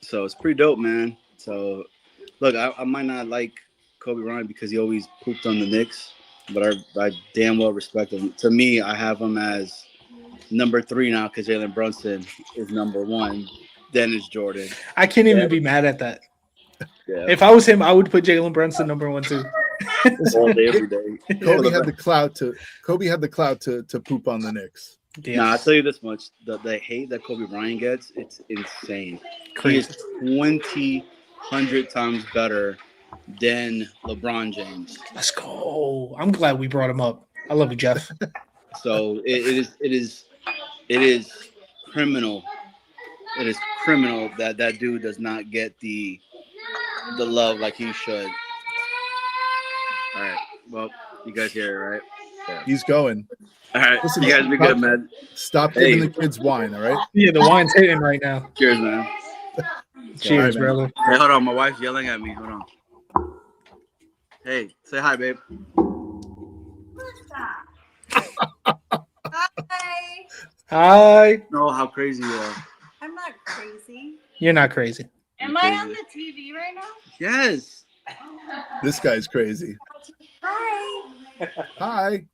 So it's pretty dope, man. So look, I might not like Kobe Bryant because he always pooped on the Knicks, but I damn well respect him. To me, I have him as number 3 now because Jalen Brunson is number 1. Then it's Jordan. I can't even be mad at that. Yeah. If I was him, I would put Jalen Brunson number 1 too. All day, every day. Kobe had the clout to poop on the Knicks. Yes. Nah, I'll tell you this much: the hate that Kobe Bryant gets, it's insane. Crazy. He is 100 times better than LeBron James. Let's go. I'm glad we brought him up. I love you, Jeff. So it is criminal. It is criminal that dude does not get the love like he should. All right. Well, you guys hear it, right? Yeah. He's going. All right. Listen, You guys be good, man. Stop giving the kids wine, all right? Yeah, the wine's hitting right now. Cheers, man. Cheers, All right, man. brother. Hey, hold on. My wife's yelling at me. Hold on. Hey, say hi, babe. Hi. Hi. Know how crazy you are. I'm not crazy. You're not crazy. Am I on the TV right now? Yes. This guy's crazy. Hi. Hi.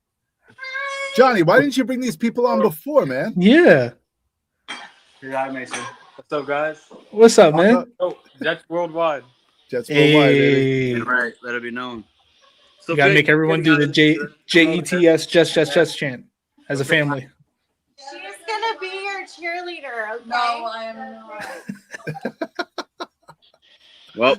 Johnny, why didn't you bring these people on before, man? Yeah. Hi, Mason. What's up, guys? What's up, man? Oh, Jets Worldwide. Jets Worldwide, baby. Hey. Right. Let it be known. So You gotta babe, make everyone do the JETS Jets Jets chant as a family. She's gonna be your cheerleader, okay? No, I am not. Well,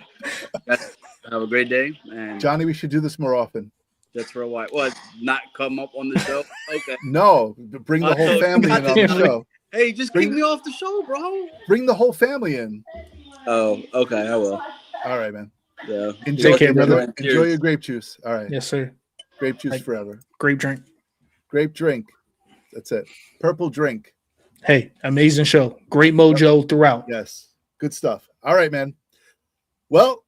have a great day. And Johnny, we should do this more often. Jets Worldwide. What? Not come up on the show? Okay. No, bring the whole family in on the show. Hey, just kick me off the show, bro. Bring the whole family in. Oh, okay. I will. All right, man. Yeah. Enjoy, Take care, brother. enjoy your grape juice. All right. Yes, sir. Grape juice Like- forever. Great drink. Grape drink. That's it. Purple drink. Hey, amazing show. Great mojo throughout. Yes. Good stuff. All right, man. Well,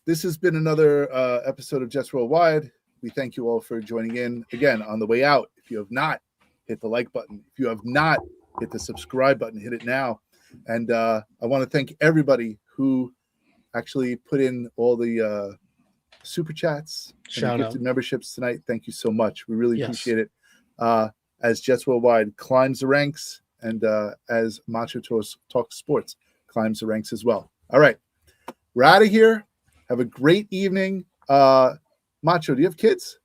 this has been another episode of Jets Worldwide. We thank you all for joining in. Again, on the way out, if you have not, hit the like button. If you have not, hit the subscribe button. Hit it now. And I want to thank everybody who actually put in all the super chats Shout and out. gifted memberships tonight. Thank you so much. We really Yes. appreciate it. As Jets Worldwide climbs the ranks and as Macho Talk Sports climbs the ranks as well. All right. We're out of here. Have a great evening. Macho, do you have kids?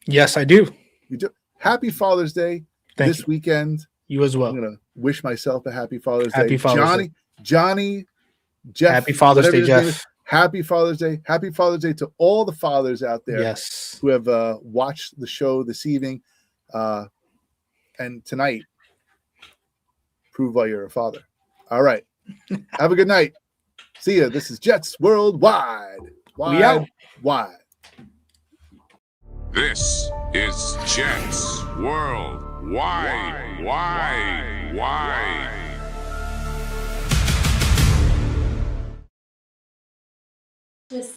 Yes, I do. You do. Happy Father's Day Thank this you. weekend. You as well. I'm gonna wish myself a happy Father's Happy Day. Father's Johnny, Jeff. Happy Father's whatever Day, his name Jeff. is, happy Father's Day. Happy Father's Day to all the fathers out there Yes. who have watched the show this evening and tonight. Prove why you're a father. All right. Have a good night. See ya. This is Jets Worldwide. We out. Wide. This is Jets Worldwide.